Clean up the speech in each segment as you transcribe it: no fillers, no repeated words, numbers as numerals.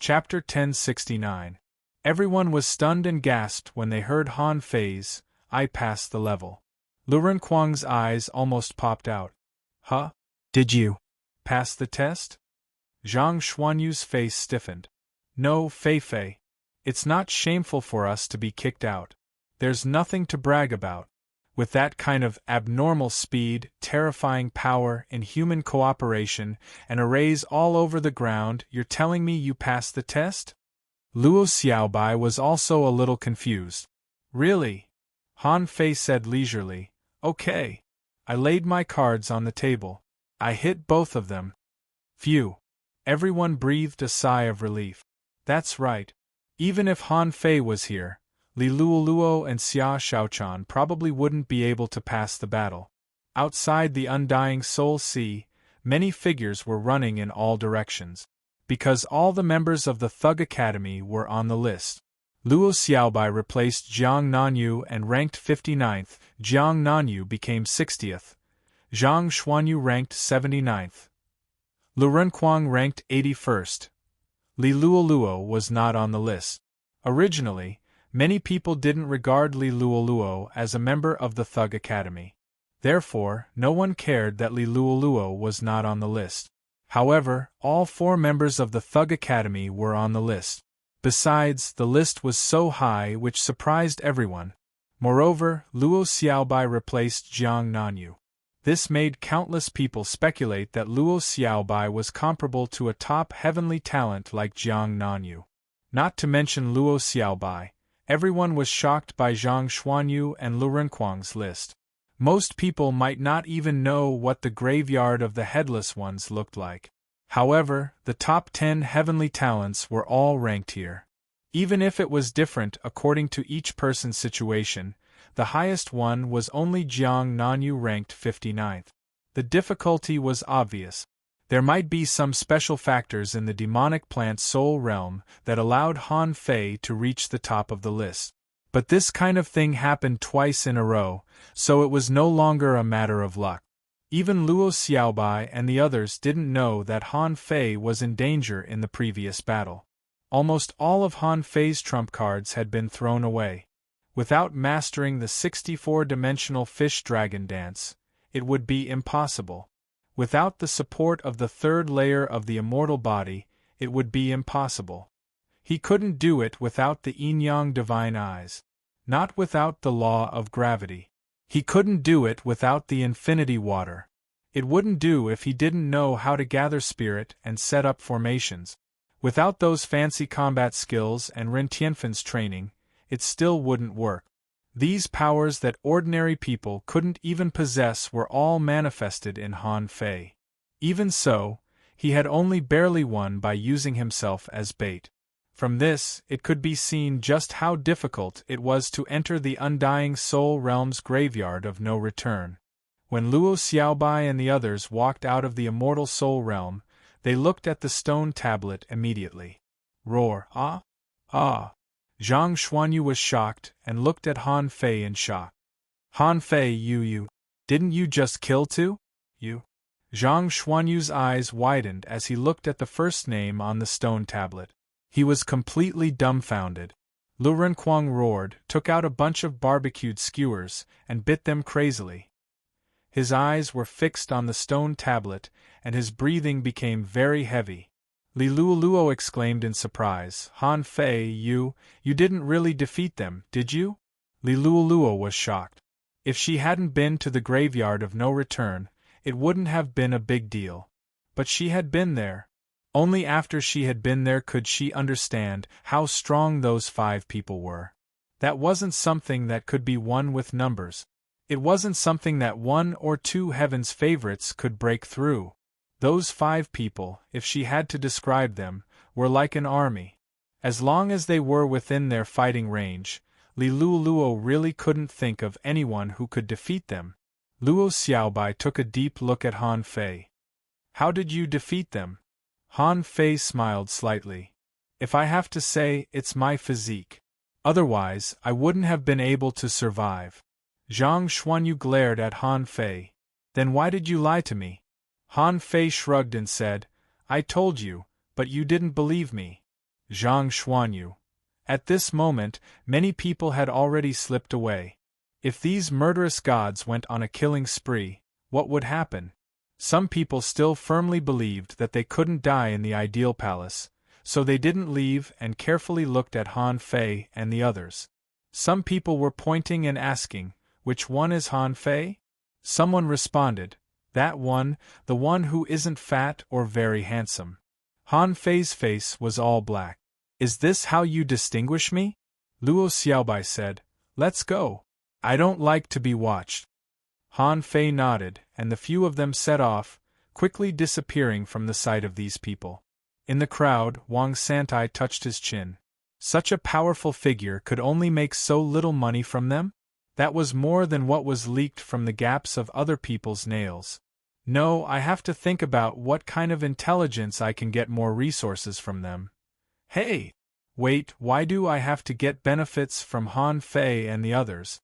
Chapter 1069. Everyone was stunned and gasped when they heard Han Fei's, "I passed the level." Lu Renkuang's eyes almost popped out. "Huh? Did you pass the test?" Zhang Xuanyu's face stiffened. "No, Fei. It's not shameful for us to be kicked out. There's nothing to brag about. With that kind of abnormal speed, terrifying power, inhuman cooperation, and arrays all over the ground, you're telling me you passed the test?" Luo Xiaobai was also a little confused. "Really?" Han Fei said leisurely. "Okay." I laid my cards on the table. I hit both of them. Phew. Everyone breathed a sigh of relief. That's right. Even if Han Fei was here, Li Luoluo and Xia Shaochan probably wouldn't be able to pass the battle. Outside the Undying Soul Sea, many figures were running in all directions. Because all the members of the Thug Academy were on the list. Luo Xiaobai replaced Jiang Nanyu and ranked 59th, Jiang Nanyu became 60th. Zhang Xuanyu ranked 79th. Lu Renkuang ranked 81st. Li Luoluo was not on the list. Originally, many people didn't regard Li Luoluo as a member of the Thug Academy. Therefore, no one cared that Li Luoluo was not on the list. However, all 4 members of the Thug Academy were on the list. Besides, the list was so high which surprised everyone. Moreover, Luo Xiaobai replaced Jiang Nanyu. This made countless people speculate that Luo Xiaobai was comparable to a top heavenly talent like Jiang Nanyu. Not to mention Luo Xiaobai, everyone was shocked by Zhang Xuanyu and Lu Renkuang's list. Most people might not even know what the graveyard of the Headless Ones looked like. However, the top 10 heavenly talents were all ranked here. Even if it was different according to each person's situation, the highest one was only Jiang Nanyu ranked 59th. The difficulty was obvious. There might be some special factors in the demonic plant soul realm that allowed Han Fei to reach the top of the list. But this kind of thing happened twice in a row, so it was no longer a matter of luck. Even Luo Xiaobai and the others didn't know that Han Fei was in danger in the previous battle. Almost all of Han Fei's trump cards had been thrown away. Without mastering the 64-dimensional fish-dragon dance, it would be impossible. Without the support of the 3rd layer of the immortal body, it would be impossible. He couldn't do it without the yin-yang divine eyes. Not without the law of gravity. He couldn't do it without the infinity water. It wouldn't do if he didn't know how to gather spirit and set up formations. Without those fancy combat skills and Ren Tianfen's training, it still wouldn't work. These powers that ordinary people couldn't even possess were all manifested in Han Fei. Even so, he had only barely won by using himself as bait. From this, it could be seen just how difficult it was to enter the Undying Soul Realm's graveyard of no return. When Luo Xiaobai and the others walked out of the Immortal Soul Realm, they looked at the stone tablet immediately. Roar, ah? Ah! Zhang Xuanyu was shocked and looked at Han Fei in shock. Han Fei, didn't you just kill 2? You? Zhang Xuanyu's eyes widened as he looked at the first name on the stone tablet. He was completely dumbfounded. Lu Renkuang roared, took out a bunch of barbecued skewers, and bit them crazily. His eyes were fixed on the stone tablet, and his breathing became very heavy. Li Luoluo exclaimed in surprise, Han Fei, you didn't really defeat them, did you? Li Luoluo was shocked. If she hadn't been to the graveyard of no return, it wouldn't have been a big deal. But she had been there. Only after she had been there could she understand how strong those 5 people were. That wasn't something that could be won with numbers. It wasn't something that 1 or 2 heaven's favorites could break through. Those 5 people, if she had to describe them, were like an army. As long as they were within their fighting range, Li Luoluo really couldn't think of anyone who could defeat them. Luo Xiaobai took a deep look at Han Fei. How did you defeat them? Han Fei smiled slightly. If I have to say, it's my physique. Otherwise, I wouldn't have been able to survive. Zhang Xuanyu glared at Han Fei. Then why did you lie to me? Han Fei shrugged and said, I told you, but you didn't believe me. Zhang Xuanyu. At this moment, many people had already slipped away. If these murderous gods went on a killing spree, what would happen? Some people still firmly believed that they couldn't die in the ideal palace, so they didn't leave and carefully looked at Han Fei and the others. Some people were pointing and asking, "Which one is Han Fei?" Someone responded, "That one, the one who isn't fat or very handsome." Han Fei's face was all black. "Is this how you distinguish me?" Luo Xiaobai said, "Let's go. I don't like to be watched." Han Fei nodded, and the few of them set off, quickly disappearing from the sight of these people. In the crowd, Wang Santai touched his chin. Such a powerful figure could only make so little money from them? That was more than what was leaked from the gaps of other people's nails. No, I have to think about what kind of intelligence I can get more resources from them. Hey! Wait, why do I have to get benefits from Han Fei and the others?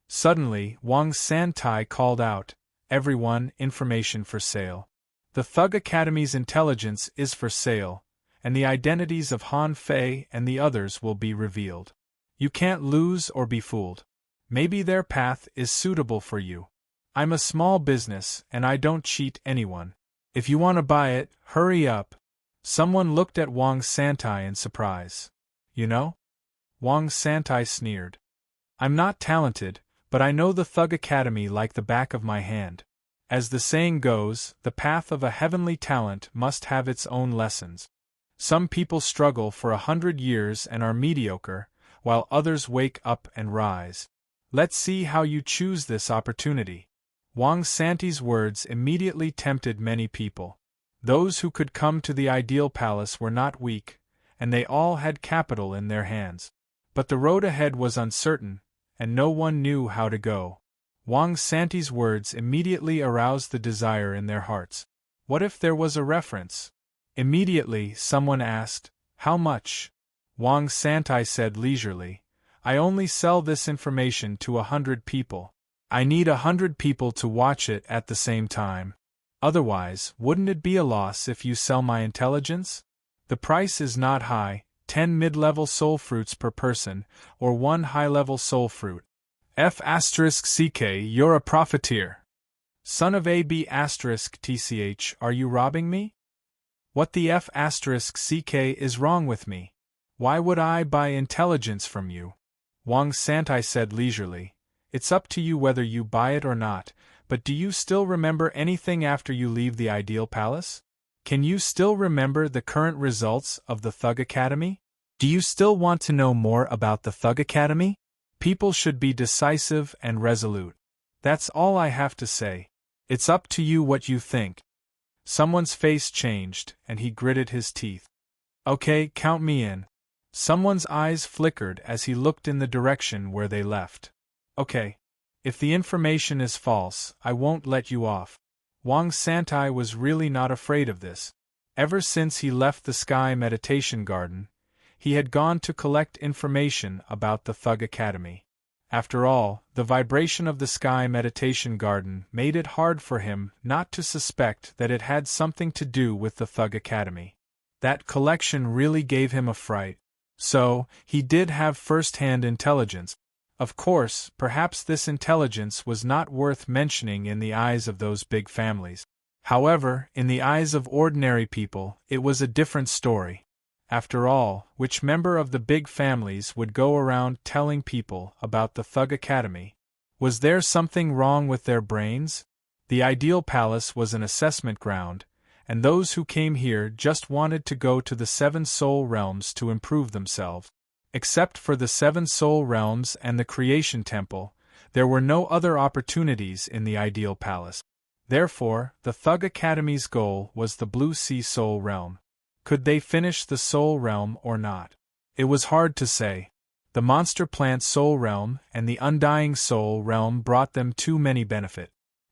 Suddenly, Wang Santai called out, "Everyone, information for sale. The Thug Academy's intelligence is for sale, and the identities of Han Fei and the others will be revealed. You can't lose or be fooled. Maybe their path is suitable for you. I'm a small business, and I don't cheat anyone. If you want to buy it, hurry up." Someone looked at Wang Santai in surprise. "You know?" Wang Santai sneered. "I'm not talented, but I know the Thug Academy like the back of my hand. As the saying goes, the path of a heavenly talent must have its own lessons. Some people struggle for 100 years and are mediocre, while others wake up and rise. Let's see how you choose this opportunity." Wang Santi's words immediately tempted many people. Those who could come to the ideal palace were not weak, and they all had capital in their hands. But the road ahead was uncertain, and no one knew how to go. Wang Santi's words immediately aroused the desire in their hearts. What if there was a reference? Immediately, someone asked, "How much?" Wang Santai said leisurely, "I only sell this information to 100 people. I need 100 people to watch it at the same time. Otherwise, wouldn't it be a loss if you sell my intelligence? The price is not high, 10 mid-level soul fruits per person, or 1 high-level soul fruit. F***ck, you're a profiteer. Son of AB***tch, are you robbing me? What the F***ck is wrong with me? Why would I buy intelligence from you?" Wang Santai said leisurely, "It's up to you whether you buy it or not, but do you still remember anything after you leave the ideal palace? Can you still remember the current results of the Thug Academy? Do you still want to know more about the Thug Academy? People should be decisive and resolute. That's all I have to say. It's up to you what you think." Someone's face changed, and he gritted his teeth. "Okay, count me in." Someone's eyes flickered as he looked in the direction where they left. "Okay. If the information is false, I won't let you off." Wang Santai was really not afraid of this. Ever since he left the Sky Meditation Garden, he had gone to collect information about the Thug Academy. After all, the vibration of the Sky Meditation Garden made it hard for him not to suspect that it had something to do with the Thug Academy. That collection really gave him a fright. So, he did have first-hand intelligence. Of course, perhaps this intelligence was not worth mentioning in the eyes of those big families. However, in the eyes of ordinary people, it was a different story. After all, which member of the big families would go around telling people about the Thug Academy? Was there something wrong with their brains? The ideal palace was an assessment ground, and those who came here just wanted to go to the 7 soul realms to improve themselves. Except for the 7 soul realms and the creation temple, there were no other opportunities in the ideal palace. Therefore, the Thug Academy's goal was the Blue Sea Soul Realm. Could they finish the Soul Realm or not? It was hard to say. The Monster Plant Soul Realm and the Undying Soul Realm brought them too many benefit.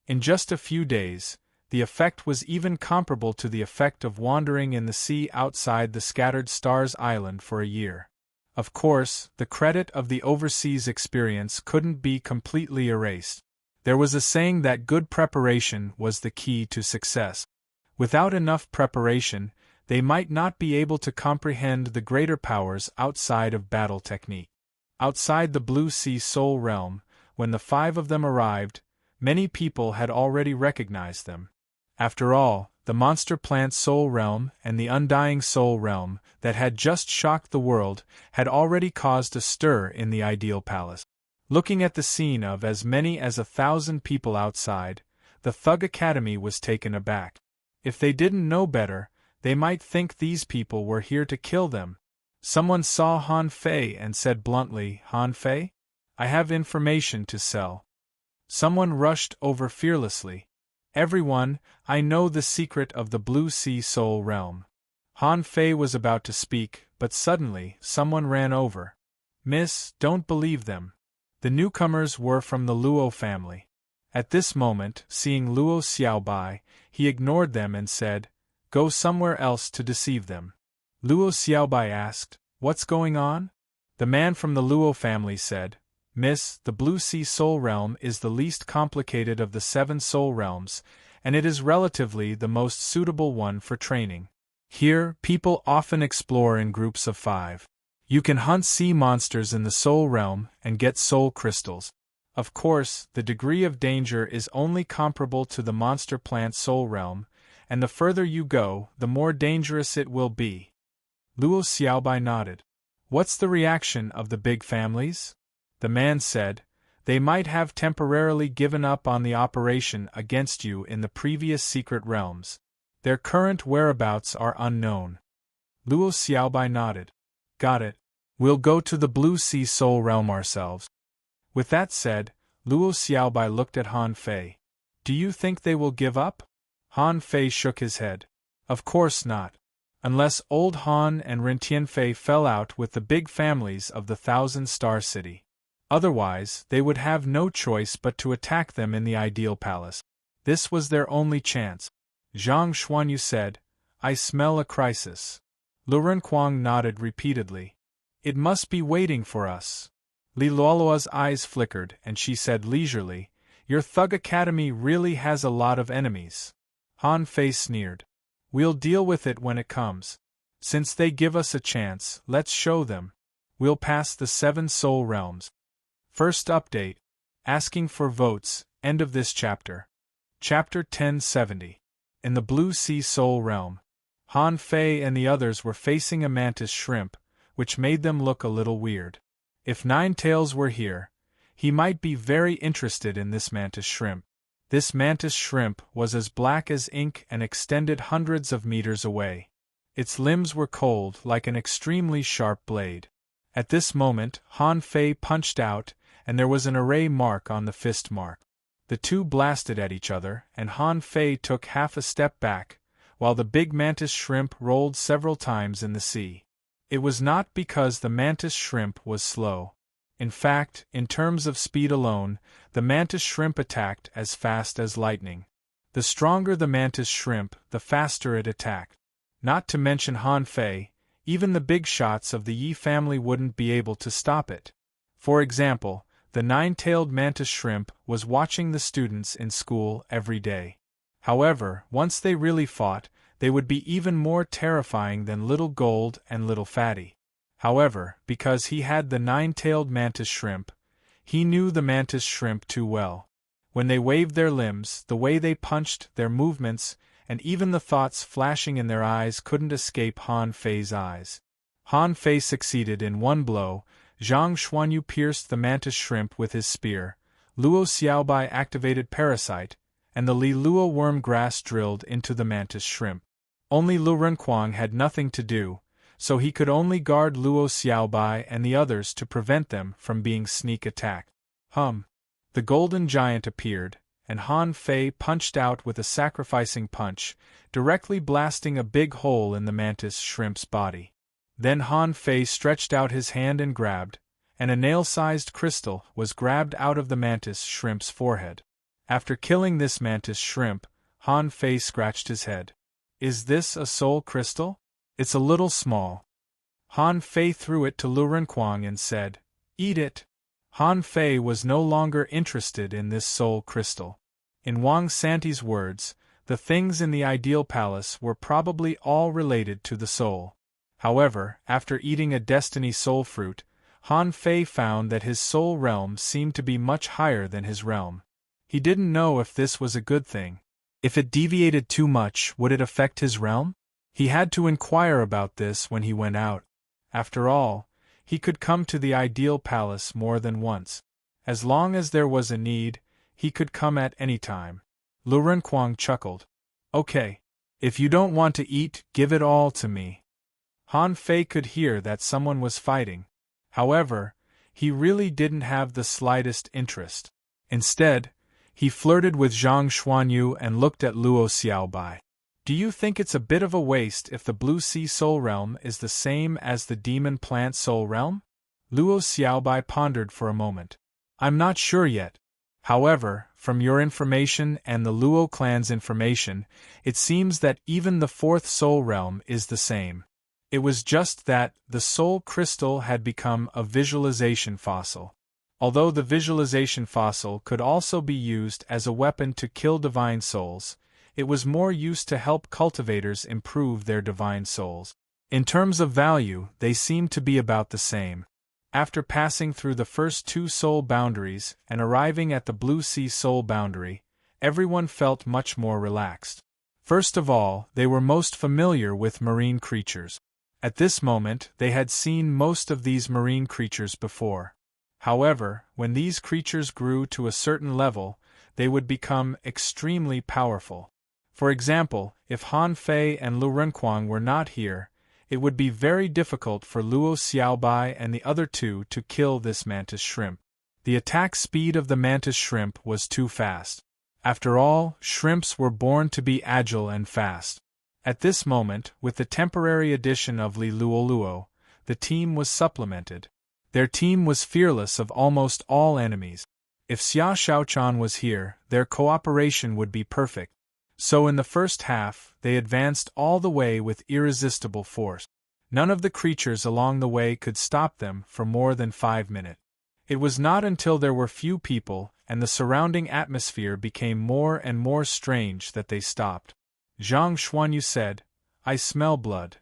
In just a few days, the effect was even comparable to the effect of wandering in the sea outside the Scattered Stars Island for a year. Of course, the credit of the overseas experience couldn't be completely erased. There was a saying that good preparation was the key to success. Without enough preparation, they might not be able to comprehend the greater powers outside of battle technique. Outside the Blue Sea Soul Realm, when the 5 of them arrived, many people had already recognized them. After all, the Monster Plant Soul Realm and the Undying Soul Realm that had just shocked the world had already caused a stir in the Ideal Palace. Looking at the scene of as many as 1,000 people outside, the Thug Academy was taken aback. If they didn't know better, they might think these people were here to kill them. Someone saw Han Fei and said bluntly, "Han Fei? I have information to sell." Someone rushed over fearlessly. "Everyone, I know the secret of the Blue Sea Soul Realm." Han Fei was about to speak, but suddenly, someone ran over. "Miss, don't believe them." The newcomers were from the Luo family. At this moment, seeing Luo Xiaobai, he ignored them and said, "Go somewhere else to deceive them." Luo Xiaobai asked, "What's going on?" The man from the Luo family said, "Miss, the Blue Sea Soul Realm is the least complicated of the 7 soul realms, and it is relatively the most suitable one for training. Here, people often explore in groups of 5. You can hunt sea monsters in the soul realm and get soul crystals. Of course, the degree of danger is only comparable to the Monster Plant Soul Realm, and the further you go, the more dangerous it will be." Luo Xiaobai nodded. "What's the reaction of the big families?" The man said, "They might have temporarily given up on the operation against you in the previous secret realms. Their current whereabouts are unknown." Luo Xiaobai nodded. "Got it. We'll go to the Blue Sea Soul Realm ourselves." With that said, Luo Xiaobai looked at Han Fei. "Do you think they will give up?" Han Fei shook his head. "Of course not. Unless old Han and Ren Tianfei fell out with the big families of the 1,000-star city. Otherwise, they would have no choice but to attack them in the Ideal Palace. This was their only chance." Zhang Xuanyu said, "I smell a crisis." Lu Renkuang nodded repeatedly. "It must be waiting for us." Li Luolua's eyes flickered and she said leisurely, "Your Thug Academy really has a lot of enemies." Han Fei sneered. "We'll deal with it when it comes. Since they give us a chance, let's show them. We'll pass the 7 soul realms." First update. Asking for votes, end of this chapter. Chapter 1070. In the Blue Sea Soul Realm. Han Fei and the others were facing a mantis shrimp, which made them look a little weird. If Ninetails were here, he might be very interested in this mantis shrimp. This mantis shrimp was as black as ink and extended hundreds of meters away. Its limbs were cold like an extremely sharp blade. At this moment, Han Fei punched out, and there was an array mark on the fist mark. The two blasted at each other, and Han Fei took half a step back, while the big mantis shrimp rolled several times in the sea. It was not because the mantis shrimp was slow. In fact, in terms of speed alone, the mantis shrimp attacked as fast as lightning. The stronger the mantis shrimp, the faster it attacked. Not to mention Han Fei, even the big shots of the Yi family wouldn't be able to stop it. For example, the 9-tailed mantis shrimp was watching the students in school every day. However, once they really fought, they would be even more terrifying than Little Gold and Little Fatty. However, because he had the 9-tailed mantis shrimp, he knew the mantis shrimp too well. When they waved their limbs, the way they punched, their movements, and even the thoughts flashing in their eyes couldn't escape Han Fei's eyes. Han Fei succeeded in one blow. Zhang Xuanyu pierced the mantis shrimp with his spear, Luo Xiaobai activated Parasite, and the Li Luo worm grass drilled into the mantis shrimp. Only Lu Renkuang had nothing to do, so he could only guard Luo Xiaobai and the others to prevent them from being sneak attacked. The golden giant appeared, and Han Fei punched out with a sacrificing punch, directly blasting a big hole in the mantis shrimp's body. Then Han Fei stretched out his hand and grabbed, and a nail-sized crystal was grabbed out of the mantis shrimp's forehead. After killing this mantis shrimp, Han Fei scratched his head. "Is this a soul crystal? It's a little small." Han Fei threw it to Lu Renkuang and said, "Eat it." Han Fei was no longer interested in this soul crystal. In Wang Santi's words, The things in the ideal palace were probably all related to the soul. However, after eating a destiny soul fruit, Han Fei found that his soul realm seemed to be much higher than his realm. He didn't know if this was a good thing. If it deviated too much, would it affect his realm? He had to inquire about this when he went out. After all, he could come to the ideal palace more than once. As long as there was a need, he could come at any time. Lu Renkuang chuckled. Okay. If you don't want to eat, give it all to me. Han Fei could hear that someone was fighting. However, he really didn't have the slightest interest. Instead, he flirted with Zhang Xuanyu and looked at Luo Xiaobai. Do you think it's a bit of a waste if the Blue Sea Soul Realm is the same as the Demon Plant Soul Realm? Luo Xiaobai pondered for a moment. I'm not sure yet. However, from your information and the Luo clan's information, it seems that even the fourth soul realm is the same. It was just that the soul crystal had become a visualization fossil. Although the visualization fossil could also be used as a weapon to kill divine souls, it was more used to help cultivators improve their divine souls. In terms of value, they seemed to be about the same. After passing through the first two soul boundaries and arriving at the Blue Sea Soul boundary, everyone felt much more relaxed. First of all, they were most familiar with marine creatures. At this moment, they had seen most of these marine creatures before. However, when these creatures grew to a certain level, they would become extremely powerful. For example, if Han Fei and Lu Renkuang were not here, it would be very difficult for Luo Xiaobai and the other two to kill this mantis shrimp. The attack speed of the mantis shrimp was too fast. After all, shrimps were born to be agile and fast. At this moment, with the temporary addition of Li Luoluo, the team was supplemented. Their team was fearless of almost all enemies. If Xia Shaochan was here, their cooperation would be perfect. So in the first half, they advanced all the way with irresistible force. None of the creatures along the way could stop them for more than 5 minutes. It was not until there were few people and the surrounding atmosphere became more and more strange that they stopped. Zhang Xuanyu said, "I smell blood."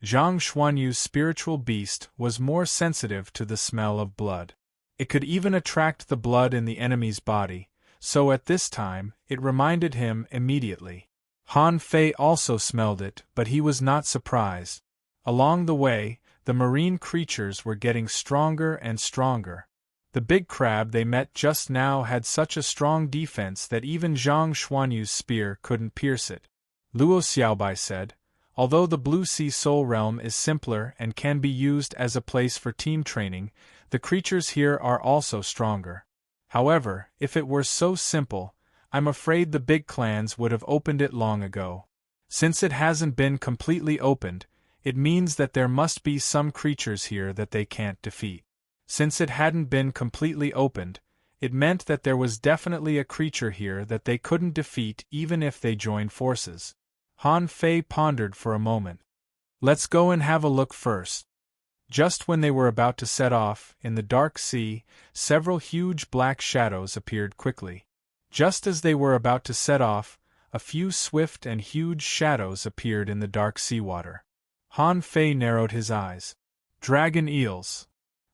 Zhang Xuanyu's spiritual beast was more sensitive to the smell of blood. It could even attract the blood in the enemy's body, so at this time, it reminded him immediately. Han Fei also smelled it, but he was not surprised. Along the way, the marine creatures were getting stronger and stronger. The big crab they met just now had such a strong defense that even Zhang Xuanyu's spear couldn't pierce it. Luo Xiaobai said, "Although the Blue Sea Soul Realm is simpler and can be used as a place for team training, the creatures here are also stronger. However, if it were so simple, I'm afraid the big clans would have opened it long ago. Since it hasn't been completely opened, it means that there must be some creatures here that they can't defeat. Since it hadn't been completely opened, it meant that there was definitely a creature here that they couldn't defeat even if they joined forces." Han Fei pondered for a moment. "Let's go and have a look first." Just when they were about to set off, in the dark sea, several huge black shadows appeared quickly. Just as they were about to set off, a few swift and huge shadows appeared in the dark seawater. Han Fei narrowed his eyes. Dragon eels.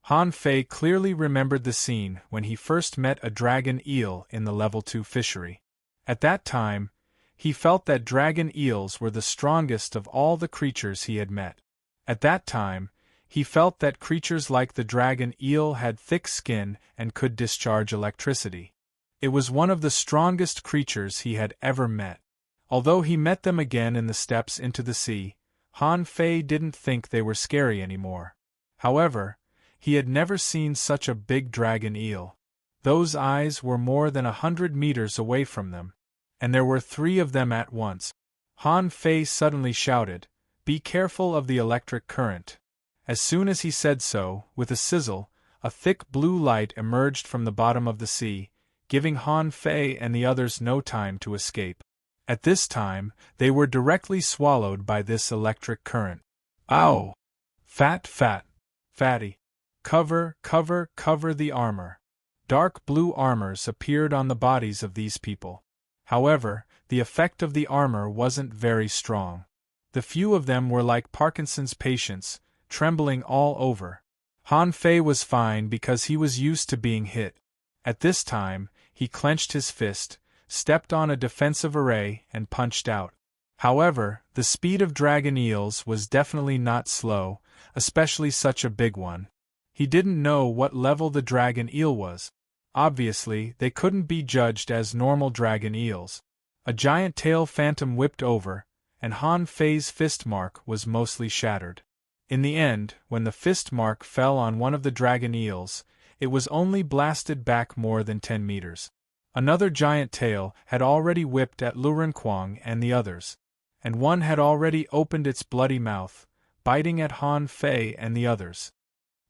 Han Fei clearly remembered the scene when he first met a dragon eel in the level 2 fishery. At that time, he felt that dragon eels were the strongest of all the creatures he had met. At that time, he felt that creatures like the dragon eel had thick skin and could discharge electricity. It was one of the strongest creatures he had ever met. Although he met them again in the steps into the sea, Han Fei didn't think they were scary anymore. However, he had never seen such a big dragon eel. Those eyes were more than 100 meters away from them, and there were 3 of them at once. Han Fei suddenly shouted, "Be careful of the electric current." As soon as he said so, with a sizzle, a thick blue light emerged from the bottom of the sea, giving Han Fei and the others no time to escape. At this time, they were directly swallowed by this electric current. Ow! Fatty. Cover the armor. Dark blue armors appeared on the bodies of these people. However, the effect of the armor wasn't very strong. The few of them were like Parkinson's patients, trembling all over. Han Fei was fine because he was used to being hit. At this time, he clenched his fist, stepped on a defensive array, and punched out. However, the speed of dragon eels was definitely not slow, especially such a big one. He didn't know what level the dragon eel was. Obviously, they couldn't be judged as normal dragon eels. A giant tail phantom whipped over, and Han Fei's fist mark was mostly shattered. In the end, when the fist mark fell on one of the dragon eels, it was only blasted back more than 10 meters. Another giant tail had already whipped at Lurenquang and the others, and one had already opened its bloody mouth, biting at Han Fei and the others.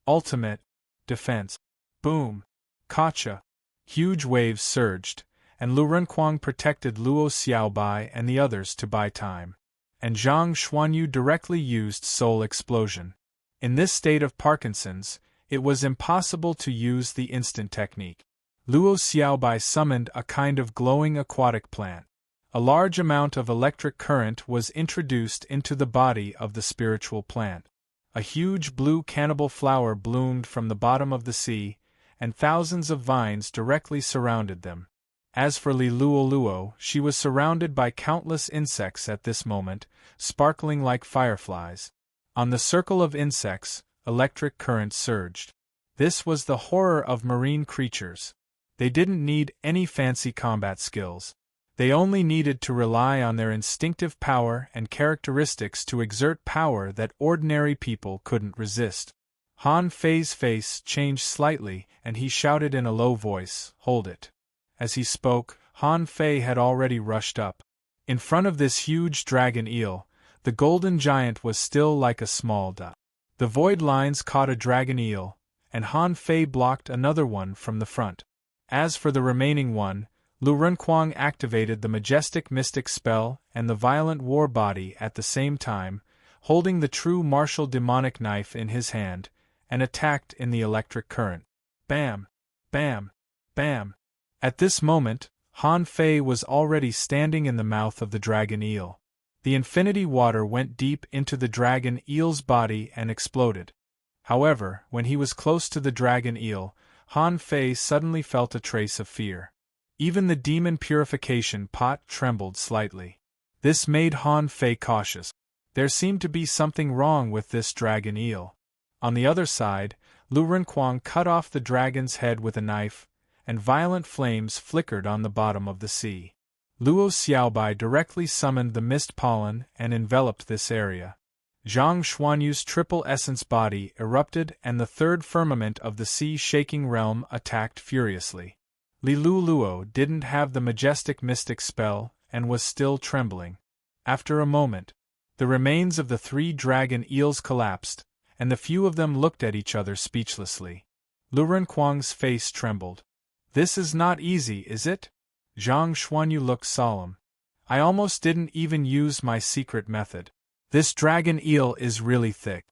Ultimate defense. Boom! Gotcha! Huge waves surged, and Lurenquang protected Luo Xiaobai and the others to buy time. And Zhang Xuanyu directly used Soul Explosion. In this state of Parkinson's, it was impossible to use the instant technique. Luo Xiaobai summoned a kind of glowing aquatic plant. A large amount of electric current was introduced into the body of the spiritual plant. A huge blue cannibal flower bloomed from the bottom of the sea, and thousands of vines directly surrounded them. As for Li Luoluo, she was surrounded by countless insects at this moment, sparkling like fireflies. On the circle of insects, electric current surged. This was the horror of marine creatures. They didn't need any fancy combat skills. They only needed to rely on their instinctive power and characteristics to exert power that ordinary people couldn't resist. Han Fei's face changed slightly, and he shouted in a low voice, "Hold it." As he spoke, Han Fei had already rushed up. In front of this huge dragon eel, the golden giant was still like a small dot. The void lines caught a dragon eel, and Han Fei blocked another one from the front. As for the remaining one, Lu Renquang activated the majestic mystic spell and the violent war body at the same time, holding the true martial demonic knife in his hand, and attacked in the electric current. Bam! Bam! Bam! At this moment, Han Fei was already standing in the mouth of the dragon eel. The infinity water went deep into the dragon eel's body and exploded. However, when he was close to the dragon eel, Han Fei suddenly felt a trace of fear. Even the demon purification pot trembled slightly. This made Han Fei cautious. There seemed to be something wrong with this dragon eel. On the other side, Lu Renquang cut off the dragon's head with a knife, and violent flames flickered on the bottom of the sea. Luo Xiaobai directly summoned the mist pollen and enveloped this area. Zhang Xuanyu's triple essence body erupted and the third firmament of the sea-shaking realm attacked furiously. Li Luoluo didn't have the majestic mystic spell and was still trembling. After a moment, the remains of the 3 dragon eels collapsed, and the few of them looked at each other speechlessly. Lu Renquang's face trembled. "This is not easy, is it?" Zhang Xuanyu looked solemn. "I almost didn't even use my secret method. This dragon eel is really thick."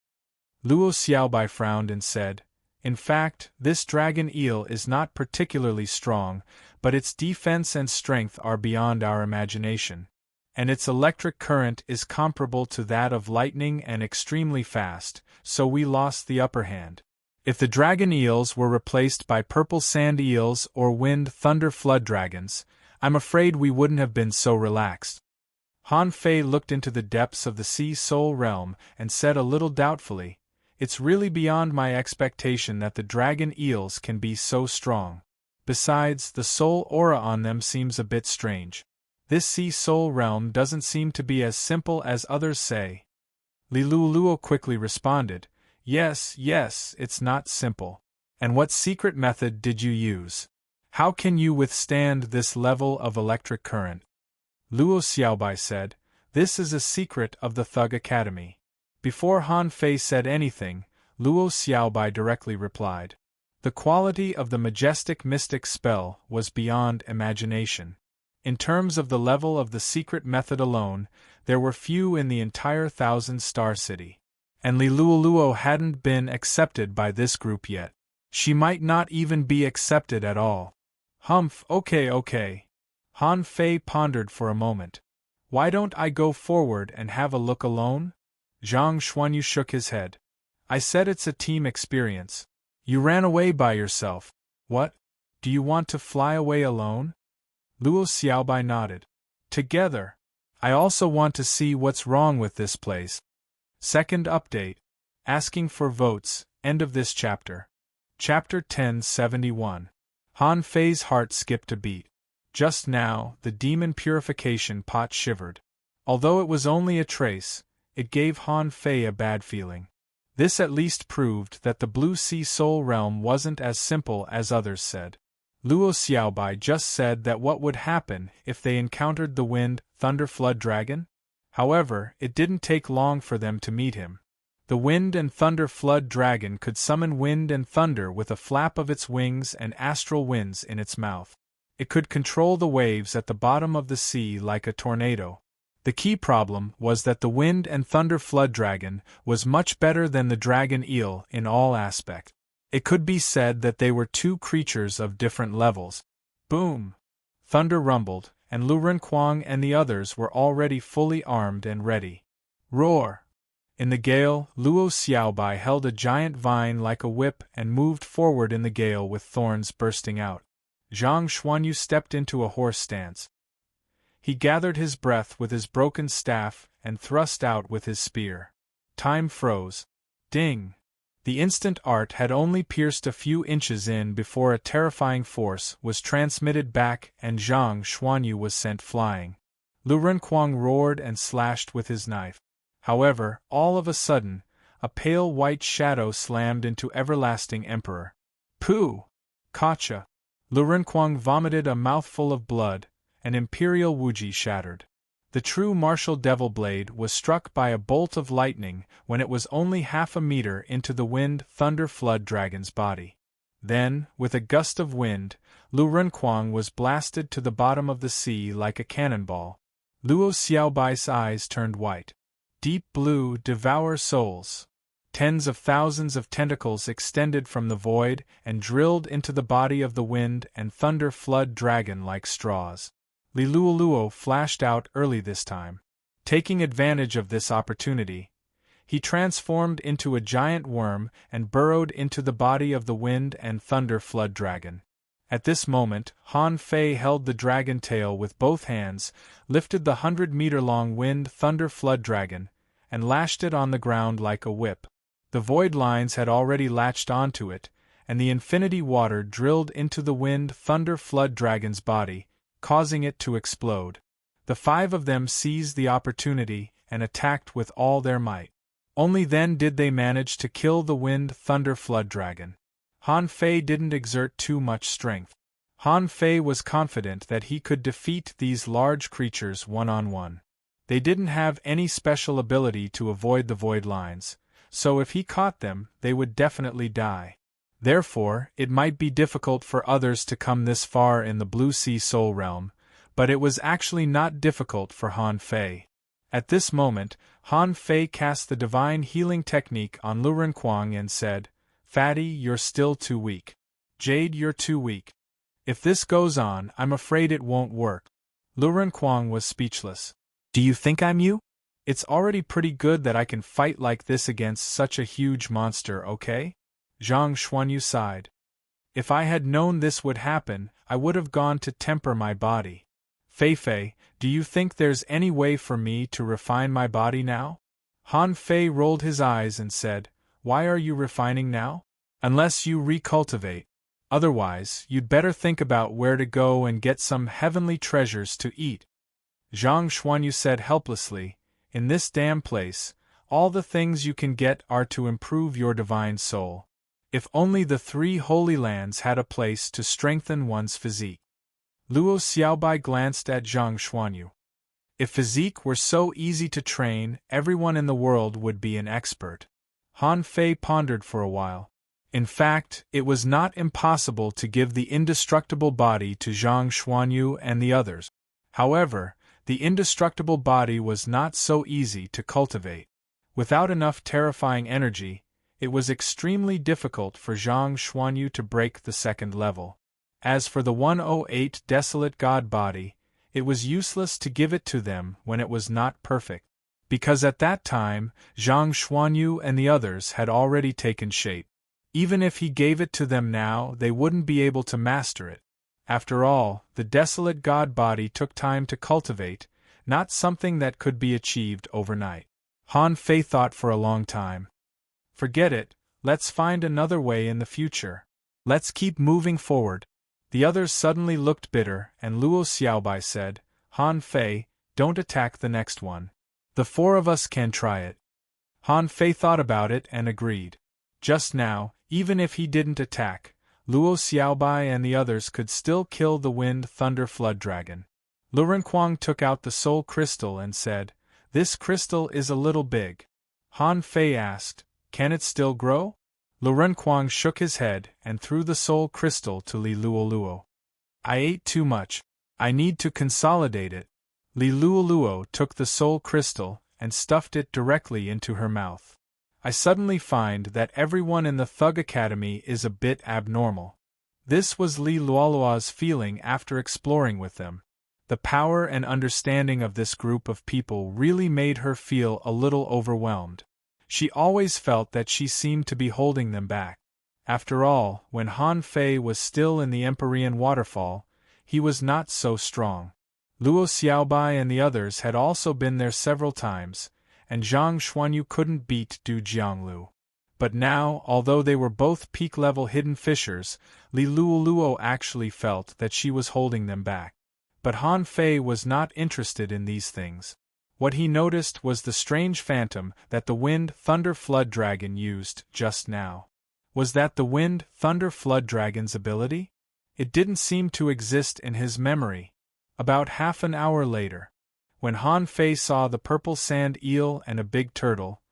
Luo Xiaobai frowned and said, "In fact, this dragon eel is not particularly strong, but its defense and strength are beyond our imagination. And its electric current is comparable to that of lightning and extremely fast, so we lost the upper hand. If the dragon eels were replaced by purple sand eels or wind thunder flood dragons, I'm afraid we wouldn't have been so relaxed." Han Fei looked into the depths of the sea soul realm and said a little doubtfully, "It's really beyond my expectation that the dragon eels can be so strong. Besides, the soul aura on them seems a bit strange. This sea soul realm doesn't seem to be as simple as others say." Li Luoluo quickly responded, Yes, it's not simple. And what secret method did you use? How can you withstand this level of electric current?" Luo Xiaobai said, "This is a secret of the Thug Academy." Before Han Fei said anything, Luo Xiaobai directly replied, "The quality of the majestic mystic spell was beyond imagination. In terms of the level of the secret method alone, there were few in the entire 1,000-star city. And Li Luoluo hadn't been accepted by this group yet. She might not even be accepted at all." "Humph, okay. Han Fei pondered for a moment. Why don't I go forward and have a look alone? Zhang Xuanyu shook his head. I said it's a team experience. You ran away by yourself. What? Do you want to fly away alone? Luo Xiaobai nodded. Together. I also want to see what's wrong with this place. Second update. Asking for votes, end of this chapter. Chapter 1071. Han Fei's heart skipped a beat. Just now, the demon purification pot shivered. Although it was only a trace, it gave Han Fei a bad feeling. This at least proved that the Blue Sea Soul Realm wasn't as simple as others said. Luo Xiaobai just said that what would happen if they encountered the Wind Thunder Flood Dragon? However, it didn't take long for them to meet him. The Wind and Thunder Flood Dragon could summon wind and thunder with a flap of its wings and astral winds in its mouth. It could control the waves at the bottom of the sea like a tornado. The key problem was that the Wind and Thunder Flood Dragon was much better than the Dragon Eel in all aspects. It could be said that they were two creatures of different levels. Boom! Thunder rumbled, and Lu Renkuang and the others were already fully armed and ready. Roar! In the gale, Luo Xiaobai held a giant vine like a whip and moved forward in the gale with thorns bursting out. Zhang Xuanyu stepped into a horse stance. He gathered his breath with his broken staff and thrust out with his spear. Time froze. Ding! The instant art had only pierced a few inches in before a terrifying force was transmitted back and Zhang Xuanyu was sent flying. Lu Renkuang roared and slashed with his knife. However, all of a sudden, a pale white shadow slammed into Everlasting Emperor. Pooh! Gotcha! Lu Renkuang vomited a mouthful of blood, and Imperial Wuji shattered. The true martial devil blade was struck by a bolt of lightning when it was only half a meter into the Wind Thunder Flood Dragon's body. Then, with a gust of wind, Lu Renkuang was blasted to the bottom of the sea like a cannonball. Luo Xiaobai's eyes turned white. Deep blue devour souls. Tens of thousands of tentacles extended from the void and drilled into the body of the Wind and Thunder Flood Dragon like straws. Li Luoluo flashed out early this time. Taking advantage of this opportunity, he transformed into a giant worm and burrowed into the body of the Wind and Thunder Flood Dragon. At this moment, Han Fei held the dragon tail with both hands, lifted the 100-meter-long Wind Thunder Flood Dragon, and lashed it on the ground like a whip. The void lines had already latched onto it, and the infinity water drilled into the Wind Thunder Flood Dragon's body, causing it to explode. The five of them seized the opportunity and attacked with all their might. Only then did they manage to kill the Wind Thunder Flood Dragon. Han Fei didn't exert too much strength. Han Fei was confident that he could defeat these large creatures one-on-one. They didn't have any special ability to avoid the void lines, so if he caught them, they would definitely die. Therefore, it might be difficult for others to come this far in the Blue Sea Soul Realm, but it was actually not difficult for Han Fei. At this moment, Han Fei cast the Divine Healing Technique on Lu Renkuang and said, "Fatty, you're still too weak. Jade, you're too weak. If this goes on, I'm afraid it won't work." Lu Renkuang was speechless. "Do you think I'm you? It's already pretty good that I can fight like this against such a huge monster, okay?" Zhang Xuanyu sighed. "If I had known this would happen, I would have gone to temper my body. Fei, do you think there's any way for me to refine my body now?" Han Fei rolled his eyes and said, "Why are you refining now? Unless you recultivate. Otherwise, you'd better think about where to go and get some heavenly treasures to eat." Zhang Xuanyu said helplessly, "In this damn place, all the things you can get are to improve your divine soul. If only the 3 Holy Lands had a place to strengthen one's physique." Luo Xiaobai glanced at Zhang Xuanyu. If physique were so easy to train, everyone in the world would be an expert. Han Fei pondered for a while. In fact, it was not impossible to give the indestructible body to Zhang Xuanyu and the others. However, the indestructible body was not so easy to cultivate. Without enough terrifying energy, it was extremely difficult for Zhang Xuanyu to break the second level. As for the 108 Desolate God body, It was useless to give it to them when it was not perfect, because at that time, Zhang Xuanyu and the others had already taken shape. Even if he gave it to them now, they wouldn't be able to master it. After all, the desolate god body took time to cultivate, not something that could be achieved overnight. Han Fei thought for a long time. Forget it, let's find another way in the future. Let's keep moving forward. The others suddenly looked bitter, and Luo Xiaobai said, Han Fei, don't attack the next one. The four of us can try it. Han Fei thought about it and agreed. Just now, even if he didn't attack, Luo Xiaobai and the others could still kill the Wind Thunder Flood Dragon. Lu Renkuang took out the soul crystal and said, "This crystal is a little big." Han Fei asked, "Can it still grow?" Lu Renkuang shook his head and threw the soul crystal to Li Luoluo. "I ate too much. I need to consolidate it." Li Luoluo took the soul crystal and stuffed it directly into her mouth. "I suddenly find that everyone in the Thug Academy is a bit abnormal." This was Li Luoluo's feeling after exploring with them. The power and understanding of this group of people really made her feel a little overwhelmed. She always felt that she seemed to be holding them back. After all, when Han Fei was still in the Empyrean waterfall, he was not so strong. Luo Xiaobai and the others had also been there several times, and Zhang Xuanyu couldn't beat Du Jianglu. But now, although they were both peak-level hidden fishers, Li Luoluo actually felt that she was holding them back. But Han Fei was not interested in these things. What he noticed was the strange phantom that the Wind Thunder Flood Dragon used just now. Was that the Wind Thunder Flood Dragon's ability? It didn't seem to exist in his memory. About half an hour later, when Han Fei saw the purple sand eel and a big turtle,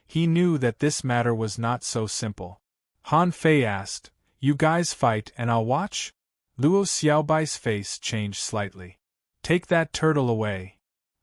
he knew that this matter was not so simple. Han Fei asked, "You guys fight and I'll watch?" Luo Xiaobai's face changed slightly. "Take that turtle away."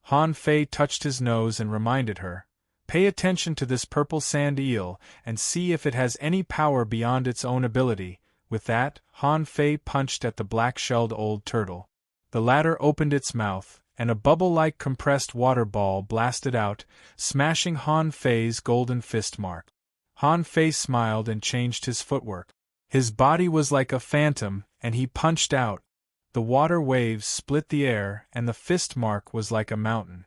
Han Fei touched his nose and reminded her, "Pay attention to this purple sand eel and see if it has any power beyond its own ability." With that, Han Fei punched at the black-shelled old turtle. The latter opened its mouth, and a bubble-like compressed water ball blasted out, smashing Han Fei's golden fist mark. Han Fei smiled and changed his footwork. His body was like a phantom, and he punched out. The water waves split the air, and the fist mark was like a mountain.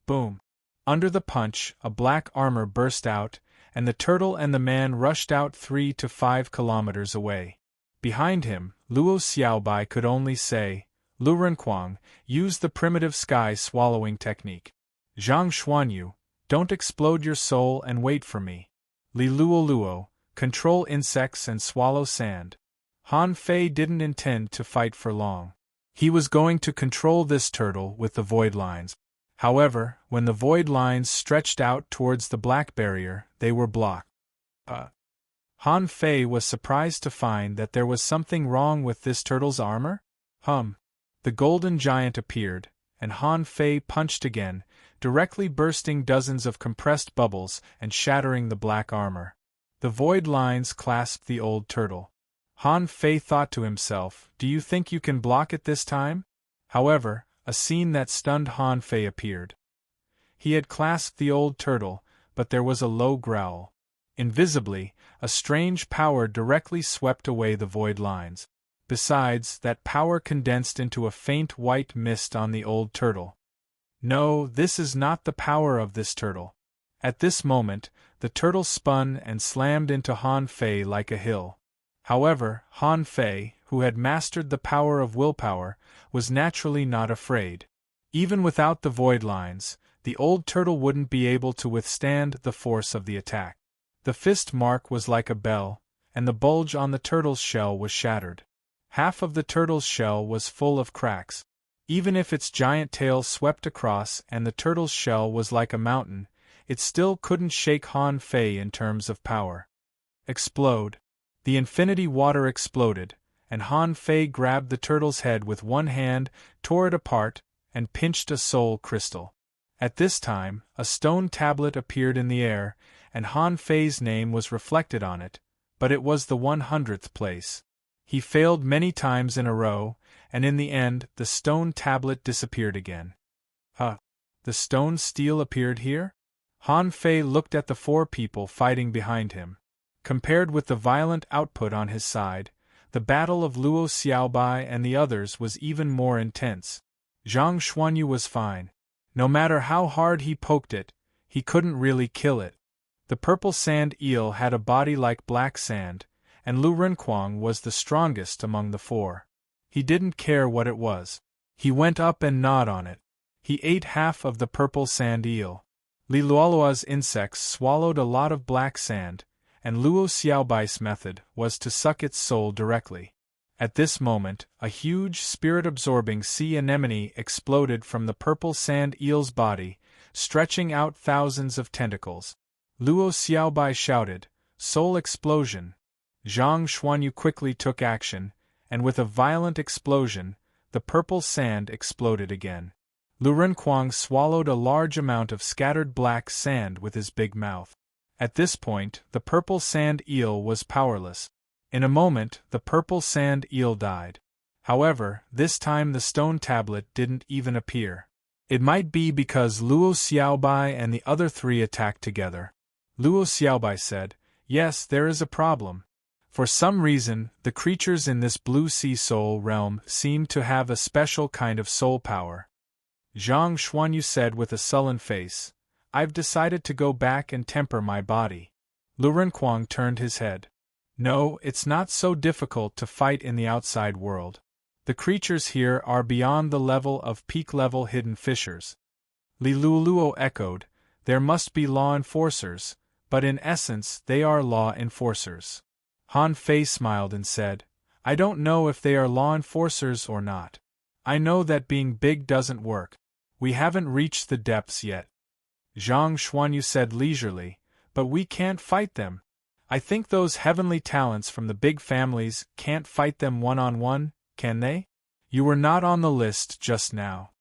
Boom! Under the punch, a black armor burst out, and the turtle and the man rushed out 3 to 5 kilometers away. Behind him, Luo Xiaobai could only say, "Lu Renkuang, use the primitive sky-swallowing technique. Zhang Xuanyu, don't explode your soul and wait for me. Li Luoluo, control insects and swallow sand." Han Fei didn't intend to fight for long. He was going to control this turtle with the void lines. However, when the void lines stretched out towards the black barrier, they were blocked. Han Fei was surprised to find that there was something wrong with this turtle's armor. The golden giant appeared, and Han Fei punched again, directly bursting dozens of compressed bubbles and shattering the black armor. The void lines clasped the old turtle. Han Fei thought to himself, "Do you think you can block it this time?" However, a scene that stunned Han Fei appeared. He had clasped the old turtle, but there was a low growl. Invisibly, a strange power directly swept away the void lines. Besides, that power condensed into a faint white mist on the old turtle. No, this is not the power of this turtle. At this moment, the turtle spun and slammed into Han Fei like a hill. However, Han Fei, who had mastered the power of willpower, was naturally not afraid. Even without the void lines, the old turtle wouldn't be able to withstand the force of the attack. The fist mark was like a bell, and the bulge on the turtle's shell was shattered. Half of the turtle's shell was full of cracks. Even if its giant tail swept across and the turtle's shell was like a mountain, it still couldn't shake Han Fei in terms of power. Explode! The infinity water exploded, and Han Fei grabbed the turtle's head with one hand, tore it apart, and pinched a soul crystal. At this time, a stone tablet appeared in the air, and Han Fei's name was reflected on it, but it was the 100th place. He failed many times in a row, and in the end the stone tablet disappeared again. Huh! The stone steel appeared here? Han Fei looked at the four people fighting behind him. Compared with the violent output on his side, the battle of Luo Xiaobai and the others was even more intense. Zhang Xuanyu was fine. No matter how hard he poked it, he couldn't really kill it. The purple sand eel had a body like black sand, and Lu Renquang was the strongest among the four. He didn't care what it was. He went up and gnawed on it. He ate half of the purple sand eel. Li Luolua's insects swallowed a lot of black sand, and Luo Xiaobai's method was to suck its soul directly. At this moment, a huge spirit-absorbing sea anemone exploded from the purple sand eel's body, stretching out thousands of tentacles. Luo Xiaobai shouted, "Soul explosion!" Zhang Xuanyu quickly took action, and with a violent explosion, the purple sand exploded again. Lu Renquang swallowed a large amount of scattered black sand with his big mouth. At this point, the purple sand eel was powerless. In a moment, the purple sand eel died. However, this time the stone tablet didn't even appear. It might be because Luo Xiaobai and the other three attacked together. Luo Xiaobai said, "Yes, there is a problem. For some reason, the creatures in this blue sea soul realm seem to have a special kind of soul power." Zhang Xuanyu said with a sullen face, "I've decided to go back and temper my body." Lu Renquang turned his head. "No, it's not so difficult to fight in the outside world. The creatures here are beyond the level of peak-level hidden fishers." Li Luoluo echoed, "There must be law enforcers, but in essence they are law enforcers." Han Fei smiled and said, "I don't know if they are law enforcers or not. I know that being big doesn't work. We haven't reached the depths yet." Zhang Xuanyu said leisurely, "But we can't fight them. I think those heavenly talents from the big families can't fight them one-on-one, can they? You were not on the list just now."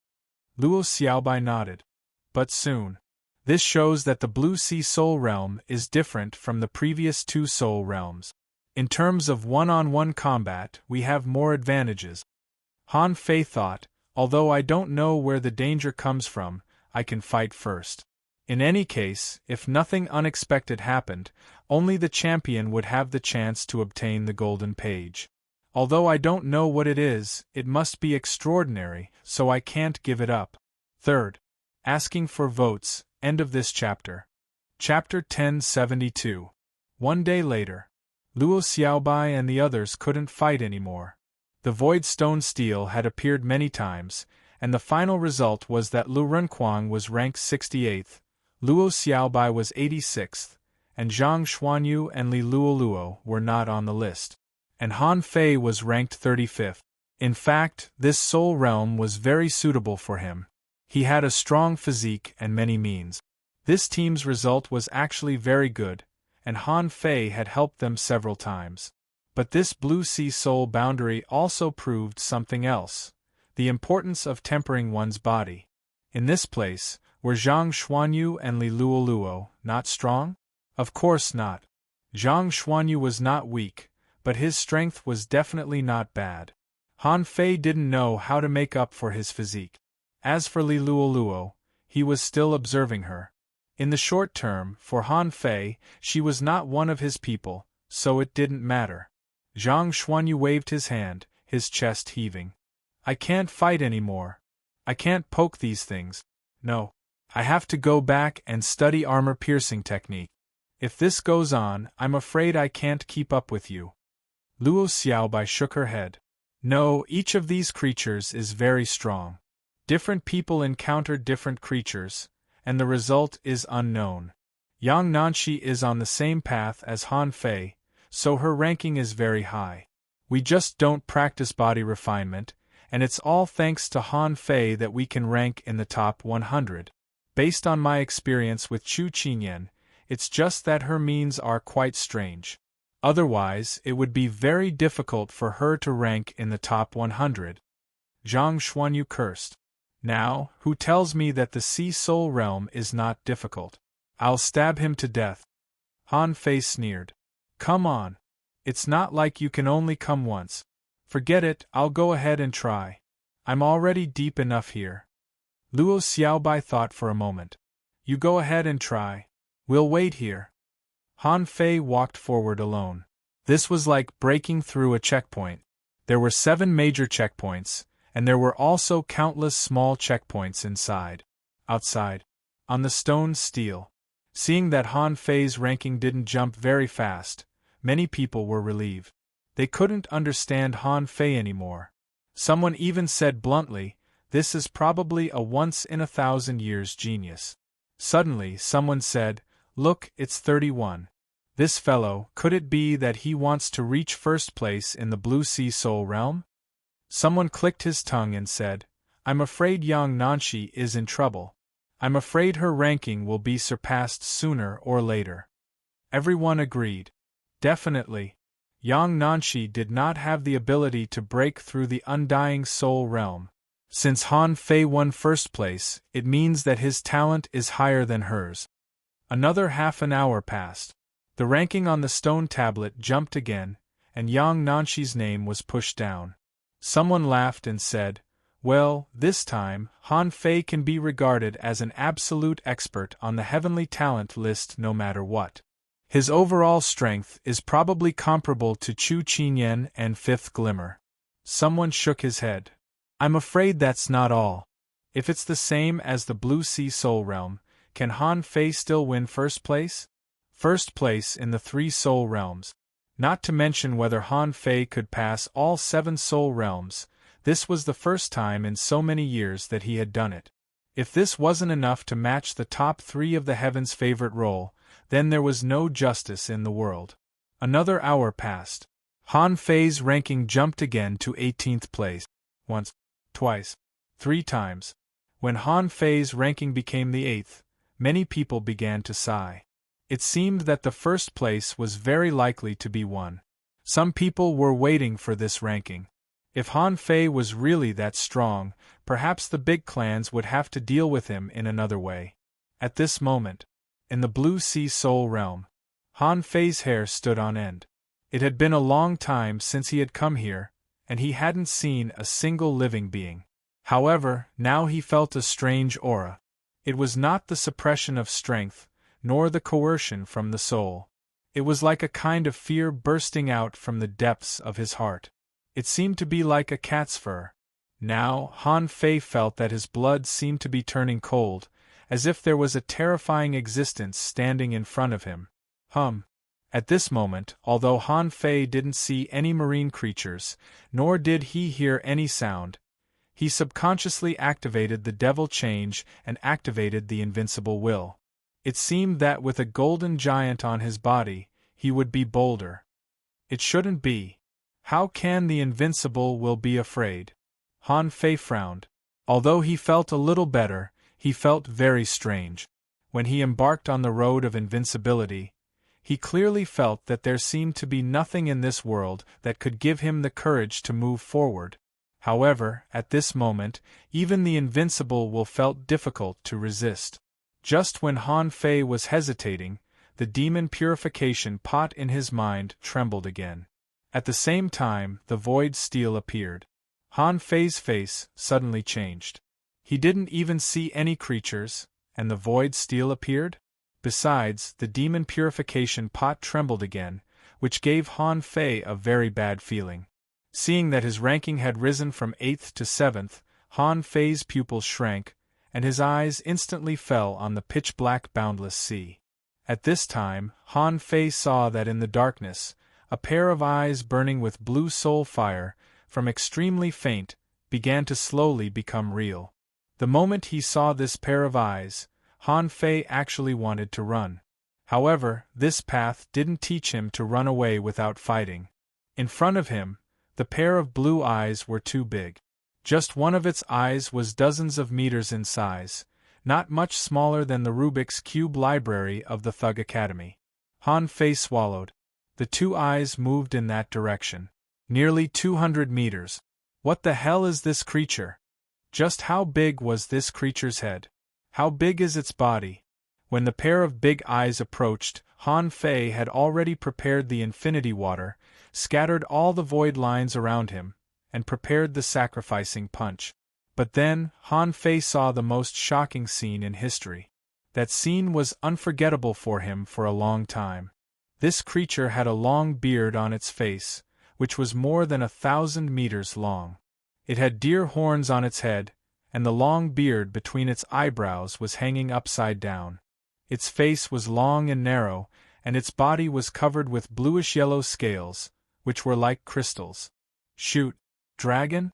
Luo Xiaobai nodded. "But soon. This shows that the Blue Sea Soul Realm is different from the previous two Soul Realms. In terms of one-on-one combat, we have more advantages." Han Fei thought, "Although I don't know where the danger comes from, I can fight first. In any case, if nothing unexpected happened, only the champion would have the chance to obtain the golden page. Although I don't know what it is, it must be extraordinary, so I can't give it up." Third. Asking for votes, end of this chapter. Chapter 1072. One day later. Luo Xiaobai and the others couldn't fight anymore. The void stone steel had appeared many times, and the final result was that Lu Renquang was ranked 68th, Luo Xiaobai was 86th, and Zhang Xuanyu and Li Luoluo were not on the list. And Han Fei was ranked 35th. In fact, this soul realm was very suitable for him. He had a strong physique and many means. This team's result was actually very good, and Han Fei had helped them several times. But this Blue Sea Soul boundary also proved something else: the importance of tempering one's body. In this place, were Zhang Xuanyu and Li Luoluo not strong? Of course not. Zhang Xuanyu was not weak, but his strength was definitely not bad. Han Fei didn't know how to make up for his physique. As for Li Luoluo, he was still observing her. In the short term, for Han Fei, she was not one of his people, so it didn't matter. Zhang Xuanyu waved his hand, his chest heaving. "I can't fight anymore. I can't poke these things. No. I have to go back and study armor-piercing technique. If this goes on, I'm afraid I can't keep up with you." Luo Xiaobai shook her head. "No, each of these creatures is very strong. Different people encounter different creatures, and the result is unknown. Yang Nanshi is on the same path as Han Fei, so her ranking is very high. We just don't practice body refinement, and it's all thanks to Han Fei that we can rank in the top 100. Based on my experience with Chu Qinyan, it's just that her means are quite strange. Otherwise, it would be very difficult for her to rank in the top 100. Zhang Xuanyu cursed. "Now, who tells me that the Sea Soul Realm is not difficult? I'll stab him to death." Han Fei sneered. "Come on. It's not like you can only come once. Forget it, I'll go ahead and try. I'm already deep enough here. Luo Xiaobai thought for a moment. You go ahead and try. We'll wait here. Han Fei walked forward alone. This was like breaking through a checkpoint. There were 7 major checkpoints, and there were also countless small checkpoints outside, on the stone steel. Seeing that Han Fei's ranking didn't jump very fast, many people were relieved. They couldn't understand Han Fei anymore. Someone even said bluntly, "This is probably a once-in-a-thousand-years genius." Suddenly, someone said, "Look, it's 31. This fellow, could it be that he wants to reach first place in the Blue Sea Soul Realm?" Someone clicked his tongue and said, "I'm afraid Yang Nanshi is in trouble. I'm afraid her ranking will be surpassed sooner or later." Everyone agreed. Definitely. Yang Nanshi did not have the ability to break through the undying soul realm. Since Han Fei won first place, it means that his talent is higher than hers. Another half an hour passed. The ranking on the stone tablet jumped again, and Yang Nanshi's name was pushed down. Someone laughed and said, "Well, this time, Han Fei can be regarded as an absolute expert on the heavenly talent list no matter what. His overall strength is probably comparable to Chu Qinyan and Fifth Glimmer." Someone shook his head. "I'm afraid that's not all. If it's the same as the Blue Sea Soul Realm, can Han Fei still win first place? First place in the 3 soul realms. Not to mention whether Han Fei could pass all 7 soul realms. This was the first time in so many years that he had done it. If this wasn't enough to match the top 3 of the heaven's favorite role, then there was no justice in the world. Another hour passed. Han Fei's ranking jumped again to 18th place. Once, twice, 3 times. When Han Fei's ranking became the 8th, many people began to sigh. It seemed that the first place was very likely to be won. Some people were waiting for this ranking. If Han Fei was really that strong, perhaps the big clans would have to deal with him in another way. At this moment, in the Blue Sea Soul Realm, Han Fei's hair stood on end. It had been a long time since he had come here, and he hadn't seen a single living being. However, now he felt a strange aura. It was not the suppression of strength, nor the coercion from the soul. It was like a kind of fear bursting out from the depths of his heart. It seemed to be like a cat's fur. Now, Han Fei felt that his blood seemed to be turning cold, as if there was a terrifying existence standing in front of him. At this moment, although Han Fei didn't see any marine creatures, nor did he hear any sound, he subconsciously activated the devil change and activated the invincible will. It seemed that with a golden giant on his body, he would be bolder. It shouldn't be. How can the invincible will be afraid? Han Fei frowned. Although he felt a little better, he felt very strange. When he embarked on the road of invincibility, he clearly felt that there seemed to be nothing in this world that could give him the courage to move forward. However, at this moment, even the invincible will felt difficult to resist. Just when Han Fei was hesitating, the demon purification pot in his mind trembled again. At the same time, the void steel appeared. Han Fei's face suddenly changed. He didn't even see any creatures, and the void steel appeared? Besides, the demon purification pot trembled again, which gave Han Fei a very bad feeling. Seeing that his ranking had risen from 8th to 7th, Han Fei's pupils shrank, and his eyes instantly fell on the pitch-black boundless sea. At this time, Han Fei saw that in the darkness, a pair of eyes burning with blue soul fire, from extremely faint, began to slowly become real. The moment he saw this pair of eyes, Han Fei actually wanted to run. However, this path didn't teach him to run away without fighting. In front of him, the pair of blue eyes were too big. Just one of its eyes was dozens of meters in size, not much smaller than the Rubik's Cube library of the Thug Academy. Han Fei swallowed. The 2 eyes moved in that direction. Nearly 200 meters. What the hell is this creature? Just how big was this creature's head? How big is its body? When the pair of big eyes approached, Han Fei had already prepared the infinity water, scattered all the void lines around him, and prepared the sacrificing punch. But then, Han Fei saw the most shocking scene in history. That scene was unforgettable for him for a long time. This creature had a long beard on its face, which was more than 1,000 meters long. It had deer horns on its head, and the long beard between its eyebrows was hanging upside down. Its face was long and narrow, and its body was covered with bluish-yellow scales, which were like crystals. Shoot, dragon?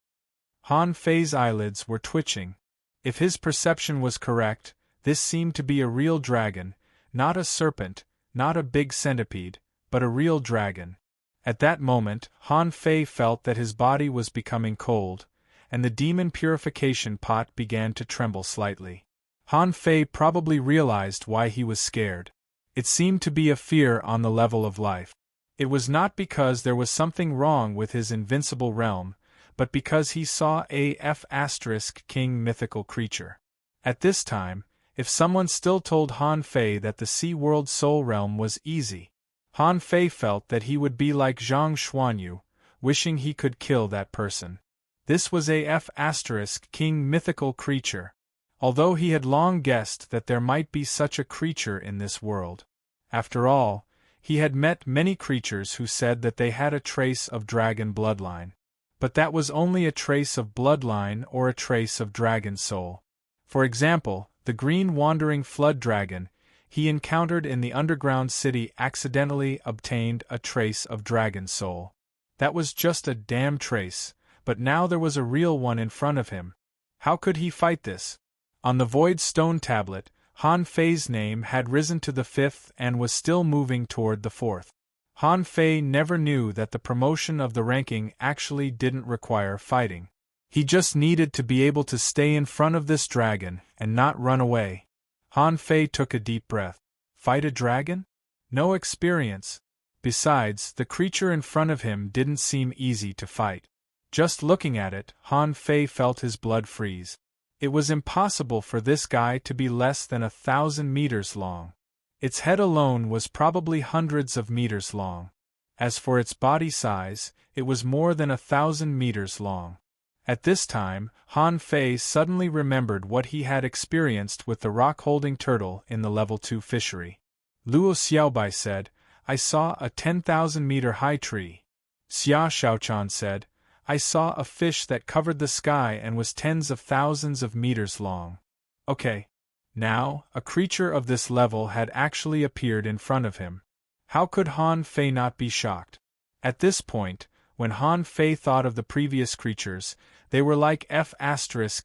Han Fei's eyelids were twitching. If his perception was correct, this seemed to be a real dragon, not a serpent, not a big centipede, but a real dragon. At that moment, Han Fei felt that his body was becoming cold, and the demon purification pot began to tremble slightly. Han Fei probably realized why he was scared. It seemed to be a fear on the level of life. It was not because there was something wrong with his invincible realm, but because he saw a king mythical creature. At this time, if someone still told Han Fei that the Sea World Soul Realm was easy, Han Fei felt that he would be like Zhang Xuanyu, wishing he could kill that person. This was a king mythical creature, although he had long guessed that there might be such a creature in this world. After all, he had met many creatures who said that they had a trace of dragon bloodline. But that was only a trace of bloodline or a trace of dragon soul. For example, the green wandering flood dragon he encountered in the underground city accidentally obtained a trace of dragon soul. That was just a damn trace, but now there was a real one in front of him. How could he fight this? On the void stone tablet, Han Fei's name had risen to the 5th and was still moving toward the 4th. Han Fei never knew that the promotion of the ranking actually didn't require fighting. He just needed to be able to stay in front of this dragon and not run away. Han Fei took a deep breath. Fight a dragon? No experience. Besides, the creature in front of him didn't seem easy to fight. Just looking at it, Han Fei felt his blood freeze. It was impossible for this guy to be less than 1,000 meters long. Its head alone was probably hundreds of meters long. As for its body size, it was more than 1,000 meters long. At this time, Han Fei suddenly remembered what he had experienced with the rock-holding turtle in the level 2 fishery. Luo Xiaobai said, "I saw a 10,000-meter-high tree." Xia Shaochan said, "I saw a fish that covered the sky and was tens of thousands of meters long." Okay. Now, a creature of this level had actually appeared in front of him. How could Han Fei not be shocked? At this point, when Han Fei thought of the previous creatures, they were like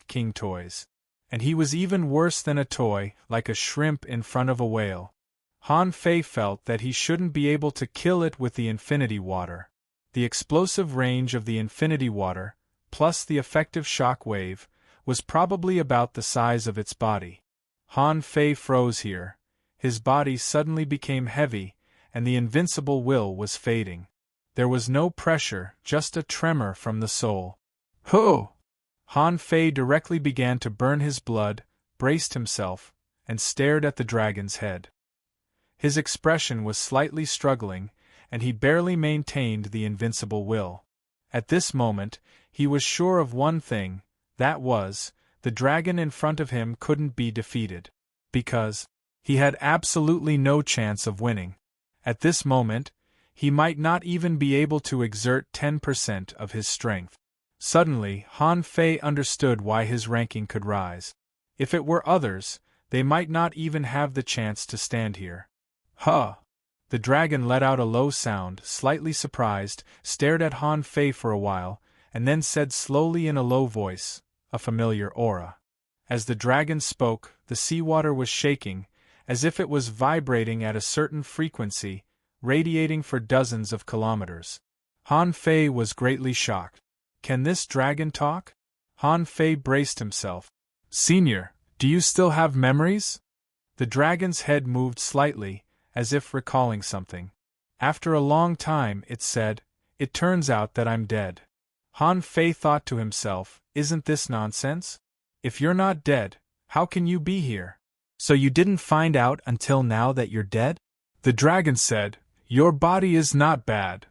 king toys. And he was even worse than a toy, like a shrimp in front of a whale. Han Fei felt that he shouldn't be able to kill it with the infinity water. The explosive range of the infinity water, plus the effective shock wave, was probably about the size of its body. Han Fei froze here. His body suddenly became heavy, and the invincible will was fading. There was no pressure, just a tremor from the soul. Ho! Han Fei directly began to burn his blood, braced himself, and stared at the dragon's head. His expression was slightly struggling, and he barely maintained the invincible will. At this moment, he was sure of one thing, that was, the dragon in front of him couldn't be defeated. Because he had absolutely no chance of winning. At this moment, he might not even be able to exert 10% of his strength. Suddenly, Han Fei understood why his ranking could rise. If it were others, they might not even have the chance to stand here. Huh! The dragon let out a low sound, slightly surprised, stared at Han Fei for a while, and then said slowly in a low voice, a familiar aura. As the dragon spoke, the seawater was shaking, as if it was vibrating at a certain frequency, radiating for dozens of kilometers. Han Fei was greatly shocked. Can this dragon talk? Han Fei braced himself. Senior, do you still have memories? The dragon's head moved slightly, as if recalling something. After a long time, it said, "It turns out that I'm dead." Han Fei thought to himself, isn't this nonsense? If you're not dead, how can you be here? So you didn't find out until now that you're dead? The dragon said, "Your body is not bad."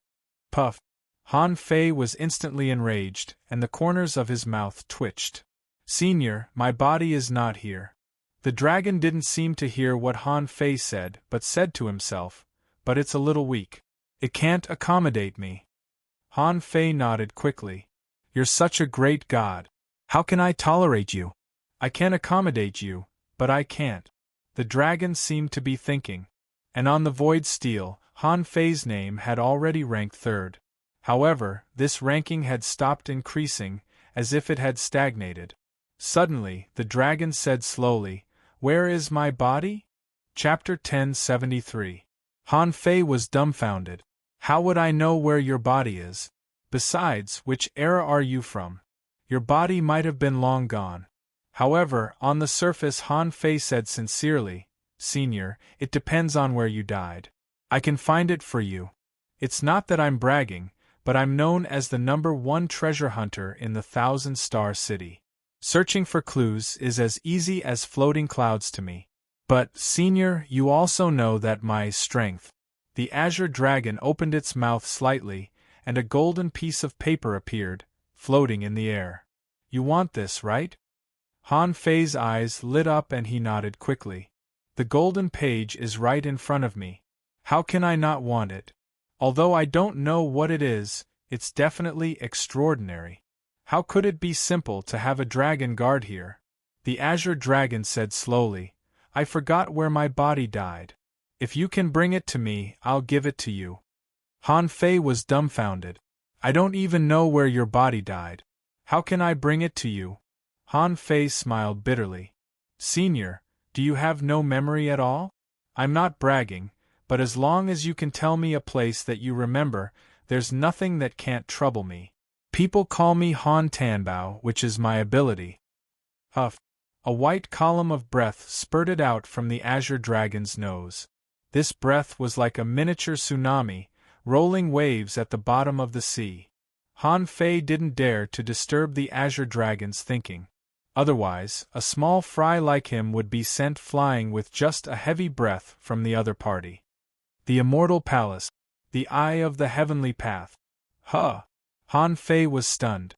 Puff. Han Fei was instantly enraged, and the corners of his mouth twitched. "Senior, my body is not here." The dragon didn't seem to hear what Han Fei said, but said to himself, "But it's a little weak. It can't accommodate me." Han Fei nodded quickly. "You're such a great god. How can I tolerate you? I can accommodate you, but I can't." The dragon seemed to be thinking. And on the void steel, Han Fei's name had already ranked third. However, this ranking had stopped increasing, as if it had stagnated. Suddenly, the dragon said slowly, "Where is my body?" Chapter 1073. Han Fei was dumbfounded. "How would I know where your body is? Besides, which era are you from? Your body might have been long gone." However, on the surface Han Fei said sincerely, "Senior, it depends on where you died. I can find it for you. It's not that I'm bragging, but I'm known as the #1 treasure hunter in the 1,000-star city. Searching for clues is as easy as floating clouds to me. But, Senior, you also know that my strength." The azure dragon opened its mouth slightly, and a golden piece of paper appeared, floating in the air. "You want this, right?" Han Fei's eyes lit up and he nodded quickly. "The golden page is right in front of me. How can I not want it? Although I don't know what it is, it's definitely extraordinary. How could it be simple to have a dragon guard here?" The azure dragon said slowly, "I forgot where my body died. If you can bring it to me, I'll give it to you." Han Fei was dumbfounded. "I don't even know where your body died. How can I bring it to you?" Han Fei smiled bitterly. "Senior, do you have no memory at all? I'm not bragging, but as long as you can tell me a place that you remember, there's nothing that can't trouble me. People call me Han Tanbao, which is my ability." Huff. A white column of breath spurted out from the azure dragon's nose. This breath was like a miniature tsunami, rolling waves at the bottom of the sea. Han Fei didn't dare to disturb the azure dragon's thinking. Otherwise, a small fry like him would be sent flying with just a heavy breath from the other party. The Immortal Palace. The Eye of the Heavenly Path. Huh! Han Fei was stunned.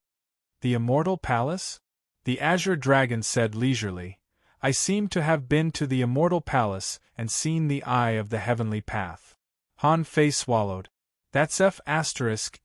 The Immortal Palace? The azure dragon said leisurely, "I seem to have been to the Immortal Palace and seen the Eye of the Heavenly Path." Han Fei swallowed. "That's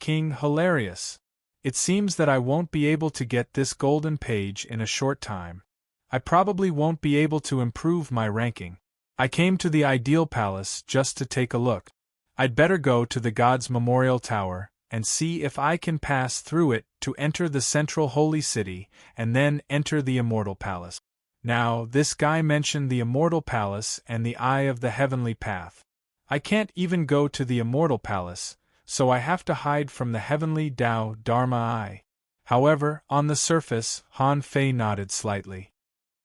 King hilarious. It seems that I won't be able to get this golden page in a short time. I probably won't be able to improve my ranking. I came to the Ideal Palace just to take a look. I'd better go to the God's Memorial Tower and see if I can pass through it to enter the central holy city and then enter the Immortal Palace." Now, this guy mentioned the Immortal Palace and the Eye of the Heavenly Path. I can't even go to the Immortal Palace, so I have to hide from the Heavenly Tao Dharma Eye. However, on the surface, Han Fei nodded slightly.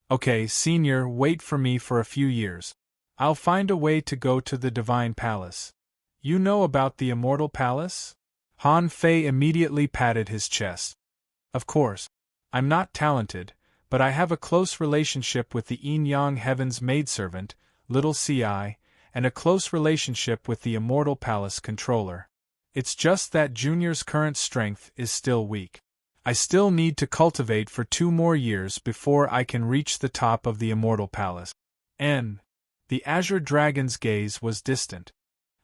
"Okay, Senior, wait for me for a few years. I'll find a way to go to the Divine Palace." "You know about the Immortal Palace?" Han Fei immediately patted his chest. "Of course. I'm not talented, but I have a close relationship with the Yin-Yang Heaven's maidservant, Little Ci, and a close relationship with the Immortal Palace controller. It's just that Junior's current strength is still weak. I still need to cultivate for 2 more years before I can reach the top of the Immortal Palace." And the azure dragon's gaze was distant.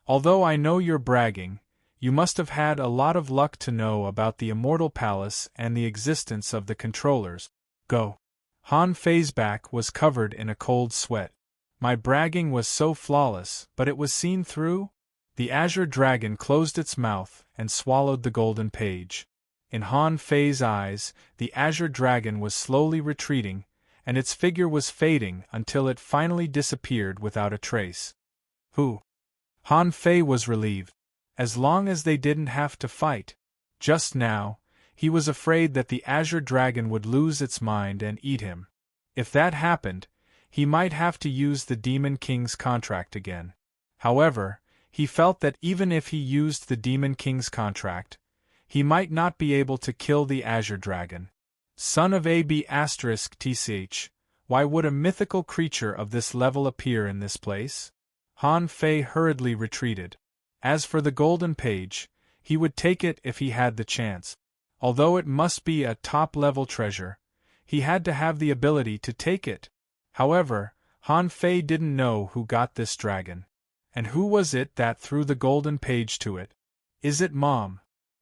"Although I know you're bragging, you must have had a lot of luck to know about the Immortal Palace and the existence of the controllers. Go." Han Fei's back was covered in a cold sweat. My bragging was so flawless, but it was seen through? The azure dragon closed its mouth and swallowed the golden page. In Han Fei's eyes, the azure dragon was slowly retreating, and its figure was fading until it finally disappeared without a trace. "Who?" Han Fei was relieved. As long as they didn't have to fight. Just now, he was afraid that the azure dragon would lose its mind and eat him. If that happened, he might have to use the Demon King's contract again. However, he felt that even if he used the Demon King's contract, he might not be able to kill the azure dragon. Son of AB*TCH, why would a mythical creature of this level appear in this place? Han Fei hurriedly retreated. As for the golden page, he would take it if he had the chance. Although it must be a top-level treasure, he had to have the ability to take it. However, Han Fei didn't know who got this dragon. And who was it that threw the golden page to it? Is it Mom?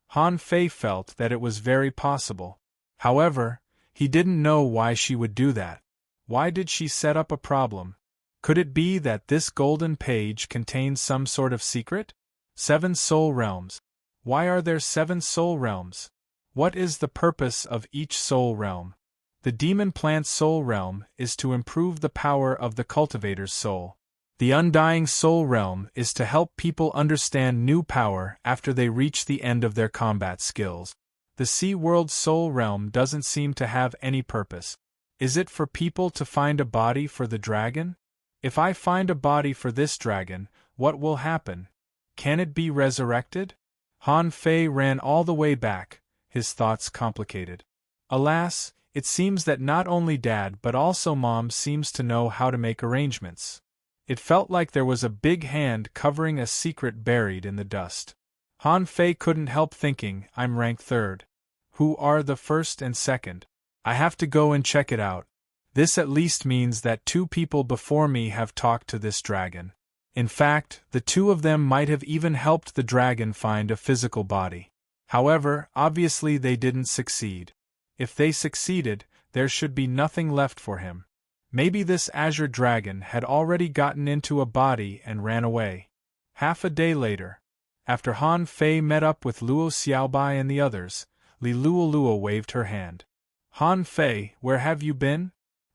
Han Fei felt that it was very possible. However, he didn't know why she would do that. Why did she set up a problem? Could it be that this golden page contains some sort of secret? 7 soul realms. Why are there 7 soul realms? What is the purpose of each soul realm? The demon plant soul realm is to improve the power of the cultivator's soul. The undying soul realm is to help people understand new power after they reach the end of their combat skills. The Sea World soul realm doesn't seem to have any purpose. Is it for people to find a body for the dragon? If I find a body for this dragon, what will happen? Can it be resurrected? Han Fei ran all the way back, his thoughts complicated. Alas, it seems that not only Dad but also Mom seems to know how to make arrangements. It felt like there was a big hand covering a secret buried in the dust. Han Fei couldn't help thinking, I'm ranked 3rd. Who are the 1st and 2nd? I have to go and check it out. This at least means that 2 people before me have talked to this dragon. In fact, the 2 of them might have even helped the dragon find a physical body. However, obviously they didn't succeed. If they succeeded, there should be nothing left for him. Maybe this azure dragon had already gotten into a body and ran away. Half a day later, after Han Fei met up with Luo Xiaobai and the others, Li Luoluo waved her hand. Han Fei, where have you been?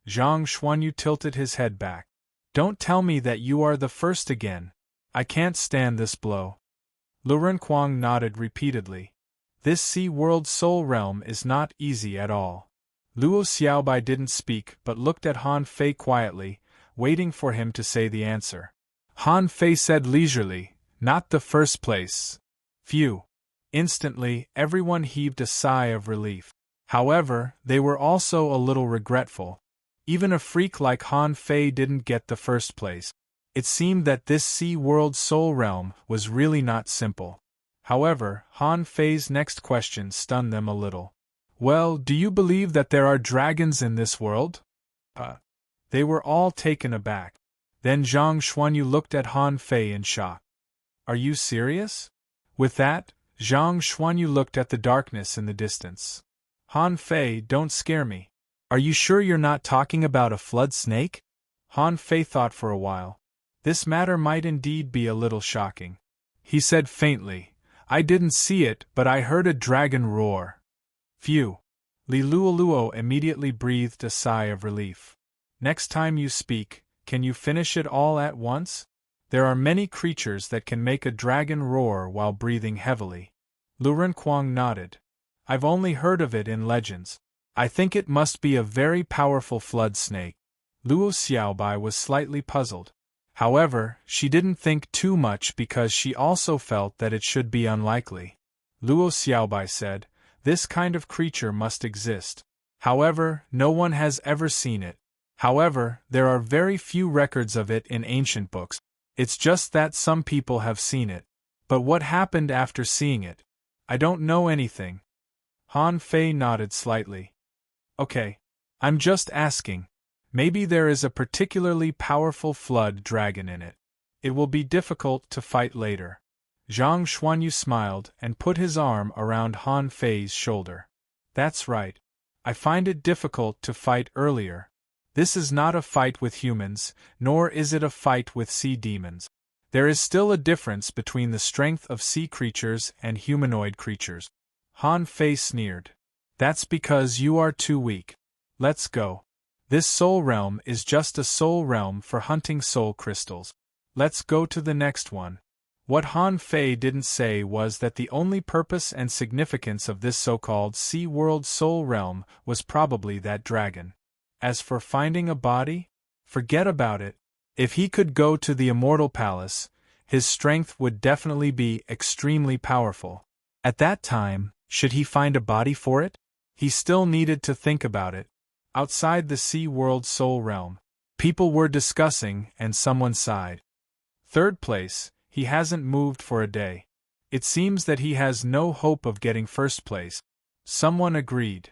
Zhang Xuanyu tilted his head back. Don't tell me that you are the 1st again. I can't stand this blow. Luren Kuang nodded repeatedly. This Sea World Soul Realm is not easy at all. Luo Xiaobai didn't speak but looked at Han Fei quietly, waiting for him to say the answer. Han Fei said leisurely, not the 1st place. Phew. Instantly, everyone heaved a sigh of relief. However, they were also a little regretful. Even a freak like Han Fei didn't get the 1st place. It seemed that this Sea World Soul Realm was really not simple. However, Han Fei's next question stunned them a little. Well, do you believe that there are dragons in this world? They were all taken aback. Then Zhang Xuanyu looked at Han Fei in shock. Are you serious? With that, Zhang Xuanyu looked at the darkness in the distance. Han Fei, don't scare me. Are you sure you're not talking about a flood snake? Han Fei thought for a while. This matter might indeed be a little shocking. He said faintly, I didn't see it, but I heard a dragon roar. Phew. Li Luoluo immediately breathed a sigh of relief. Next time you speak, can you finish it all at once? There are many creatures that can make a dragon roar while breathing heavily. Luren Kuang nodded. I've only heard of it in legends. I think it must be a very powerful flood snake. Luo Xiaobai was slightly puzzled. However, she didn't think too much because she also felt that it should be unlikely. Luo Xiaobai said, this kind of creature must exist. However, no one has ever seen it. However, there are very few records of it in ancient books. It's just that some people have seen it. But what happened after seeing it? I don't know anything. Han Fei nodded slightly. Okay. I'm just asking. Maybe there is a particularly powerful flood dragon in it. It will be difficult to fight later. Zhang Xuanyu smiled and put his arm around Han Fei's shoulder. That's right. I find it difficult to fight earlier. This is not a fight with humans, nor is it a fight with sea demons. There is still a difference between the strength of sea creatures and humanoid creatures. Han Fei sneered. That's because you are too weak. Let's go. This soul realm is just a soul realm for hunting soul crystals. Let's go to the next one. What Han Fei didn't say was that the only purpose and significance of this so-called Sea World Soul Realm was probably that dragon. As for finding a body, forget about it. If he could go to the Immortal Palace, his strength would definitely be extremely powerful. At that time, should he find a body for it? He still needed to think about it. Outside the Sea World Soul Realm, people were discussing and someone sighed. Third place, he hasn't moved for a day. It seems that he has no hope of getting first place. Someone agreed.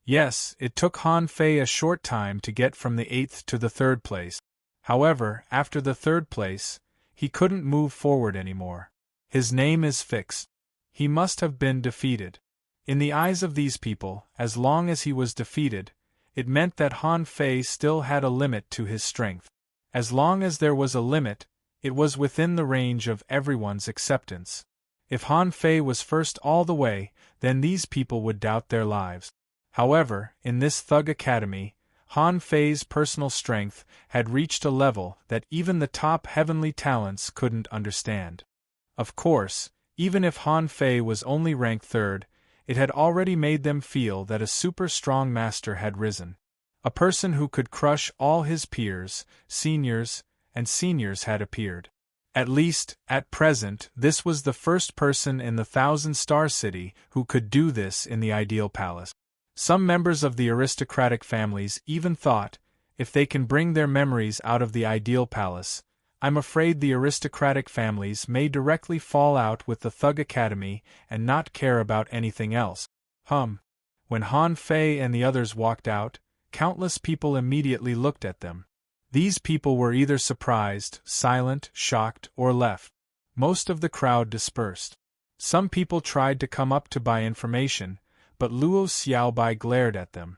Yes, it took Han Fei a short time to get from the 8th to the 3rd place. However, after the 3rd place, he couldn't move forward anymore. His name is fixed. He must have been defeated. In the eyes of these people, as long as he was defeated, it meant that Han Fei still had a limit to his strength. As long as there was a limit, it was within the range of everyone's acceptance. If Han Fei was first all the way, then these people would doubt their lives. However, in this Thug Academy, Han Fei's personal strength had reached a level that even the top heavenly talents couldn't understand. Of course, even if Han Fei was only ranked 3rd, it had already made them feel that a super strong master had risen. A person who could crush all his peers, seniors, and seniors had appeared. At least, at present, this was the first person in the 1,000-star city who could do this in the ideal palace. Some members of the aristocratic families even thought, if they can bring their memories out of the ideal palace, I'm afraid the aristocratic families may directly fall out with the Thug Academy and not care about anything else. When Han Fei and the others walked out, countless people immediately looked at them. These people were either surprised, silent, shocked, or left. Most of the crowd dispersed. Some people tried to come up to buy information, but Luo Xiaobai glared at them.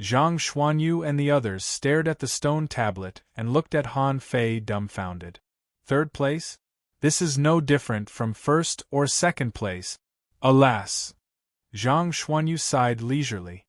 Zhang Xuanyu and the others stared at the stone tablet and looked at Han Fei dumbfounded. 3rd place? This is no different from 1st or 2nd place. Alas! Zhang Xuanyu sighed leisurely.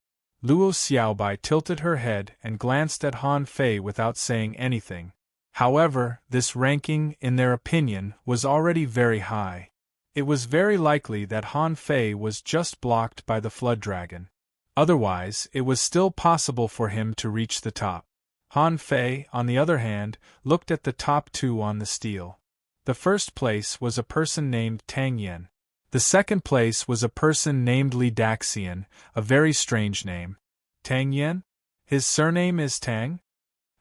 Luo Xiaobai tilted her head and glanced at Han Fei without saying anything. However, this ranking, in their opinion, was already very high. It was very likely that Han Fei was just blocked by the Flood Dragon. Otherwise, it was still possible for him to reach the top. Han Fei, on the other hand, looked at the top 2 on the stele. The 1st place was a person named Tang Yan. The 2nd place was a person named Li Daxian, a very strange name. Tang Yan? His surname is Tang?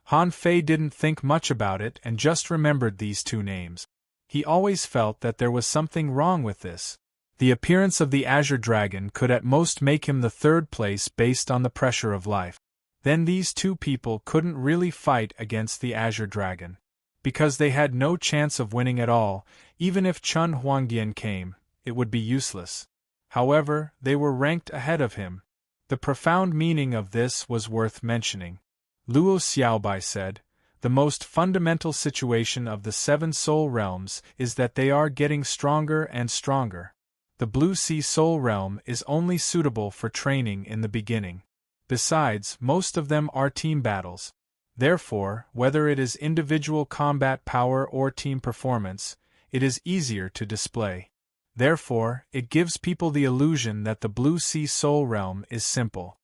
Han Fei didn't think much about it and just remembered these 2 names. He always felt that there was something wrong with this. The appearance of the Azure Dragon could at most make him the 3rd place based on the pressure of life. Then these 2 people couldn't really fight against the Azure Dragon. Because they had no chance of winning at all, even if Chun Huangyan came, it would be useless. However, they were ranked ahead of him. The profound meaning of this was worth mentioning. Luo Xiaobai said, "The most fundamental situation of the 7 soul realms is that they are getting stronger and stronger. The Blue Sea Soul Realm is only suitable for training in the beginning. Besides, most of them are team battles. Therefore, whether it is individual combat power or team performance, it is easier to display. Therefore, it gives people the illusion that the Blue Sea Soul Realm is simple."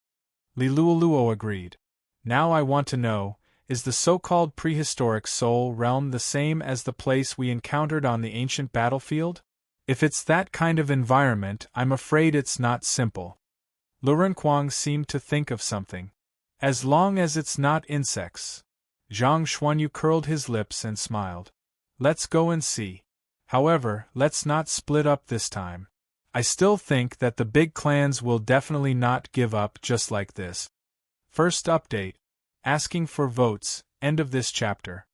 Li Luoluo agreed. "Now I want to know, is the so-called prehistoric Soul Realm the same as the place we encountered on the ancient battlefield? If it's that kind of environment, I'm afraid it's not simple." Luren Kuang seemed to think of something. "As long as it's not insects." Zhang Xuanyu curled his lips and smiled. "Let's go and see. However, let's not split up this time. I still think that the big clans will definitely not give up just like this." First update. Asking for votes, end of this chapter.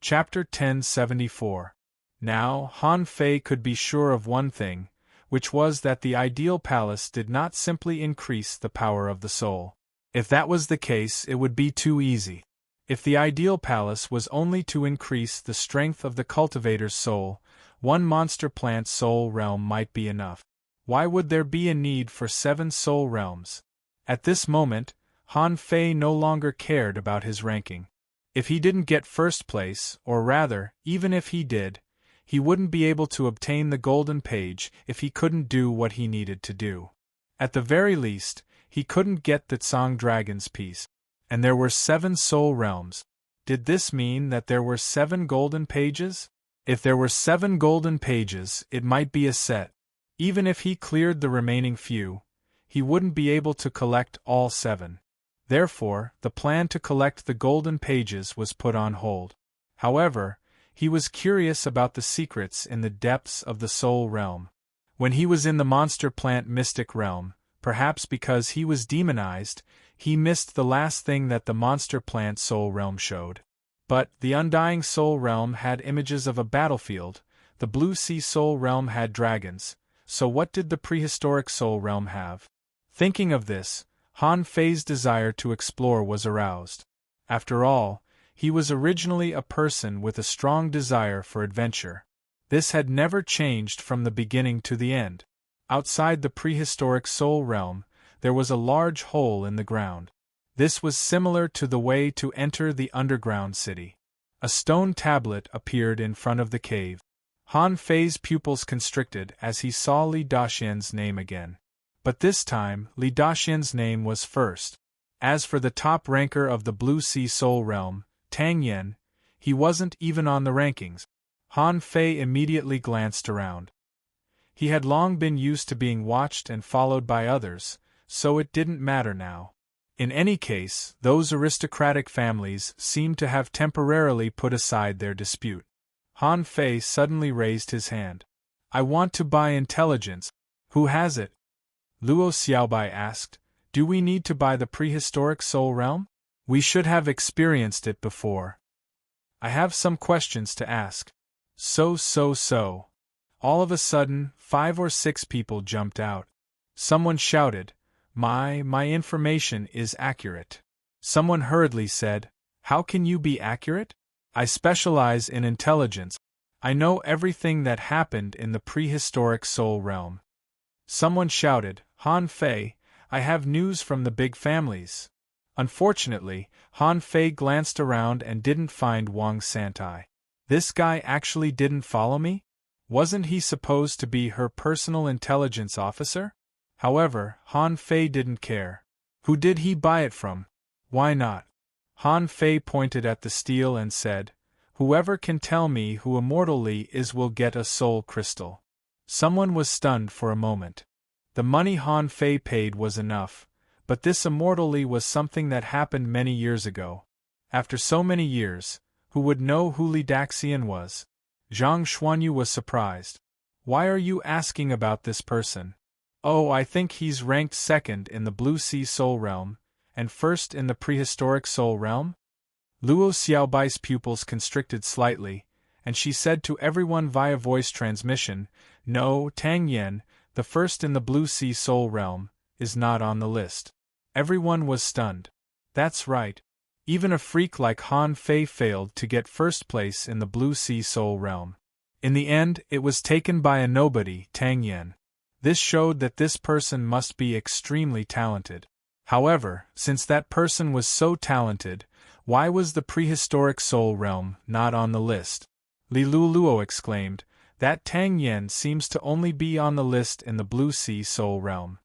Chapter 1074. Now, Han Fei could be sure of one thing, which was that the ideal palace did not simply increase the power of the soul. If that was the case, it would be too easy. If the ideal palace was only to increase the strength of the cultivator's soul, one monster plant soul realm might be enough. Why would there be a need for 7 soul realms? At this moment, Han Fei no longer cared about his ranking. If he didn't get first place, or rather, even if he did, he wouldn't be able to obtain the golden page if he couldn't do what he needed to do. At the very least, he couldn't get the Tsang Dragon's piece. And there were 7 soul realms. Did this mean that there were 7 golden pages? If there were 7 golden pages, it might be a set. Even if he cleared the remaining few, he wouldn't be able to collect all 7. Therefore, the plan to collect the golden pages was put on hold. However, He was curious about the secrets in the depths of the soul realm. When he was in the monster plant mystic realm, perhaps because he was demonized, he missed the last thing that the monster plant soul realm showed. But the undying soul realm had images of a battlefield, the blue sea soul realm had dragons, so what did the prehistoric soul realm have? Thinking of this, Han Fei's desire to explore was aroused. After all, he was originally a person with a strong desire for adventure. This had never changed from the beginning to the end. Outside the prehistoric soul realm, there was a large hole in the ground. This was similar to the way to enter the underground city. A stone tablet appeared in front of the cave. Han Fei's pupils constricted as he saw Li Daxian's name again. But this time, Li Daxian's name was first. As for the top ranker of the Blue Sea Soul Realm, Tang Yen, he wasn't even on the rankings. Han Fei immediately glanced around. He had long been used to being watched and followed by others, so it didn't matter now. In any case, those aristocratic families seemed to have temporarily put aside their dispute. Han Fei suddenly raised his hand. "I want to buy intelligence. Who has it?" Luo Xiaobai asked. "Do we need to buy the prehistoric soul realm? We should have experienced it before. I have some questions to ask." So. All of a sudden, 5 or 6 people jumped out. Someone shouted, My information is accurate." Someone hurriedly said, "How can you be accurate? I specialize in intelligence. I know everything that happened in the prehistoric soul realm." Someone shouted, "Han Fei, I have news from the big families." Unfortunately, Han Fei glanced around and didn't find Wang Santai. This guy actually didn't follow me? Wasn't he supposed to be her personal intelligence officer? However, Han Fei didn't care. Who did he buy it from? Why not? Han Fei pointed at the steel and said, "Whoever can tell me who Immortal Li is will get a soul crystal." Someone was stunned for a moment. The money Han Fei paid was enough, but this Immortal Li was something that happened many years ago. After so many years, who would know who Li Daxian was? Zhang Xuanyu was surprised. "Why are you asking about this person?" "Oh, I think he's ranked second in the Blue Sea Soul Realm, and first in the Prehistoric Soul Realm?" Luo Xiaobai's pupils constricted slightly, and she said to everyone via voice transmission, "No, Tang Yen, the first in the Blue Sea Soul Realm, is not on the list." Everyone was stunned. That's right. Even a freak like Han Fei failed to get first place in the Blue Sea Soul Realm. In the end, it was taken by a nobody, Tang Yen. This showed that this person must be extremely talented. However, since that person was so talented, why was the Prehistoric Soul Realm not on the list? Li Luo exclaimed, "That Tang Yen seems to only be on the list in the Blue Sea Soul Realm."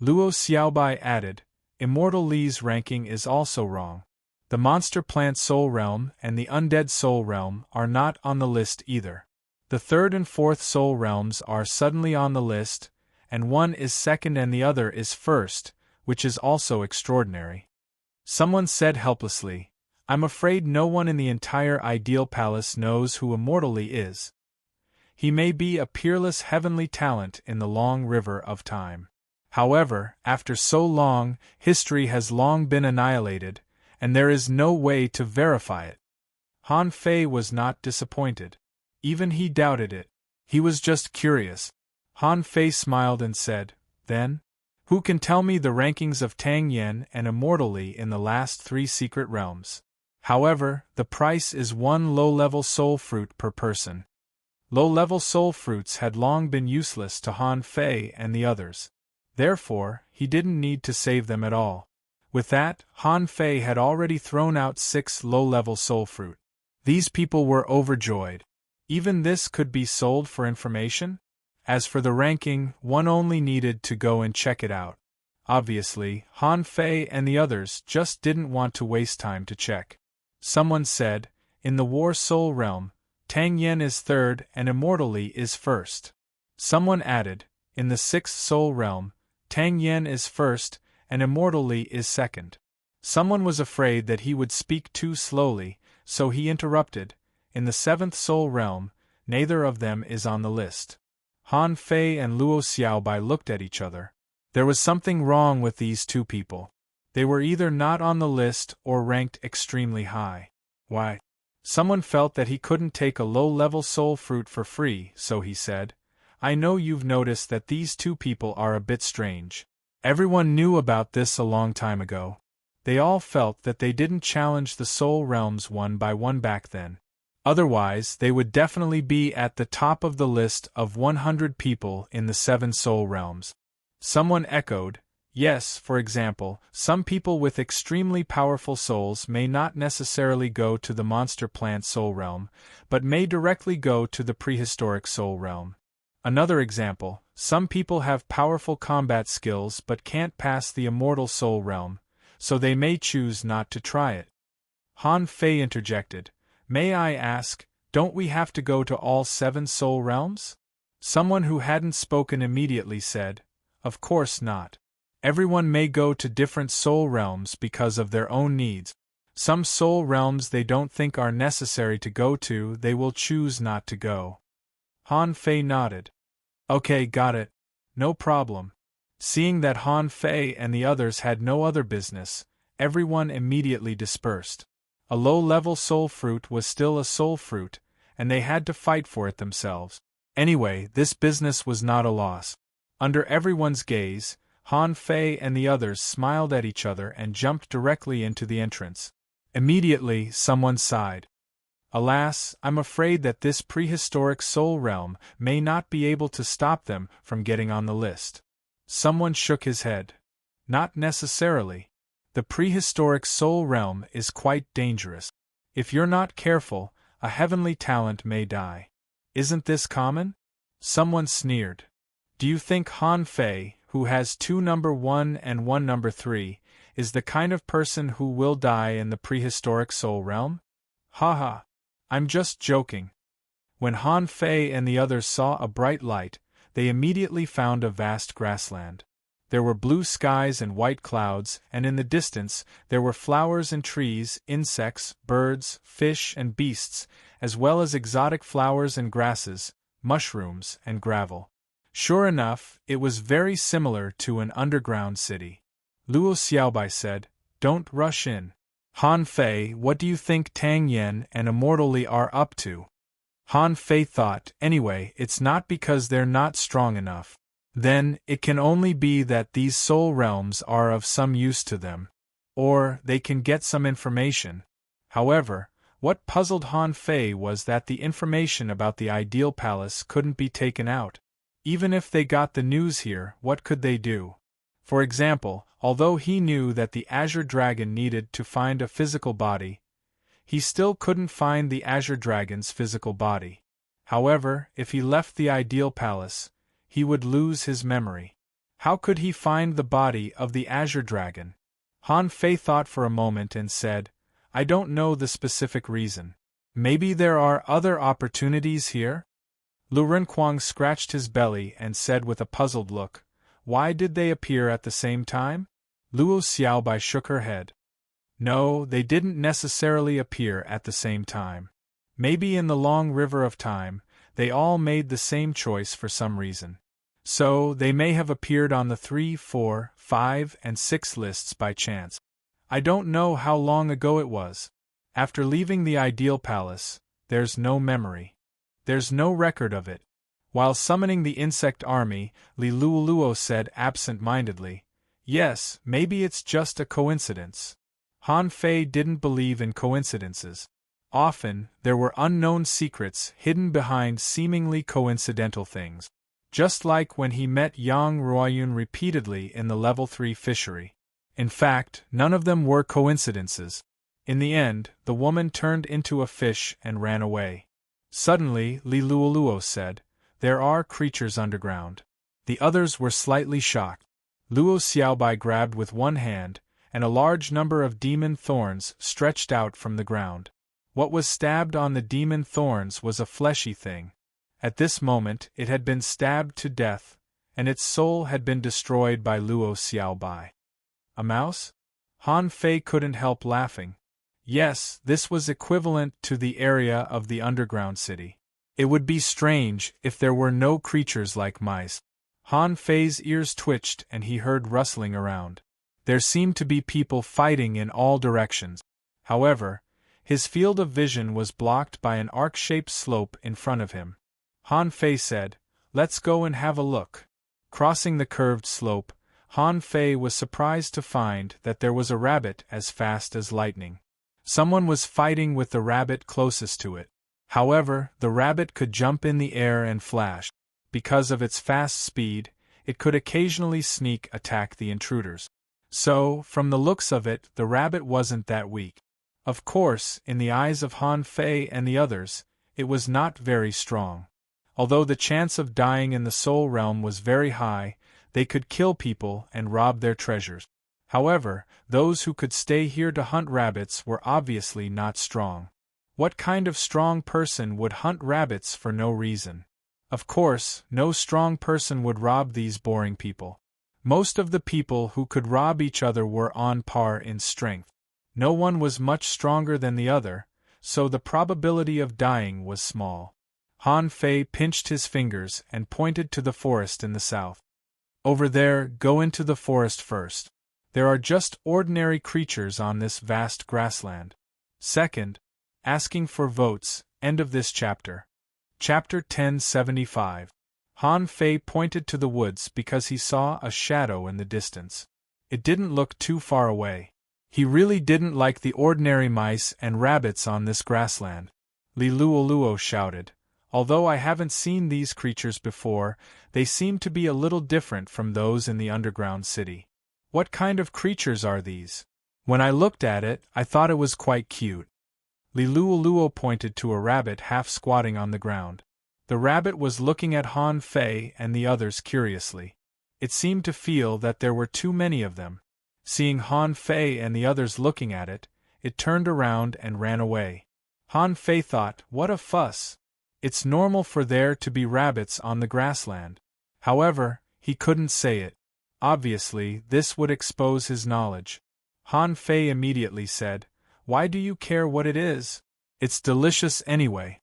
Luo Xiaobai added, "Immortal Li's ranking is also wrong. The Monster Plant Soul Realm and the Undead Soul Realm are not on the list either. The third and fourth Soul Realms are suddenly on the list, and one is second and the other is first, which is also extraordinary." Someone said helplessly, "I'm afraid no one in the entire Ideal Palace knows who Immortal Li is. He may be a peerless heavenly talent in the long river of time. However, after so long, history has long been annihilated, and there is no way to verify it." Han Fei was not disappointed. Even he doubted it. He was just curious. Han Fei smiled and said, "Then? Who can tell me the rankings of Tang Yen and Immortal Li in the last 3 secret realms? However, the price is 1 low-level soul fruit per person." Low-level soul fruits had long been useless to Han Fei and the others. Therefore, he didn't need to save them at all. With that, Han Fei had already thrown out 6 low-level soul fruit. These people were overjoyed. Even this could be sold for information? As for the ranking, one only needed to go and check it out. Obviously, Han Fei and the others just didn't want to waste time to check. Someone said, "In the War Soul Realm, Tang Yen is third and Immortal Li is first." Someone added, "In the 6th Soul Realm, Tang Yen is first and Immortal Li is second." Someone was afraid that he would speak too slowly, so he interrupted, In the 7th soul realm, neither of them is on the list. Han Fei and Luo Xiaobai looked at each other. There was something wrong with these two people. They were either not on the list or ranked extremely high. Why? Someone felt that he couldn't take a low-level soul fruit for free, so he said, I know you've noticed that these two people are a bit strange. Everyone knew about this a long time ago. They all felt that they didn't challenge the soul realms one by one back then. Otherwise, they would definitely be at the top of the list of 100 people in the 7 soul realms. Someone echoed, yes, for example, some people with extremely powerful souls may not necessarily go to the monster plant soul realm, but may directly go to the prehistoric soul realm. Another example, some people have powerful combat skills but can't pass the immortal soul realm, so they may choose not to try it. Han Fei interjected, may I ask, don't we have to go to all 7 soul realms? Someone who hadn't spoken immediately said, of course not. Everyone may go to different soul realms because of their own needs. Some soul realms they don't think are necessary to go to, they will choose not to go. Han Fei nodded. Okay, got it. No problem. Seeing that Han Fei and the others had no other business, everyone immediately dispersed. A low-level soul fruit was still a soul fruit, and they had to fight for it themselves. Anyway, this business was not a loss. Under everyone's gaze, Han Fei and the others smiled at each other and jumped directly into the entrance. Immediately, someone sighed. Alas, I'm afraid that this prehistoric soul realm may not be able to stop them from getting on the list. Someone shook his head. Not necessarily. The prehistoric soul realm is quite dangerous. If you're not careful, a heavenly talent may die. Isn't this common? Someone sneered. Do you think Han Fei, who has 2 number 1 and 1 number 3, is the kind of person who will die in the prehistoric soul realm? Haha. I'm just joking. When Han Fei and the others saw a bright light, they immediately found a vast grassland. There were blue skies and white clouds, and in the distance there were flowers and trees, insects, birds, fish and beasts, as well as exotic flowers and grasses, mushrooms and gravel. Sure enough, it was very similar to an underground city. Luo Xiaobai said, don't rush in. Han Fei, what do you think Tang Yen and Immortal Li are up to? Han Fei thought, anyway, it's not because they're not strong enough. Then, it can only be that these soul realms are of some use to them. Or, they can get some information. However, what puzzled Han Fei was that the information about the ideal palace couldn't be taken out. Even if they got the news here, what could they do? For example, although he knew that the Azure Dragon needed to find a physical body, he still couldn't find the Azure Dragon's physical body. However, if he left the ideal palace, he would lose his memory. How could he find the body of the Azure Dragon? Han Fei thought for a moment and said, I don't know the specific reason. Maybe there are other opportunities here? Lu Renquang scratched his belly and said with a puzzled look, why did they appear at the same time? Luo Xiaobai shook her head. No, they didn't necessarily appear at the same time. Maybe in the long river of time, they all made the same choice for some reason. So, they may have appeared on the 3, 4, 5, and 6 lists by chance. I don't know how long ago it was. After leaving the ideal palace, there's no memory. There's no record of it. While summoning the insect army, Li Luoluo said absent-mindedly, yes, maybe it's just a coincidence. Han Fei didn't believe in coincidences. Often, there were unknown secrets hidden behind seemingly coincidental things. Just like when he met Yang Ruoyun repeatedly in the level 3 fishery. In fact, none of them were coincidences. In the end, the woman turned into a fish and ran away. Suddenly, Li Luoluo said, there are creatures underground. The others were slightly shocked. Luo Xiaobai grabbed with one hand, and a large number of demon thorns stretched out from the ground. What was stabbed on the demon thorns was a fleshy thing. At this moment, it had been stabbed to death, and its soul had been destroyed by Luo Xiaobai. A mouse? Han Fei couldn't help laughing. Yes, this was equivalent to the area of the underground city. It would be strange if there were no creatures like mice. Han Fei's ears twitched and he heard rustling around. There seemed to be people fighting in all directions. However, his field of vision was blocked by an arc-shaped slope in front of him. Han Fei said, "Let's go and have a look." Crossing the curved slope, Han Fei was surprised to find that there was a rabbit as fast as lightning. Someone was fighting with the rabbit closest to it. However, the rabbit could jump in the air and flash. Because of its fast speed, it could occasionally sneak attack the intruders. So, from the looks of it, the rabbit wasn't that weak. Of course, in the eyes of Han Fei and the others, it was not very strong. Although the chance of dying in the soul realm was very high, they could kill people and rob their treasures. However, those who could stay here to hunt rabbits were obviously not strong. What kind of strong person would hunt rabbits for no reason? Of course, no strong person would rob these boring people. Most of the people who could rob each other were on par in strength. No one was much stronger than the other, so the probability of dying was small. Han Fei pinched his fingers and pointed to the forest in the south. "Over there, go into the forest first. There are just ordinary creatures on this vast grassland." Second, asking for votes, end of this chapter. Chapter 1075. Han Fei pointed to the woods because he saw a shadow in the distance. It didn't look too far away. He really didn't like the ordinary mice and rabbits on this grassland. Li Luoluo shouted, "Although I haven't seen these creatures before, they seem to be a little different from those in the underground city. What kind of creatures are these? When I looked at it, I thought it was quite cute." Li Luoluo pointed to a rabbit half squatting on the ground. The rabbit was looking at Han Fei and the others curiously. It seemed to feel that there were too many of them. Seeing Han Fei and the others looking at it, it turned around and ran away. Han Fei thought, "What a fuss! It's normal for there to be rabbits on the grassland." However, he couldn't say it. Obviously, this would expose his knowledge. Han Fei immediately said, "Why do you care what it is? It's delicious anyway."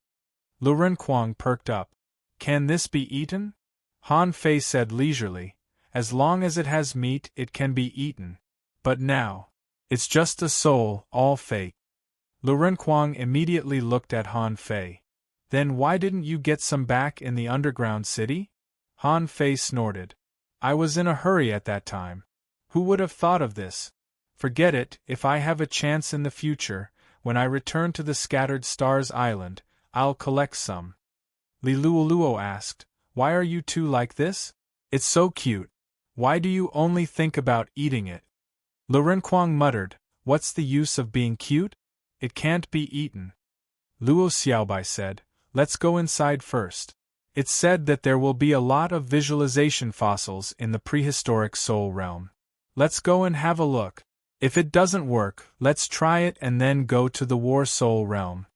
Luren Kuang perked up. "Can this be eaten?" Han Fei said leisurely, "As long as it has meat, it can be eaten. But now, it's just a soul, all fake." Luren Kuang immediately looked at Han Fei. "Then why didn't you get some back in the underground city?" Han Fei snorted. "I was in a hurry at that time. Who would have thought of this? Forget it. If I have a chance in the future, when I return to the Scattered Stars Island, I'll collect some." Li Luoluo asked, "Why are you two like this? It's so cute. Why do you only think about eating it?" Luren Kuang muttered, "What's the use of being cute? It can't be eaten." Luo Xiaobai said, "Let's go inside first. It's said that there will be a lot of visualization fossils in the prehistoric soul realm. Let's go and have a look. If it doesn't work, let's try it and then go to the war soul realm."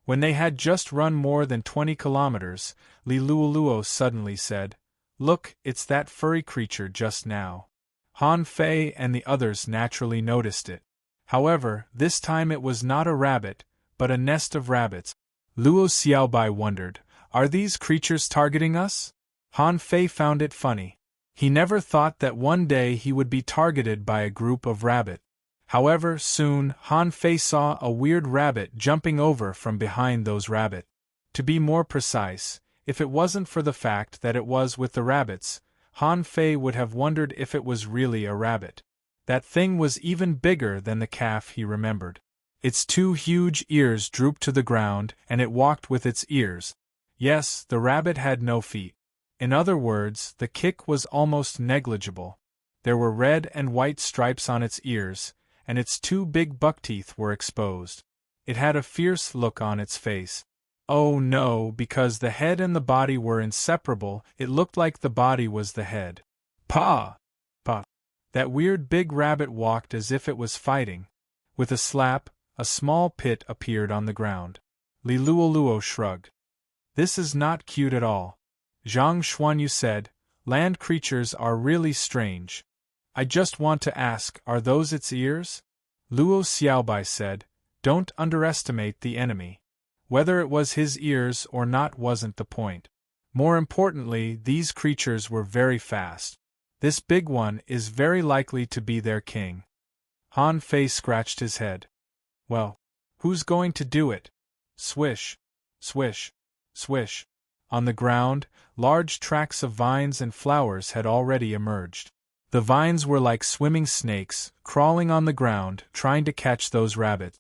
When they had just run more than 20 kilometers, Li Luoluo suddenly said, "Look, it's that furry creature just now." Han Fei and the others naturally noticed it. However, this time it was not a rabbit, but a nest of rabbits. Luo Xiaobai wondered, "Are these creatures targeting us?" Han Fei found it funny. He never thought that one day he would be targeted by a group of rabbit. However, soon, Han Fei saw a weird rabbit jumping over from behind those rabbit. To be more precise, if it wasn't for the fact that it was with the rabbits, Han Fei would have wondered if it was really a rabbit. That thing was even bigger than the calf he remembered. Its two huge ears drooped to the ground and it walked with its ears. Yes, the rabbit had no feet. In other words, the kick was almost negligible. There were red and white stripes on its ears, and its two big buckteeth were exposed. It had a fierce look on its face. Oh no, because the head and the body were inseparable, it looked like the body was the head. "Pa! Pa!" That weird big rabbit walked as if it was fighting. With a slap, a small pit appeared on the ground. Li Luoluo shrugged. "This is not cute at all." Zhang Xuanyu said, "Land creatures are really strange. I just want to ask, are those its ears?" Luo Xiaobai said, Don't underestimate the enemy. Whether it was his ears or not wasn't the point. More importantly, these creatures were very fast. This big one is very likely to be their king. Han Fei scratched his head. Well, who's going to do it? Swish, swish, swish. On the ground, large tracts of vines and flowers had already emerged. The vines were like swimming snakes, crawling on the ground, trying to catch those rabbits.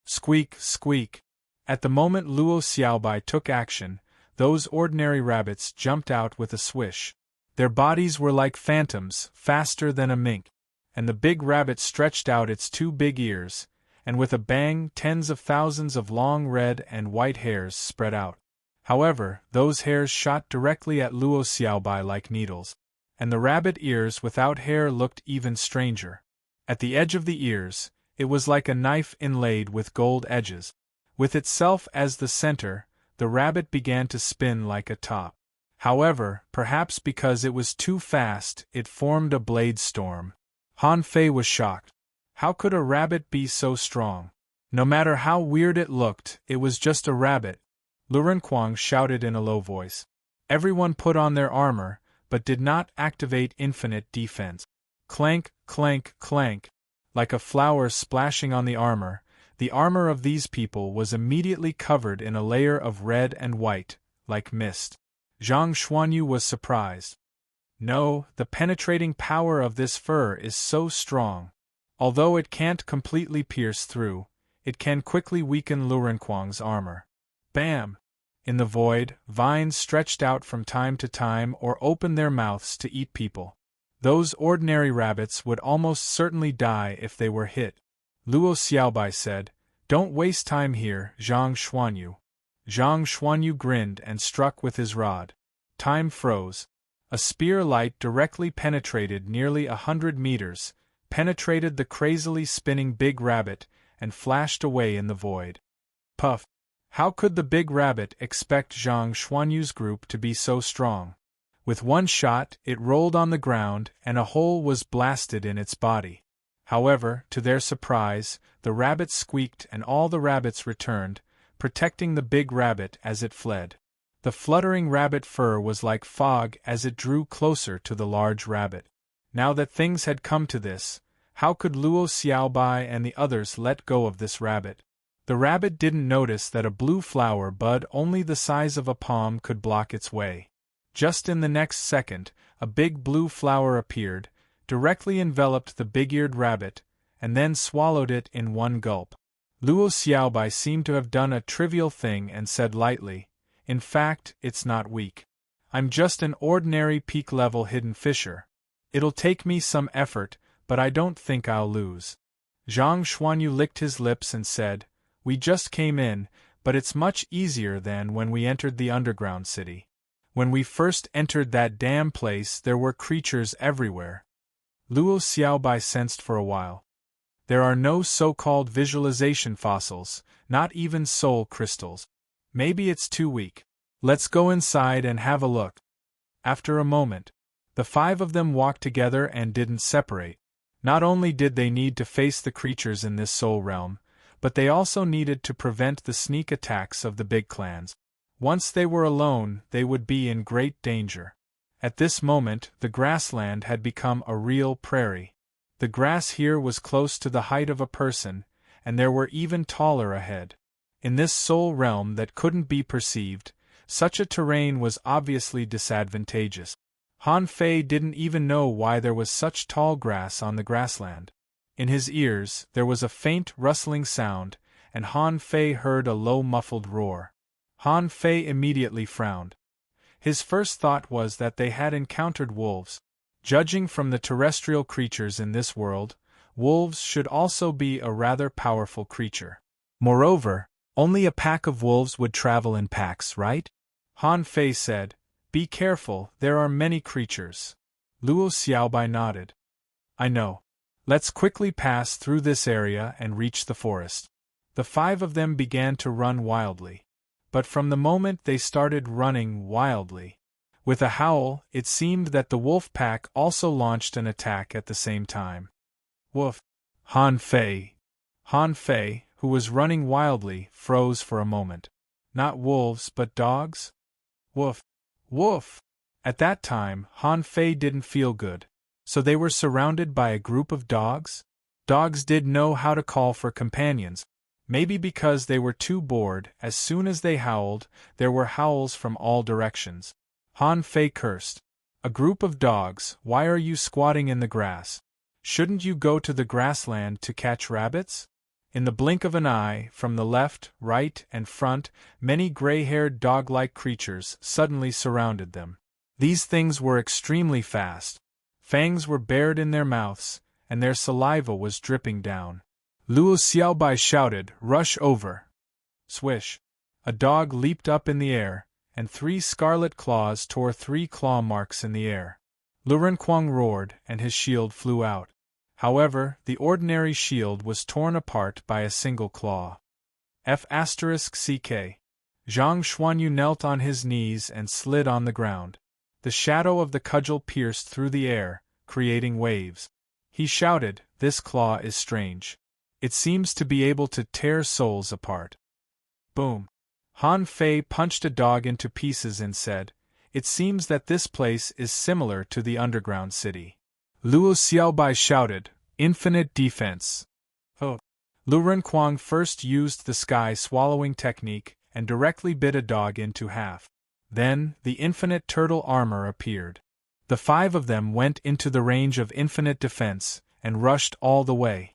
Squeak, squeak. At the moment Luo Xiaobai took action, those ordinary rabbits jumped out with a swish. Their bodies were like phantoms, faster than a mink. And the big rabbit stretched out its two big ears, and with a bang tens of thousands of long red and white hairs spread out. However, those hairs shot directly at Luo Xiaobai like needles. And the rabbit ears without hair looked even stranger. At the edge of the ears, it was like a knife inlaid with gold edges. With itself as the center, the rabbit began to spin like a top. However, perhaps because it was too fast, it formed a blade storm. Han Fei was shocked. How could a rabbit be so strong? No matter how weird it looked, it was just a rabbit. Lurenquang shouted in a low voice. Everyone put on their armor, but did not activate infinite defense. Clank, clank, clank. Like a flower splashing on the armor of these people was immediately covered in a layer of red and white, like mist. Zhang Xuanyu was surprised. No, the penetrating power of this fur is so strong. Although it can't completely pierce through, it can quickly weaken Lurenquang's armor. Bam! In the void, vines stretched out from time to time or opened their mouths to eat people. Those ordinary rabbits would almost certainly die if they were hit. Luo Xiaobai said, "Don't waste time here, Zhang Xuanyu." Zhang Xuanyu grinned and struck with his rod. Time froze. A spear light directly penetrated nearly 100 meters, penetrated the crazily spinning big rabbit, and flashed away in the void. Puff! How could the big rabbit expect Zhang Xuanyu's group to be so strong? With one shot, it rolled on the ground, and a hole was blasted in its body. However, to their surprise, the rabbit squeaked and all the rabbits returned, protecting the big rabbit as it fled. The fluttering rabbit fur was like fog as it drew closer to the large rabbit. Now that things had come to this, how could Luo Xiaobai and the others let go of this rabbit? The rabbit didn't notice that a blue flower bud only the size of a palm could block its way. Just in the next second, a big blue flower appeared, directly enveloped the big-eared rabbit, and then swallowed it in one gulp. Luo Xiaobai seemed to have done a trivial thing and said lightly, "In fact, it's not weak. I'm just an ordinary peak-level hidden fisher. It'll take me some effort, but I don't think I'll lose." Zhang Xuanyu licked his lips and said, "We just came in, but it's much easier than when we entered the underground city. When we first entered that damn place there were creatures everywhere." Luo Xiaobai sensed for a while. There are no so-called visualization fossils, not even soul crystals. Maybe it's too weak. Let's go inside and have a look. After a moment, the five of them walked together and didn't separate. Not only did they need to face the creatures in this soul realm, but they also needed to prevent the sneak attacks of the big clans. Once they were alone, they would be in great danger. At this moment, the grassland had become a real prairie. The grass here was close to the height of a person, and there were even taller ahead. In this soul realm that couldn't be perceived, such a terrain was obviously disadvantageous. Han Fei didn't even know why there was such tall grass on the grassland. In his ears, there was a faint rustling sound, and Han Fei heard a low muffled roar. Han Fei immediately frowned. His first thought was that they had encountered wolves. Judging from the terrestrial creatures in this world, wolves should also be a rather powerful creature. Moreover, only a pack of wolves would travel in packs, right? Han Fei said, "Be careful, there are many creatures." Luo Xiaobai nodded. "I know. Let's quickly pass through this area and reach the forest." The five of them began to run wildly. But from the moment they started running wildly, with a howl, it seemed that the wolf pack also launched an attack at the same time. Woof! Han Fei, who was running wildly, froze for a moment. Not wolves but dogs? Woof! Woof! At that time, Han Fei didn't feel good. So they were surrounded by a group of dogs? Dogs did know how to call for companions. Maybe because they were too bored, as soon as they howled, there were howls from all directions. Han Fei cursed. A group of dogs, why are you squatting in the grass? Shouldn't you go to the grassland to catch rabbits? In the blink of an eye, from the left, right, and front, many gray-haired dog-like creatures suddenly surrounded them. These things were extremely fast. Fangs were bared in their mouths, and their saliva was dripping down. Luo Xiaobai shouted, "Rush over!" Swish! A dog leaped up in the air, and 3 scarlet claws tore 3 claw marks in the air. Lu Renkuang roared, and his shield flew out. However, the ordinary shield was torn apart by a single claw. F***ck. Zhang Xuanyu knelt on his knees and slid on the ground. The shadow of the cudgel pierced through the air, creating waves. He shouted, "This claw is strange. It seems to be able to tear souls apart." Boom! Han Fei punched a dog into pieces and said, "It seems that this place is similar to the underground city." Luo Xiaobai shouted, "Infinite defense." Oh! Lu Renkuang first used the sky-swallowing technique and directly bit a dog into half. Then, the infinite turtle armor appeared. The 5 of them went into the range of infinite defense, and rushed all the way.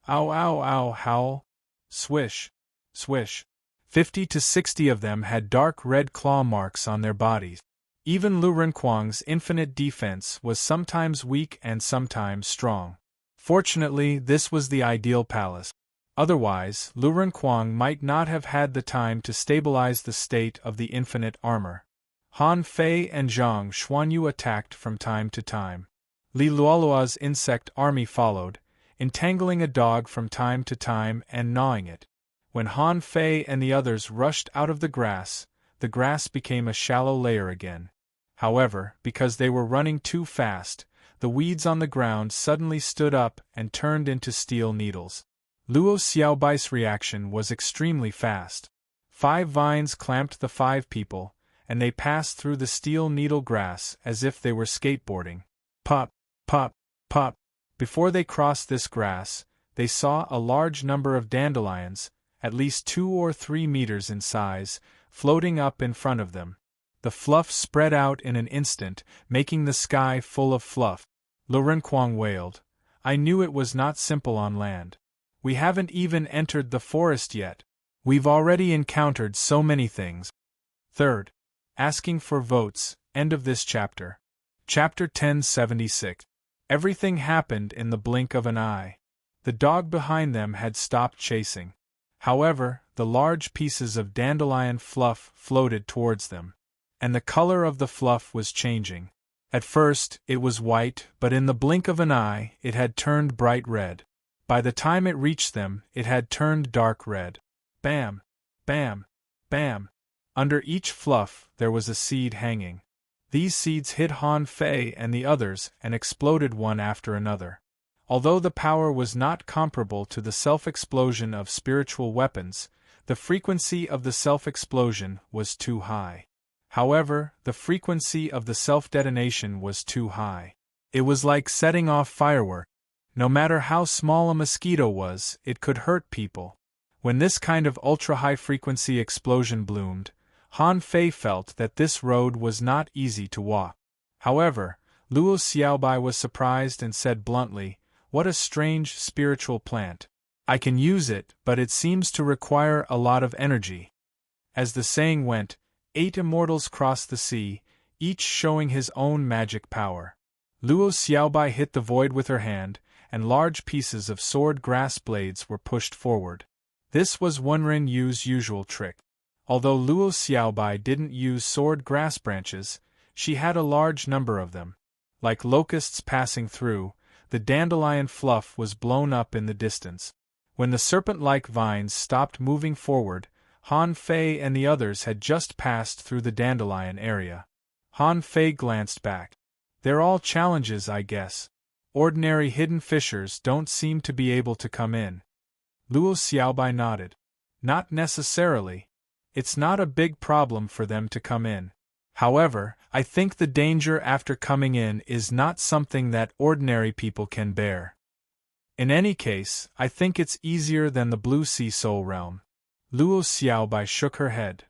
Ow ow ow howl! Swish! Swish! 50 to 60 of them had dark red claw marks on their bodies. Even Lu Renkuang's infinite defense was sometimes weak and sometimes strong. Fortunately, this was the ideal palace. Otherwise, Lu Renkuang might not have had the time to stabilize the state of the infinite armor. Han Fei and Zhang Xuanyu attacked from time to time. Li Luolua's insect army followed, entangling a dog from time to time and gnawing it. When Han Fei and the others rushed out of the grass became a shallow layer again. However, because they were running too fast, the weeds on the ground suddenly stood up and turned into steel needles. Luo Xiaobai's reaction was extremely fast. 5 vines clamped the 5 people, and they passed through the steel needle grass as if they were skateboarding. Pop, pop, pop. Before they crossed this grass, they saw a large number of dandelions, at least 2 or 3 meters in size, floating up in front of them. The fluff spread out in an instant, making the sky full of fluff. Lu Renkuang wailed, "I knew it was not simple on land. We haven't even entered the forest yet. We've already encountered so many things." Third, asking for votes, end of this chapter. Chapter 1076. Everything happened in the blink of an eye. The dog behind them had stopped chasing. However, the large pieces of dandelion fluff floated towards them. And the color of the fluff was changing. At first, it was white, but in the blink of an eye, it had turned bright red. By the time it reached them, it had turned dark red. Bam! Bam! Bam! Under each fluff, there was a seed hanging. These seeds hit Han Fei and the others and exploded one after another. Although the power was not comparable to the self-explosion of spiritual weapons, the frequency of the self-explosion was too high. However, the frequency of the self-detonation was too high. It was like setting off fireworks. No matter how small a mosquito was, it could hurt people. When this kind of ultra-high-frequency explosion bloomed, Han Fei felt that this road was not easy to walk. However, Luo Xiaobai was surprised and said bluntly, "What a strange spiritual plant. I can use it, but it seems to require a lot of energy." As the saying went, 8 immortals crossed the sea, each showing his own magic power. Luo Xiaobai hit the void with her hand, and large pieces of sword grass blades were pushed forward. This was Wenren Yu's usual trick. Although Luo Xiaobai didn't use sword grass branches, she had a large number of them. Like locusts passing through, the dandelion fluff was blown up in the distance. When the serpent-like vines stopped moving forward, Han Fei and the others had just passed through the dandelion area. Han Fei glanced back. "They're all challenges, I guess. Ordinary hidden fissures don't seem to be able to come in." Luo Xiaobai nodded. Not necessarily. It's not a big problem for them to come in. However, I think the danger after coming in is not something that ordinary people can bear. In any case, I think it's easier than the Blue Sea Soul Realm. Luo Xiaobai shook her head.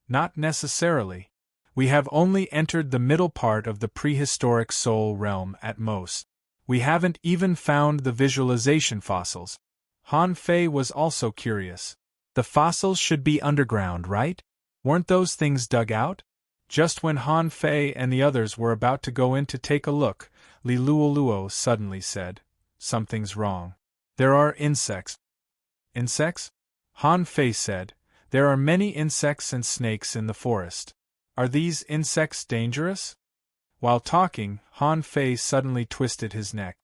Not necessarily. We have only entered the middle part of the prehistoric Soul Realm at most. We haven't even found the visualization fossils. Han Fei was also curious. The fossils should be underground, right? Weren't those things dug out? Just when Han Fei and the others were about to go in to take a look, Li Luoluo suddenly said, "Something's wrong. There are insects." Insects? Han Fei said, "There are many insects and snakes in the forest. Are these insects dangerous?" While talking, Han Fei suddenly twisted his neck.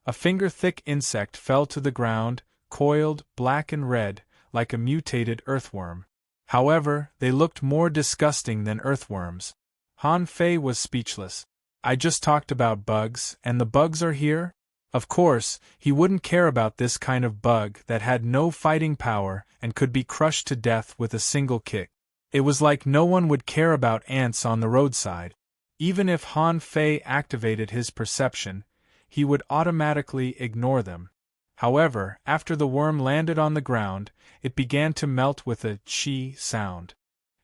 A finger-thick insect fell to the ground, coiled, black and red, like a mutated earthworm. However, they looked more disgusting than earthworms. Han Fei was speechless. I just talked about bugs, and the bugs are here? Of course, he wouldn't care about this kind of bug that had no fighting power and could be crushed to death with a single kick. It was like no one would care about ants on the roadside. Even if Han Fei activated his perception, he would automatically ignore them. However, after the worm landed on the ground, it began to melt with a chi sound.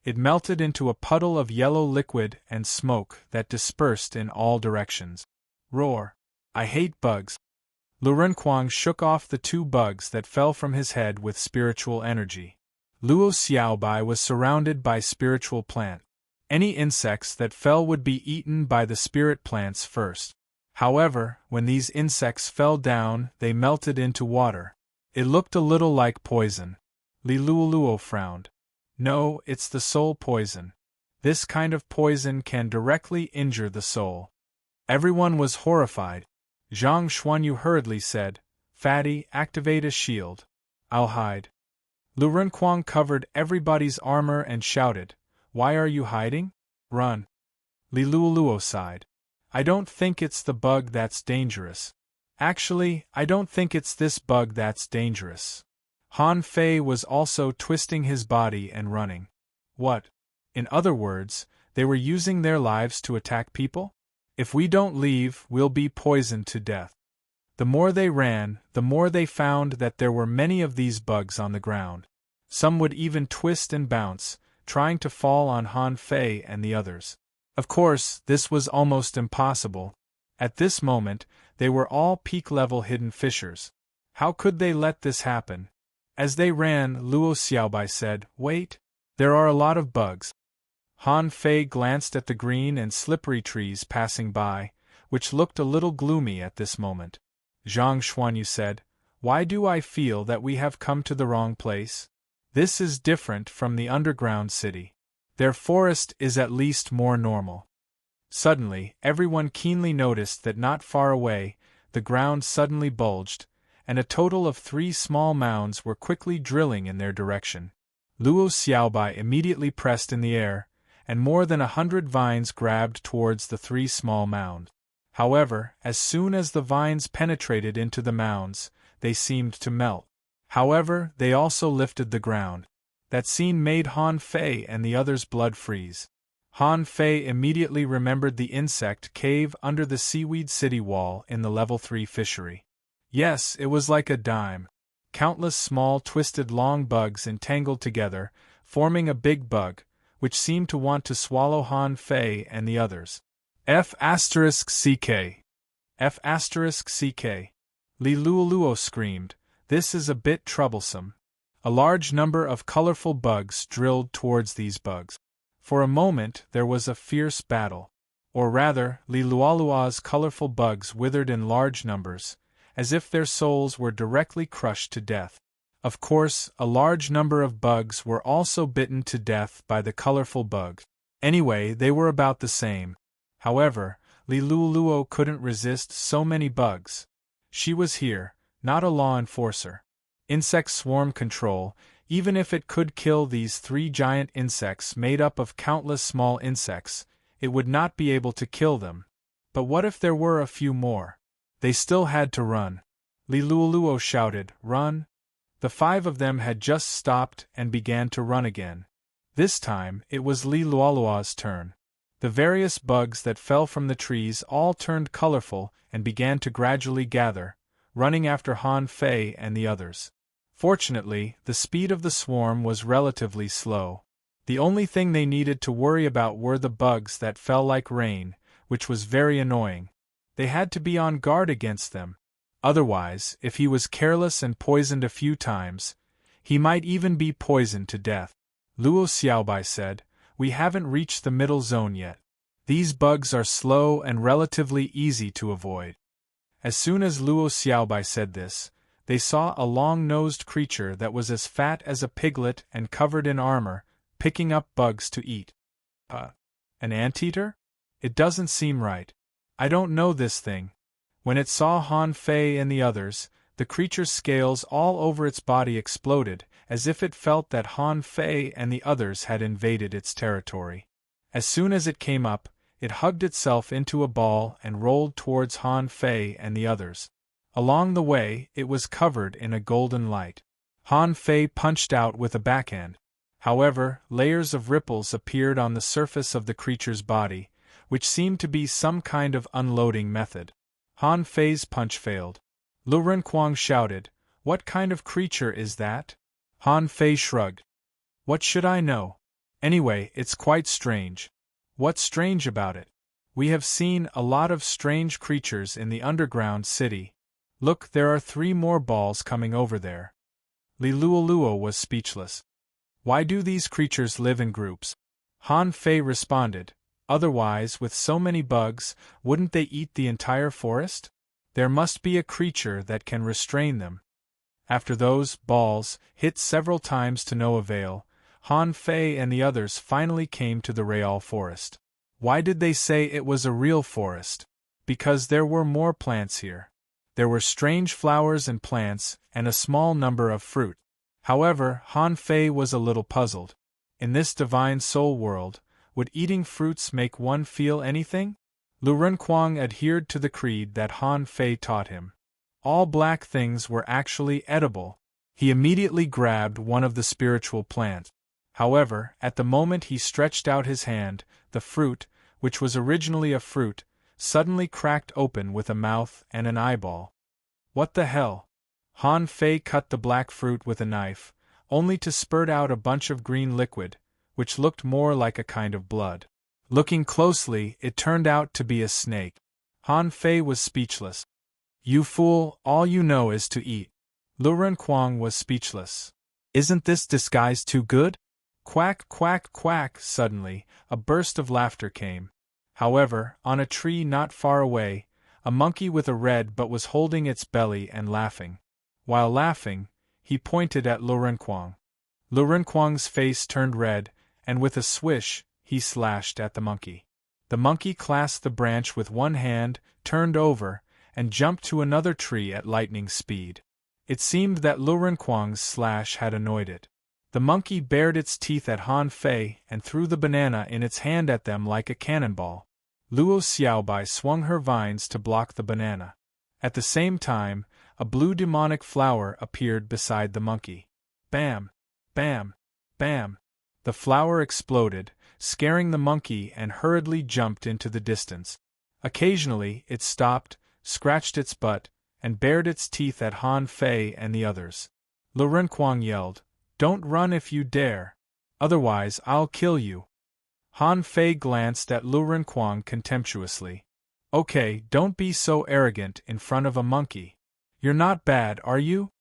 It melted into a puddle of yellow liquid and smoke that dispersed in all directions. Roar! I hate bugs. Lurenquang shook off the 2 bugs that fell from his head with spiritual energy. Luo Xiaobai was surrounded by spiritual plant. Any insects that fell would be eaten by the spirit plants first. However, when these insects fell down, they melted into water. It looked a little like poison. Li Luoluo frowned. No, it's the soul poison. This kind of poison can directly injure the soul. Everyone was horrified. Zhang Xuanyu hurriedly said, "Fatty, activate a shield. I'll hide." Lu Renquang covered everybody's armor and shouted, "Why are you hiding? Run." Li Luoluo sighed. "I don't think it's the bug that's dangerous. Actually, I don't think it's this bug that's dangerous." Han Fei was also twisting his body and running. What? In other words, they were using their lives to attack people? If we don't leave, we'll be poisoned to death. The more they ran, the more they found that there were many of these bugs on the ground. Some would even twist and bounce, trying to fall on Han Fei and the others. Of course, this was almost impossible. At this moment, they were all peak-level hidden fishers. How could they let this happen? As they ran, Luo Xiaobai said, "Wait, there are a lot of bugs." Han Fei glanced at the green and slippery trees passing by, which looked a little gloomy at this moment. Zhang Xuanyu said, "Why do I feel that we have come to the wrong place? This is different from the underground city. Their forest is at least more normal." Suddenly, everyone keenly noticed that not far away, the ground suddenly bulged, and a total of 3 small mounds were quickly drilling in their direction. Luo Xiaobai immediately pressed in the air, and more than 100 vines grabbed towards the 3 small mounds. However, as soon as the vines penetrated into the mounds, they seemed to melt. However, they also lifted the ground. That scene made Han Fei and the others' blood freeze. Han Fei immediately remembered the insect cave under the seaweed city wall in the level 3 fishery. Yes, it was like a dime. Countless small twisted long bugs entangled together, forming a big bug, which seemed to want to swallow Han Fei and the others. F***CK. F***CK. Li Luoluo screamed, "This is a bit troublesome." A large number of colorful bugs drilled towards these bugs. For a moment there was a fierce battle. Or rather, Li Luoluo's colorful bugs withered in large numbers, as if their souls were directly crushed to death. Of course, a large number of bugs were also bitten to death by the colorful bugs. Anyway, they were about the same. However, Li Luoluo couldn't resist so many bugs. She was here, not a law enforcer. Insect swarm control, even if it could kill these 3 giant insects made up of countless small insects, it would not be able to kill them. But what if there were a few more? They still had to run. Li Luoluo shouted, "Run! The 5 of them had just stopped and began to run again. This time, it was Li Luolua's turn. The various bugs that fell from the trees all turned colorful and began to gradually gather, running after Han Fei and the others. Fortunately, the speed of the swarm was relatively slow. The only thing they needed to worry about were the bugs that fell like rain, which was very annoying. They had to be on guard against them. Otherwise, if he was careless and poisoned a few times, he might even be poisoned to death. Luo Xiaobai said, "We haven't reached the middle zone yet. These bugs are slow and relatively easy to avoid." As soon as Luo Xiaobai said this, they saw a long-nosed creature that was as fat as a piglet and covered in armor, picking up bugs to eat. An anteater? It doesn't seem right. I don't know this thing. When it saw Han Fei and the others, the creature's scales all over its body exploded, as if it felt that Han Fei and the others had invaded its territory. As soon as it came up, it hugged itself into a ball and rolled towards Han Fei and the others. Along the way, it was covered in a golden light. Han Fei punched out with a backhand. However, layers of ripples appeared on the surface of the creature's body, which seemed to be some kind of unloading method. Han Fei's punch failed. Lu Renkuang shouted, "What kind of creature is that?" Han Fei shrugged. "What should I know? Anyway, it's quite strange." "What's strange about it?" "We have seen a lot of strange creatures in the underground city. Look, there are 3 more balls coming over there." Li Luoluo was speechless. "Why do these creatures live in groups?" Han Fei responded, "Otherwise, with so many bugs, wouldn't they eat the entire forest? There must be a creature that can restrain them." After those balls hit several times to no avail, Han Fei and the others finally came to the real forest. Why did they say it was a real forest? Because there were more plants here. There were strange flowers and plants, and a small number of fruit. However, Han Fei was a little puzzled. In this divine soul world, would eating fruits make one feel anything? Lu Renkuang adhered to the creed that Han Fei taught him. All black things were actually edible. He immediately grabbed one of the spiritual plants. However, at the moment he stretched out his hand, the fruit, which was originally a fruit, suddenly cracked open with a mouth and an eyeball. What the hell? Han Fei cut the black fruit with a knife, only to spurt out a bunch of green liquid, which looked more like a kind of blood. Looking closely, it turned out to be a snake. Han Fei was speechless. "You fool, all you know is to eat." Lu Renkuang was speechless. "Isn't this disguise too good?" Quack, quack, quack! Suddenly, a burst of laughter came. However, on a tree not far away, a monkey with a red butt was holding its belly and laughing. While laughing, he pointed at Lu Renkuang. Lu Renkuang's face turned red, and with a swish, he slashed at the monkey. The monkey clasped the branch with one hand, turned over, and jumped to another tree at lightning speed. It seemed that Lu Renkuang's slash had annoyed it. The monkey bared its teeth at Han Fei and threw the banana in its hand at them like a cannonball. Luo Xiaobai swung her vines to block the banana. At the same time, a blue demonic flower appeared beside the monkey. Bam! Bam! Bam! The flower exploded, scaring the monkey, and hurriedly jumped into the distance. Occasionally, it stopped, scratched its butt, and bared its teeth at Han Fei and the others. Lu Renkuang yelled, "Don't run if you dare. Otherwise I'll kill you." Han Fei glanced at Lu Renkuang contemptuously. "Okay, don't be so arrogant in front of a monkey. You're not bad, are you?"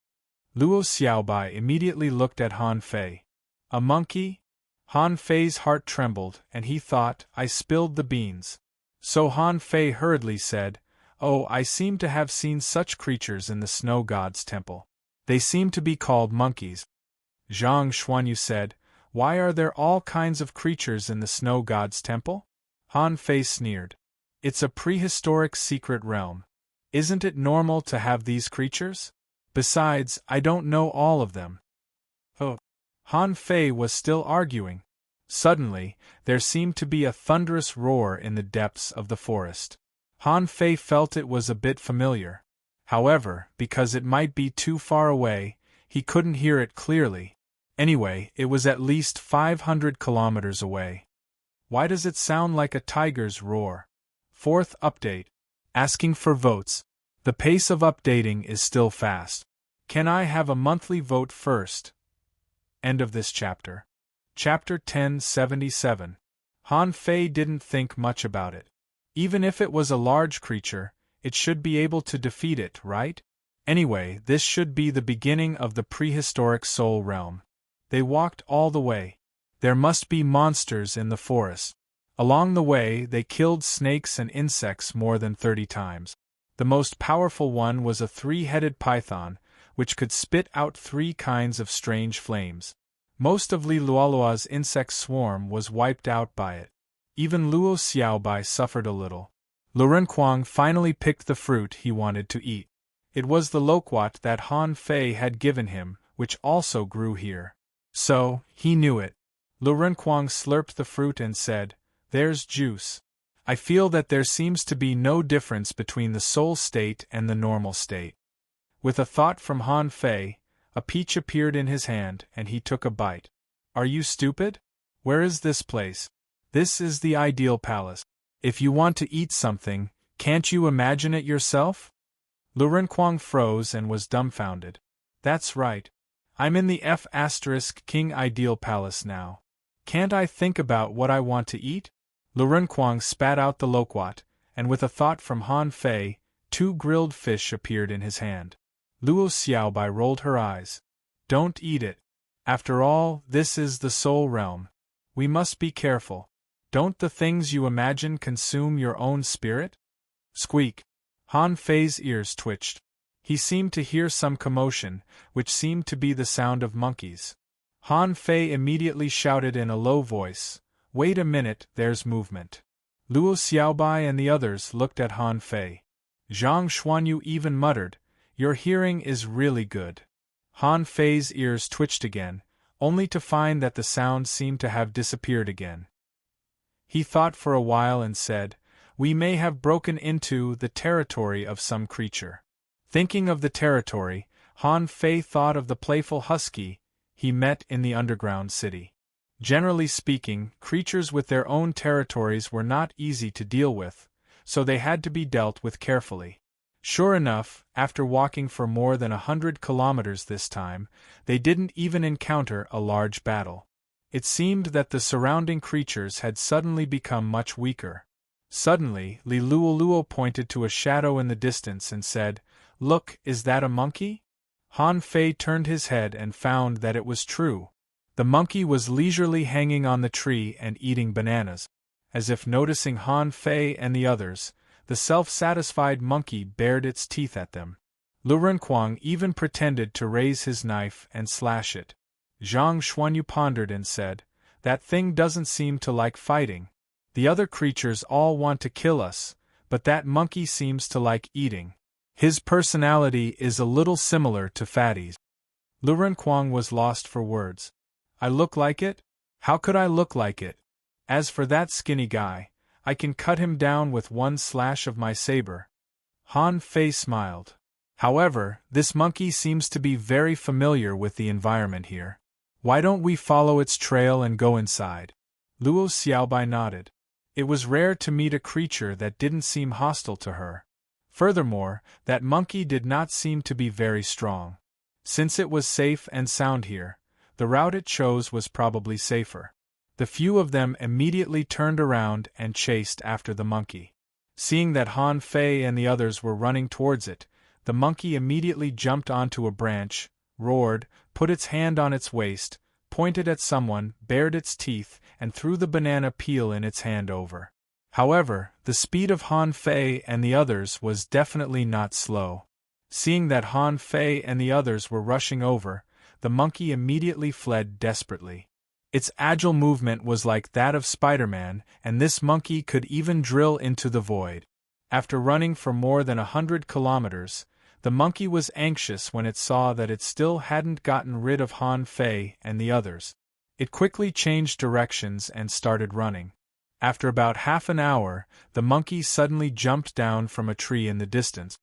Luo Xiaobai immediately looked at Han Fei. "A monkey?" Han Fei's heart trembled, and he thought, "I spilled the beans." So Han Fei hurriedly said, "Oh, I seem to have seen such creatures in the snow god's temple. They seem to be called monkeys." Zhang Xuanyu said, "Why are there all kinds of creatures in the snow god's temple?" Han Fei sneered. "It's a prehistoric secret realm. Isn't it normal to have these creatures? Besides, I don't know all of them." Oh. Han Fei was still arguing. Suddenly, there seemed to be a thunderous roar in the depths of the forest. Han Fei felt it was a bit familiar. However, because it might be too far away, he couldn't hear it clearly. Anyway, it was at least 500 kilometers away. Why does it sound like a tiger's roar? Fourth update. Asking for votes. The pace of updating is still fast. Can I have a monthly vote first? End of this chapter. Chapter 1077. Han Fei didn't think much about it. Even if it was a large creature, it should be able to defeat it, right? Anyway, this should be the beginning of the prehistoric soul realm. They walked all the way. There must be monsters in the forest. Along the way, they killed snakes and insects more than 30 times. The most powerful one was a 3-headed python, which could spit out 3 kinds of strange flames. Most of Li Luolua's insect swarm was wiped out by it. Even Luo Xiaobai suffered a little. Lu Renkuang finally picked the fruit he wanted to eat. It was the loquat that Han Fei had given him, which also grew here. So, he knew it. Lu Renkuang slurped the fruit and said, "There's juice. I feel that there seems to be no difference between the soul state and the normal state." With a thought from Han Fei, a peach appeared in his hand and he took a bite. "Are you stupid? Where is this place? This is the ideal palace. If you want to eat something, can't you imagine it yourself?" Lu Renkuang froze and was dumbfounded. "That's right. I'm in the King Ideal Palace now. Can't I think about what I want to eat?" Lu Renkuang spat out the loquat, and with a thought from Han Fei, 2 grilled fish appeared in his hand. Luo Xiaobai rolled her eyes. "Don't eat it. After all, this is the soul realm. We must be careful. Don't the things you imagine consume your own spirit?" Squeak! Han Fei's ears twitched. He seemed to hear some commotion, which seemed to be the sound of monkeys. Han Fei immediately shouted in a low voice, "Wait a minute, there's movement." Luo Xiaobai and the others looked at Han Fei. Zhang Xuanyu even muttered, "Your hearing is really good." Han Fei's ears twitched again, only to find that the sound seemed to have disappeared again. He thought for a while and said, "We may have broken into the territory of some creature." Thinking of the territory, Han Fei thought of the playful husky he met in the underground city. Generally speaking, creatures with their own territories were not easy to deal with, so they had to be dealt with carefully. Sure enough, after walking for more than 100 kilometers this time, they didn't even encounter a large battle. It seemed that the surrounding creatures had suddenly become much weaker. Suddenly, Li Luoluo pointed to a shadow in the distance and said, "Look, is that a monkey?" Han Fei turned his head and found that it was true. The monkey was leisurely hanging on the tree and eating bananas. As if noticing Han Fei and the others, the self-satisfied monkey bared its teeth at them. Lu Renkuang even pretended to raise his knife and slash it. Zhang Xuanyu pondered and said, "That thing doesn't seem to like fighting. The other creatures all want to kill us, but that monkey seems to like eating. His personality is a little similar to Fatty's." Lu Renkuang was lost for words. "I look like it? How could I look like it? As for that skinny guy, I can cut him down with one slash of my saber." Han Fei smiled. "However, this monkey seems to be very familiar with the environment here. Why don't we follow its trail and go inside?" Luo Xiaobai nodded. It was rare to meet a creature that didn't seem hostile to her. Furthermore, that monkey did not seem to be very strong. Since it was safe and sound here, the route it chose was probably safer. The few of them immediately turned around and chased after the monkey. Seeing that Han Fei and the others were running towards it, the monkey immediately jumped onto a branch, roared, put its hand on its waist, pointed at someone, bared its teeth, and threw the banana peel in its hand over. However, the speed of Han Fei and the others was definitely not slow. Seeing that Han Fei and the others were rushing over, the monkey immediately fled desperately. Its agile movement was like that of Spider-Man, and this monkey could even drill into the void. After running for more than 100 kilometers, the monkey was anxious when it saw that it still hadn't gotten rid of Han Fei and the others. It quickly changed directions and started running. After about half an hour, the monkey suddenly jumped down from a tree in the distance.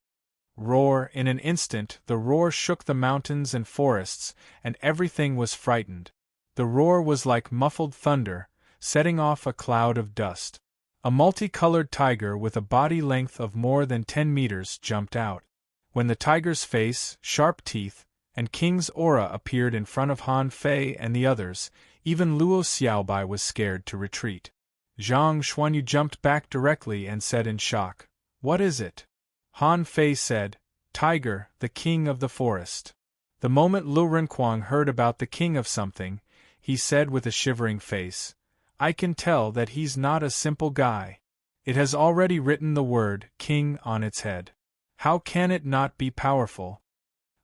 Roar! In an instant, the roar shook the mountains and forests, and everything was frightened. The roar was like muffled thunder, setting off a cloud of dust. A multicolored tiger with a body length of more than 10 meters jumped out. When the tiger's face, sharp teeth, and king's aura appeared in front of Han Fei and the others, even Luo Xiaobai was scared to retreat. Zhang Xuanyu jumped back directly and said in shock, "What is it?" Han Fei said, "Tiger, the king of the forest." The moment Lu Renquang heard about the king of something, he said with a shivering face, "I can tell that he's not a simple guy. It has already written the word king on its head. How can it not be powerful?"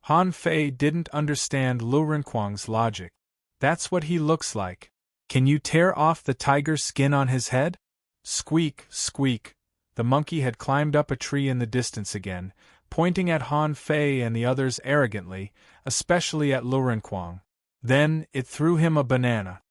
Han Fei didn't understand Lu Renquang's logic. "That's what he looks like. Can you tear off the tiger's skin on his head?" Squeak, squeak. The monkey had climbed up a tree in the distance again, pointing at Han Fei and the others arrogantly, especially at Lu Renquang. Then, it threw him a banana.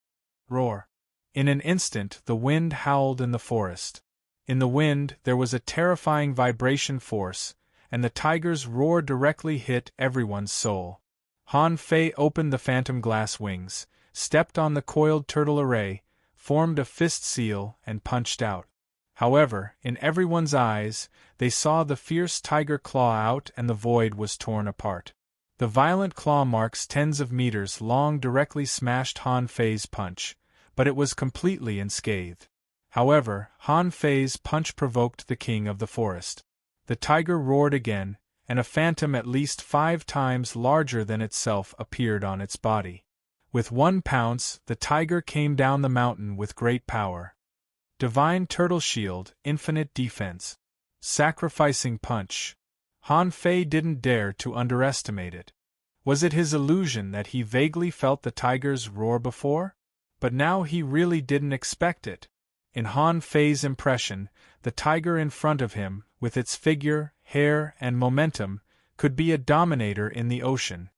Roar. In an instant, the wind howled in the forest. In the wind, there was a terrifying vibration force, and the tiger's roar directly hit everyone's soul. Han Fei opened the phantom glass wings, stepped on the coiled turtle array, formed a fist seal, and punched out. However, in everyone's eyes, they saw the fierce tiger claw out and the void was torn apart. The violent claw marks tens of meters long directly smashed Han Fei's punch, but it was completely unscathed. However, Han Fei's punch provoked the king of the forest. The tiger roared again, and a phantom at least 5 times larger than itself appeared on its body. With one pounce, the tiger came down the mountain with great power. Divine Turtle Shield, Infinite Defense. Sacrificing Punch. Han Fei didn't dare to underestimate it. Was it his illusion that he vaguely felt the tiger's roar before? But now he really didn't expect it. In Han Fei's impression, the tiger in front of him, with its figure, hair, and momentum, could be a dominator in the ocean.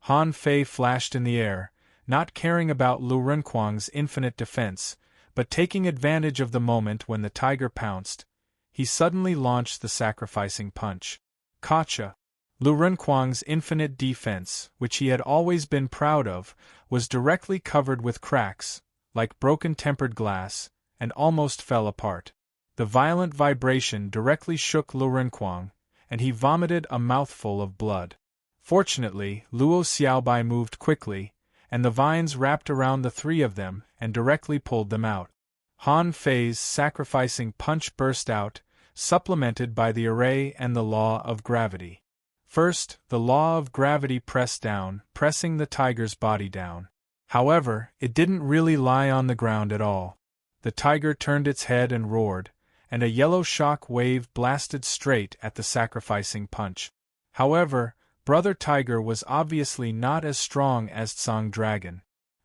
Han Fei flashed in the air, not caring about Lu Renquang's infinite defense, but taking advantage of the moment when the tiger pounced, he suddenly launched the sacrificing punch. Gotcha! Lu Renquang's infinite defense, which he had always been proud of, was directly covered with cracks, like broken tempered glass, and almost fell apart. The violent vibration directly shook Lu Renquang, and he vomited a mouthful of blood. Fortunately, Luo Xiaobai moved quickly, and the vines wrapped around the 3 of them and directly pulled them out. Han Fei's sacrificing punch burst out, supplemented by the array and the law of gravity. First, the law of gravity pressed down, pressing the tiger's body down. However, it didn't really lie on the ground at all. The tiger turned its head and roared, and a yellow shock wave blasted straight at the sacrificing punch. However, Brother Tiger was obviously not as strong as Tsang Dragon.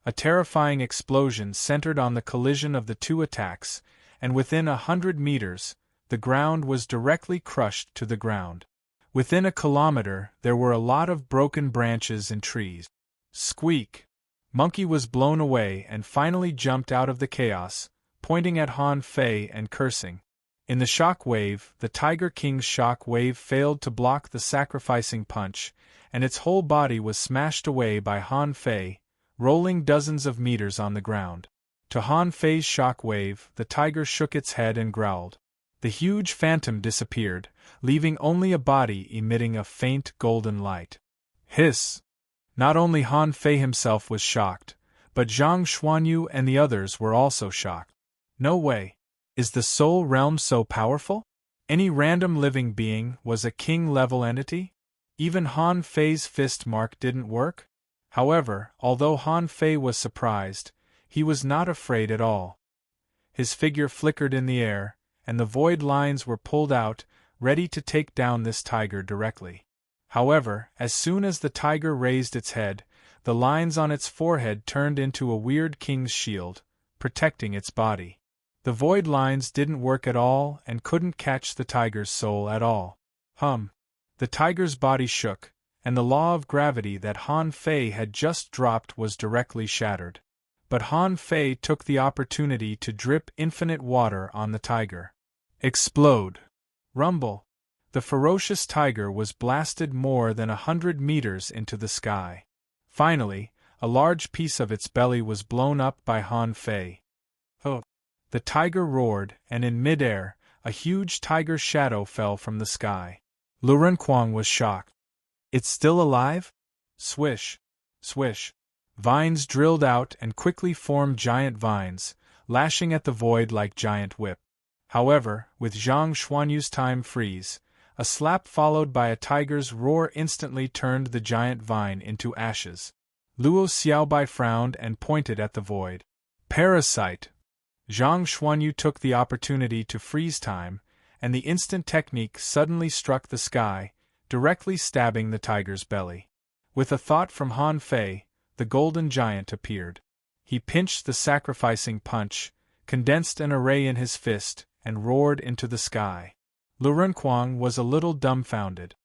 A terrifying explosion centered on the collision of the 2 attacks, and within 100 meters, the ground was directly crushed to the ground. Within a kilometer, there were a lot of broken branches and trees. Squeak! Monkey was blown away and finally jumped out of the chaos, pointing at Han Fei and cursing. In the shock wave, the Tiger King's shock wave failed to block the sacrificing punch, and its whole body was smashed away by Han Fei, rolling dozens of meters on the ground. To Han Fei's shock wave, the tiger shook its head and growled. The huge phantom disappeared, leaving only a body emitting a faint golden light. Hiss! Not only Han Fei himself was shocked, but Zhang Xuanyu and the others were also shocked. No way! Is the soul realm so powerful? Any random living being was a king-level entity? Even Han Fei's fist mark didn't work? However, although Han Fei was surprised, he was not afraid at all. His figure flickered in the air, and the void lines were pulled out, ready to take down this tiger directly. However, as soon as the tiger raised its head, the lines on its forehead turned into a weird king's shield, protecting its body. The void lines didn't work at all and couldn't catch the tiger's soul at all. The tiger's body shook, and the law of gravity that Han Fei had just dropped was directly shattered. But Han Fei took the opportunity to drip infinite water on the tiger. Explode! Rumble! The ferocious tiger was blasted more than 100 meters into the sky. Finally, a large piece of its belly was blown up by Han Fei. Oh! The tiger roared, and in midair, a huge tiger shadow fell from the sky. Lu Renkuang was shocked. It's still alive? Swish! Swish! Vines drilled out and quickly formed giant vines, lashing at the void like giant whip. However, with Zhang Xuanyu's time freeze, a slap followed by a tiger's roar instantly turned the giant vine into ashes. Luo Xiaobai frowned and pointed at the void. Parasite! Zhang Xuanyu took the opportunity to freeze time, and the instant technique suddenly struck the sky, directly stabbing the tiger's belly. With a thought from Han Fei, the golden giant appeared. He pinched the sacrificing punch, condensed an array in his fist, and roared into the sky. Lu Renkuang was a little dumbfounded.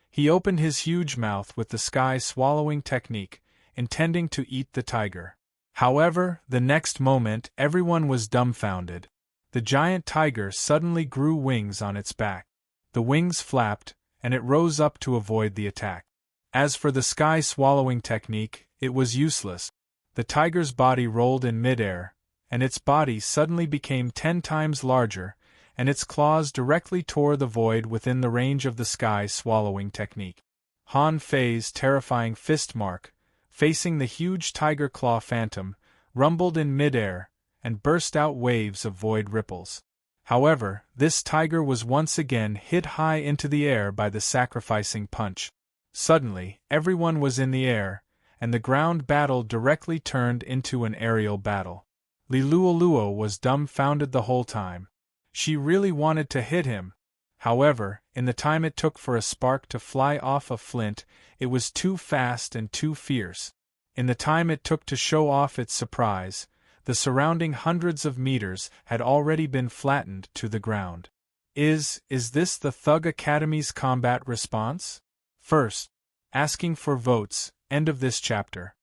He opened his huge mouth with the sky-swallowing technique, intending to eat the tiger. However, the next moment everyone was dumbfounded. The giant tiger suddenly grew wings on its back. The wings flapped, and it rose up to avoid the attack. As for the sky-swallowing technique, it was useless. The tiger's body rolled in midair, and its body suddenly became 10 times larger, and its claws directly tore the void within the range of the sky-swallowing technique. Han Fei's terrifying fist mark, facing the huge tiger claw phantom, rumbled in midair, and burst out waves of void ripples. However, this tiger was once again hit high into the air by the sacrificing punch. Suddenly, everyone was in the air, and the ground battle directly turned into an aerial battle. Li Luoluo was dumbfounded the whole time. She really wanted to hit him. However, in the time it took for a spark to fly off a flint, it was too fast and too fierce. In the time it took to show off its surprise, the surrounding hundreds of meters had already been flattened to the ground. Is this the Thug Academy's combat response? First, asking for votes, end of this chapter.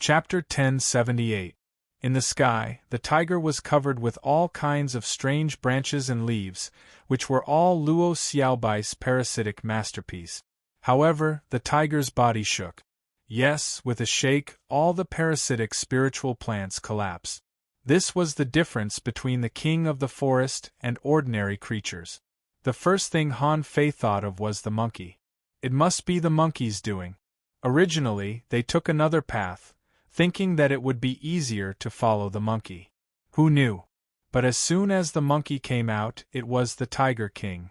Chapter 1078. In the sky, the tiger was covered with all kinds of strange branches and leaves, which were all Luo Xiaobai's parasitic masterpiece. However, the tiger's body shook. Yes, with a shake, all the parasitic spiritual plants collapsed. This was the difference between the king of the forest and ordinary creatures. The first thing Han Fei thought of was the monkey. It must be the monkey's doing. Originally, they took another path, thinking that it would be easier to follow the monkey. Who knew? But as soon as the monkey came out, it was the Tiger King.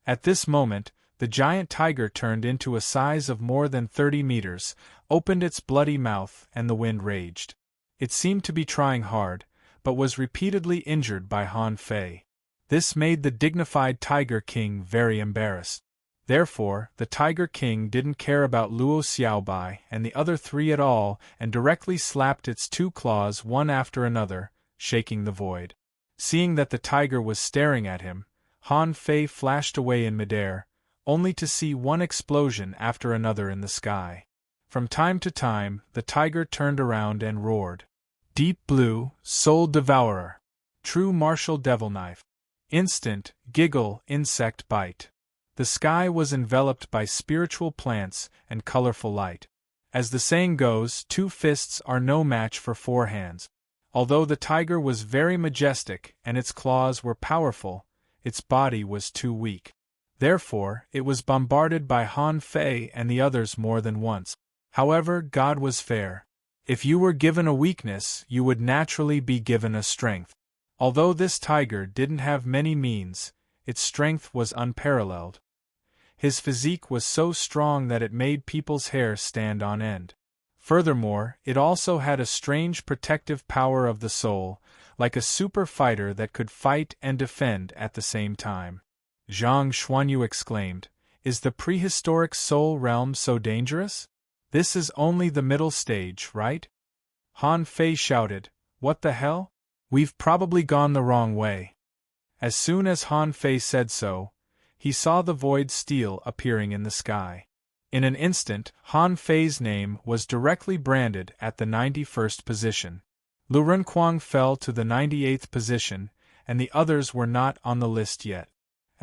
At this moment, the giant tiger turned into a size of more than 30 meters, opened its bloody mouth, and the wind raged. It seemed to be trying hard, but was repeatedly injured by Han Fei. This made the dignified Tiger King very embarrassed. Therefore, the Tiger King didn't care about Luo Xiaobai and the other three at all and directly slapped its 2 claws one after another, shaking the void. Seeing that the tiger was staring at him, Han Fei flashed away in midair, only to see one explosion after another in the sky. From time to time, the tiger turned around and roared. Deep Blue, Soul Devourer. True Martial Devil Knife. Instant, Giggle, Insect Bite. The sky was enveloped by spiritual plants and colorful light. As the saying goes, 2 fists are no match for 4 hands. Although the tiger was very majestic and its claws were powerful, its body was too weak. Therefore, it was bombarded by Han Fei and the others more than once. However, God was fair. If you were given a weakness, you would naturally be given a strength. Although this tiger didn't have many means, its strength was unparalleled. His physique was so strong that it made people's hair stand on end. Furthermore, it also had a strange protective power of the soul, like a super fighter that could fight and defend at the same time. Zhang Xuanyu exclaimed, "Is the prehistoric soul realm so dangerous? This is only the middle stage, right?" Han Fei shouted, "What the hell? We've probably gone the wrong way." As soon as Han Fei said so, he saw the void steel appearing in the sky. In an instant, Han Fei's name was directly branded at the 91st position. Lu Renkuang fell to the 98th position, and the others were not on the list yet.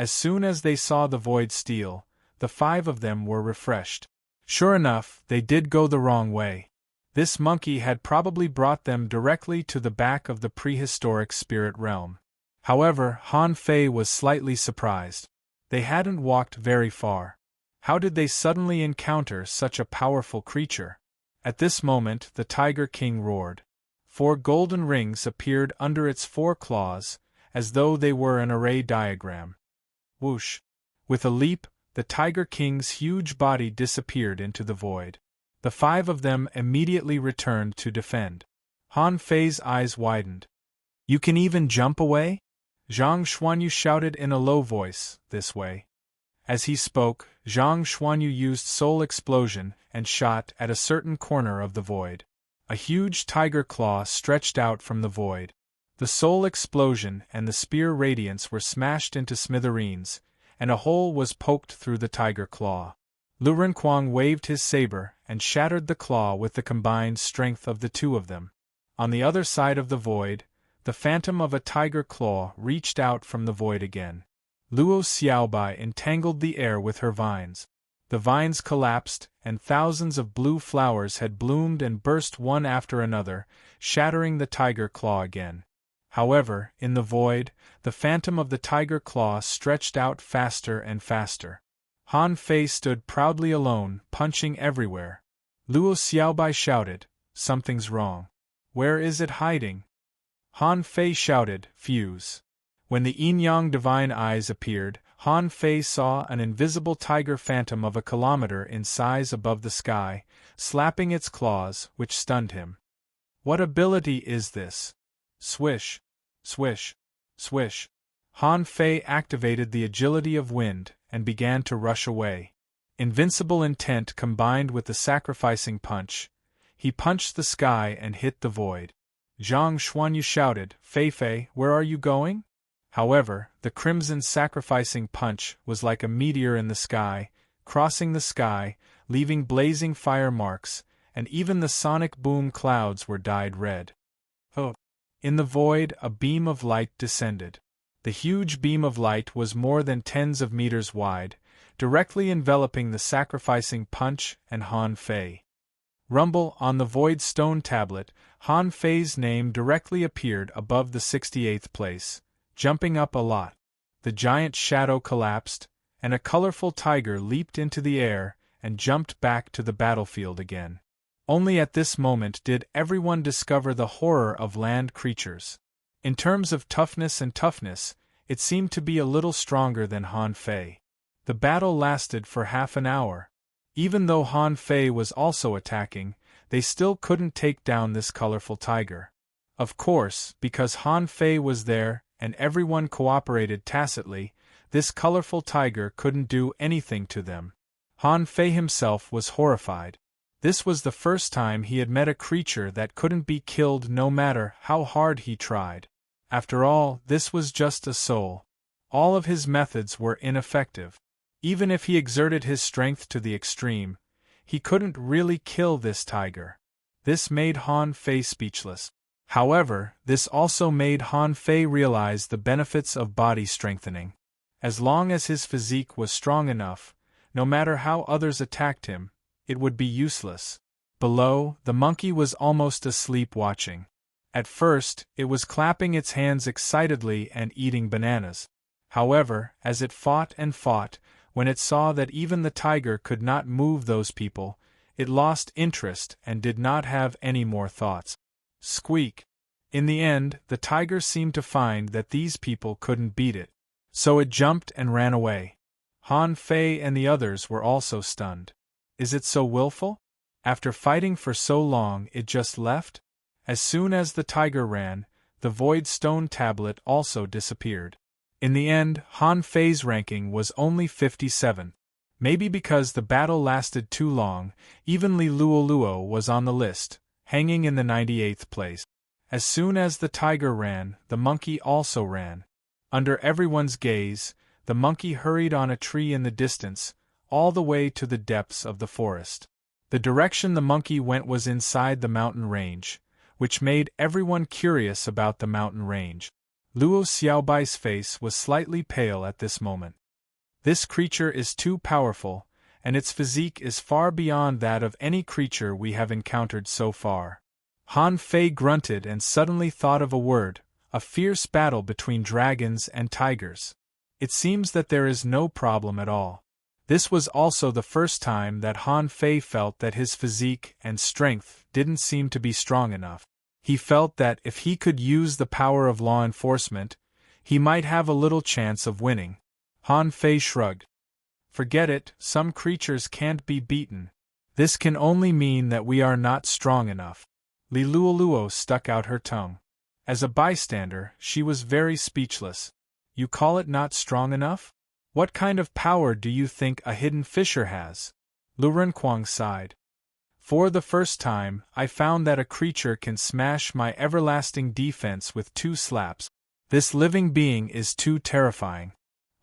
As soon as they saw the void steal, the 5 of them were refreshed. Sure enough, they did go the wrong way. This monkey had probably brought them directly to the back of the prehistoric spirit realm. However, Han Fei was slightly surprised. They hadn't walked very far. How did they suddenly encounter such a powerful creature? At this moment, the Tiger King roared. 4 golden rings appeared under its 4 claws, as though they were an array diagram. Whoosh! With a leap, the Tiger King's huge body disappeared into the void. The 5 of them immediately returned to defend. Han Fei's eyes widened. You can even jump away? Zhang Xuanyu shouted in a low voice, this way. As he spoke, Zhang Xuanyu used Soul Explosion and shot at a certain corner of the void. A huge tiger claw stretched out from the void. The Soul Explosion and the Spear Radiance were smashed into smithereens, and a hole was poked through the tiger claw. Lu Renkuang waved his saber and shattered the claw with the combined strength of the 2 of them. On the other side of the void, the phantom of a tiger claw reached out from the void again. Luo Xiaobai entangled the air with her vines. The vines collapsed, and thousands of blue flowers had bloomed and burst one after another, shattering the tiger claw again. However, in the void, the phantom of the tiger claw stretched out faster and faster. Han Fei stood proudly alone, punching everywhere. Luo Xiaobai shouted, "Something's wrong. Where is it hiding?" Han Fei shouted, "Fuse." When the yin-yang divine eyes appeared, Han Fei saw an invisible tiger phantom of a kilometer in size above the sky, slapping its claws, which stunned him. What ability is this? Swish, swish, swish. Han Fei activated the agility of wind and began to rush away. Invincible intent combined with the sacrificing punch, he punched the sky and hit the void. Zhang Xuanyu shouted, "Fei, where are you going?" However, the crimson sacrificing punch was like a meteor in the sky, crossing the sky, leaving blazing fire marks, and even the sonic boom clouds were dyed red. Oh! In the void, a beam of light descended. The huge beam of light was more than tens of meters wide, directly enveloping the sacrificing punch and Han Fei. Rumble, on the void stone tablet, Han Fei's name directly appeared above the 68th place, jumping up a lot. The giant shadow collapsed, and a colorful tiger leaped into the air and jumped back to the battlefield again. Only at this moment did everyone discover the horror of land creatures. In terms of toughness, it seemed to be a little stronger than Han Fei. The battle lasted for half an hour. Even though Han Fei was also attacking, they still couldn't take down this colorful tiger. Of course, because Han Fei was there and everyone cooperated tacitly, this colorful tiger couldn't do anything to them. Han Fei himself was horrified. This was the first time he had met a creature that couldn't be killed no matter how hard he tried. After all, this was just a soul. All of his methods were ineffective. Even if he exerted his strength to the extreme, he couldn't really kill this tiger. This made Han Fei speechless. However, this also made Han Fei realize the benefits of body strengthening. As long as his physique was strong enough, no matter how others attacked him, it would be useless. Below, the monkey was almost asleep watching. At first, it was clapping its hands excitedly and eating bananas. However, as it fought and fought, when it saw that even the tiger could not move those people, it lost interest and did not have any more thoughts. Squeak! In the end, the tiger seemed to find that these people couldn't beat it. So it jumped and ran away. Han Fei and the others were also stunned. Is it so willful? After fighting for so long, it just left? As soon as the tiger ran, the void stone tablet also disappeared. In the end, Han Fei's ranking was only 57. Maybe because the battle lasted too long, even Li Luoluo was on the list, hanging in the 98th place. As soon as the tiger ran, the monkey also ran. Under everyone's gaze, the monkey hurried on a tree in the distance, all the way to the depths of the forest. The direction the monkey went was inside the mountain range, which made everyone curious about the mountain range. Luo Xiaobai's face was slightly pale at this moment. This creature is too powerful, and its physique is far beyond that of any creature we have encountered so far. Han Fei grunted and suddenly thought of a word, a fierce battle between dragons and tigers. It seems that there is no problem at all. This was also the first time that Han Fei felt that his physique and strength didn't seem to be strong enough. He felt that if he could use the power of law enforcement, he might have a little chance of winning. Han Fei shrugged. Forget it, some creatures can't be beaten. This can only mean that we are not strong enough. Li Luoluo stuck out her tongue. As a bystander, she was very speechless. You call it not strong enough? What kind of power do you think a hidden fisher has? Lu Renkuang sighed. For the first time, I found that a creature can smash my everlasting defense with 2 slaps. This living being is too terrifying.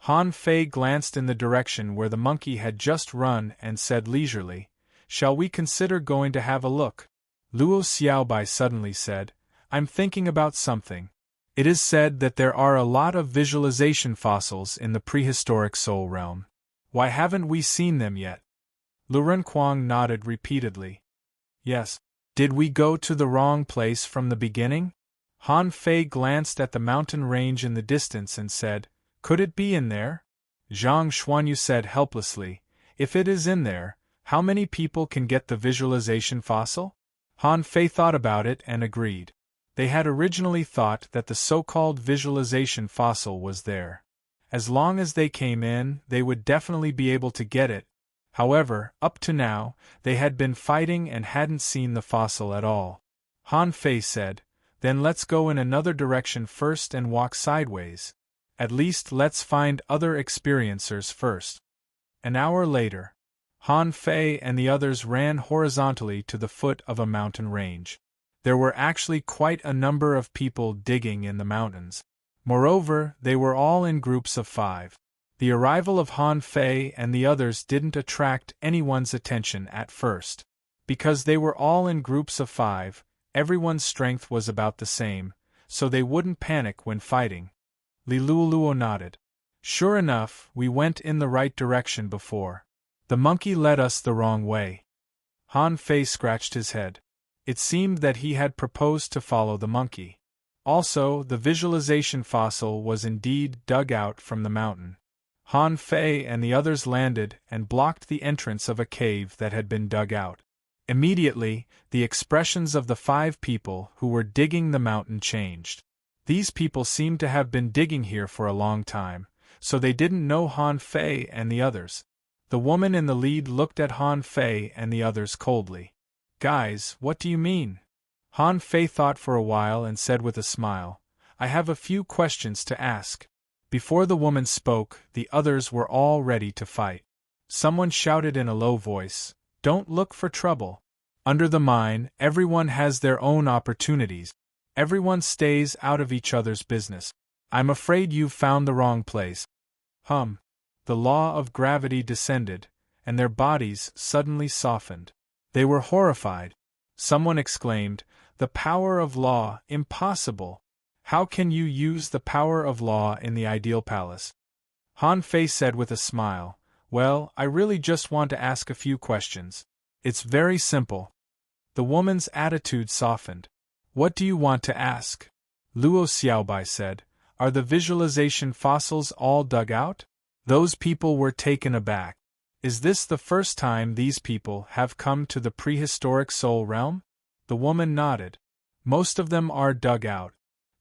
Han Fei glanced in the direction where the monkey had just run and said leisurely, Shall we consider going to have a look? Luo Xiaobai suddenly said, I'm thinking about something. It is said that there are a lot of visualization fossils in the prehistoric soul realm. Why haven't we seen them yet? Lu Renkuang nodded repeatedly. Yes. Did we go to the wrong place from the beginning? Han Fei glanced at the mountain range in the distance and said, Could it be in there? Zhang Xuanyu said helplessly, If it is in there, how many people can get the visualization fossil? Han Fei thought about it and agreed. They had originally thought that the so-called visualization fossil was there. As long as they came in, they would definitely be able to get it. However, up to now, they had been fighting and hadn't seen the fossil at all. Han Fei said, Then let's go in another direction first and walk sideways. At least let's find other experiencers first. An hour later, Han Fei and the others ran horizontally to the foot of a mountain range. There were actually quite a number of people digging in the mountains. Moreover, they were all in groups of 5. The arrival of Han Fei and the others didn't attract anyone's attention at first. Because they were all in groups of 5, everyone's strength was about the same, so they wouldn't panic when fighting. Li Luoluo nodded. Sure enough, we went in the right direction before. The monkey led us the wrong way. Han Fei scratched his head. It seemed that he had proposed to follow the monkey. Also, the visualization fossil was indeed dug out from the mountain. Han Fei and the others landed and blocked the entrance of a cave that had been dug out. Immediately, the expressions of the 5 people who were digging the mountain changed. These people seemed to have been digging here for a long time, so they didn't know Han Fei and the others. The woman in the lead looked at Han Fei and the others coldly. Guys, what do you mean? Han Fei thought for a while and said with a smile, I have a few questions to ask. Before the woman spoke, the others were all ready to fight. Someone shouted in a low voice, Don't look for trouble. Under the mine, everyone has their own opportunities. Everyone stays out of each other's business. I'm afraid you've found the wrong place. The law of gravity descended, and their bodies suddenly softened. They were horrified. Someone exclaimed, The power of law, impossible! How can you use the power of law in the ideal palace? Han Fei said with a smile, Well, I really just want to ask a few questions. It's very simple. The woman's attitude softened. What do you want to ask? Luo Xiaobai said, Are the visualization fossils all dug out? Those people were taken aback. Is this the first time these people have come to the prehistoric soul realm? The woman nodded. Most of them are dug out.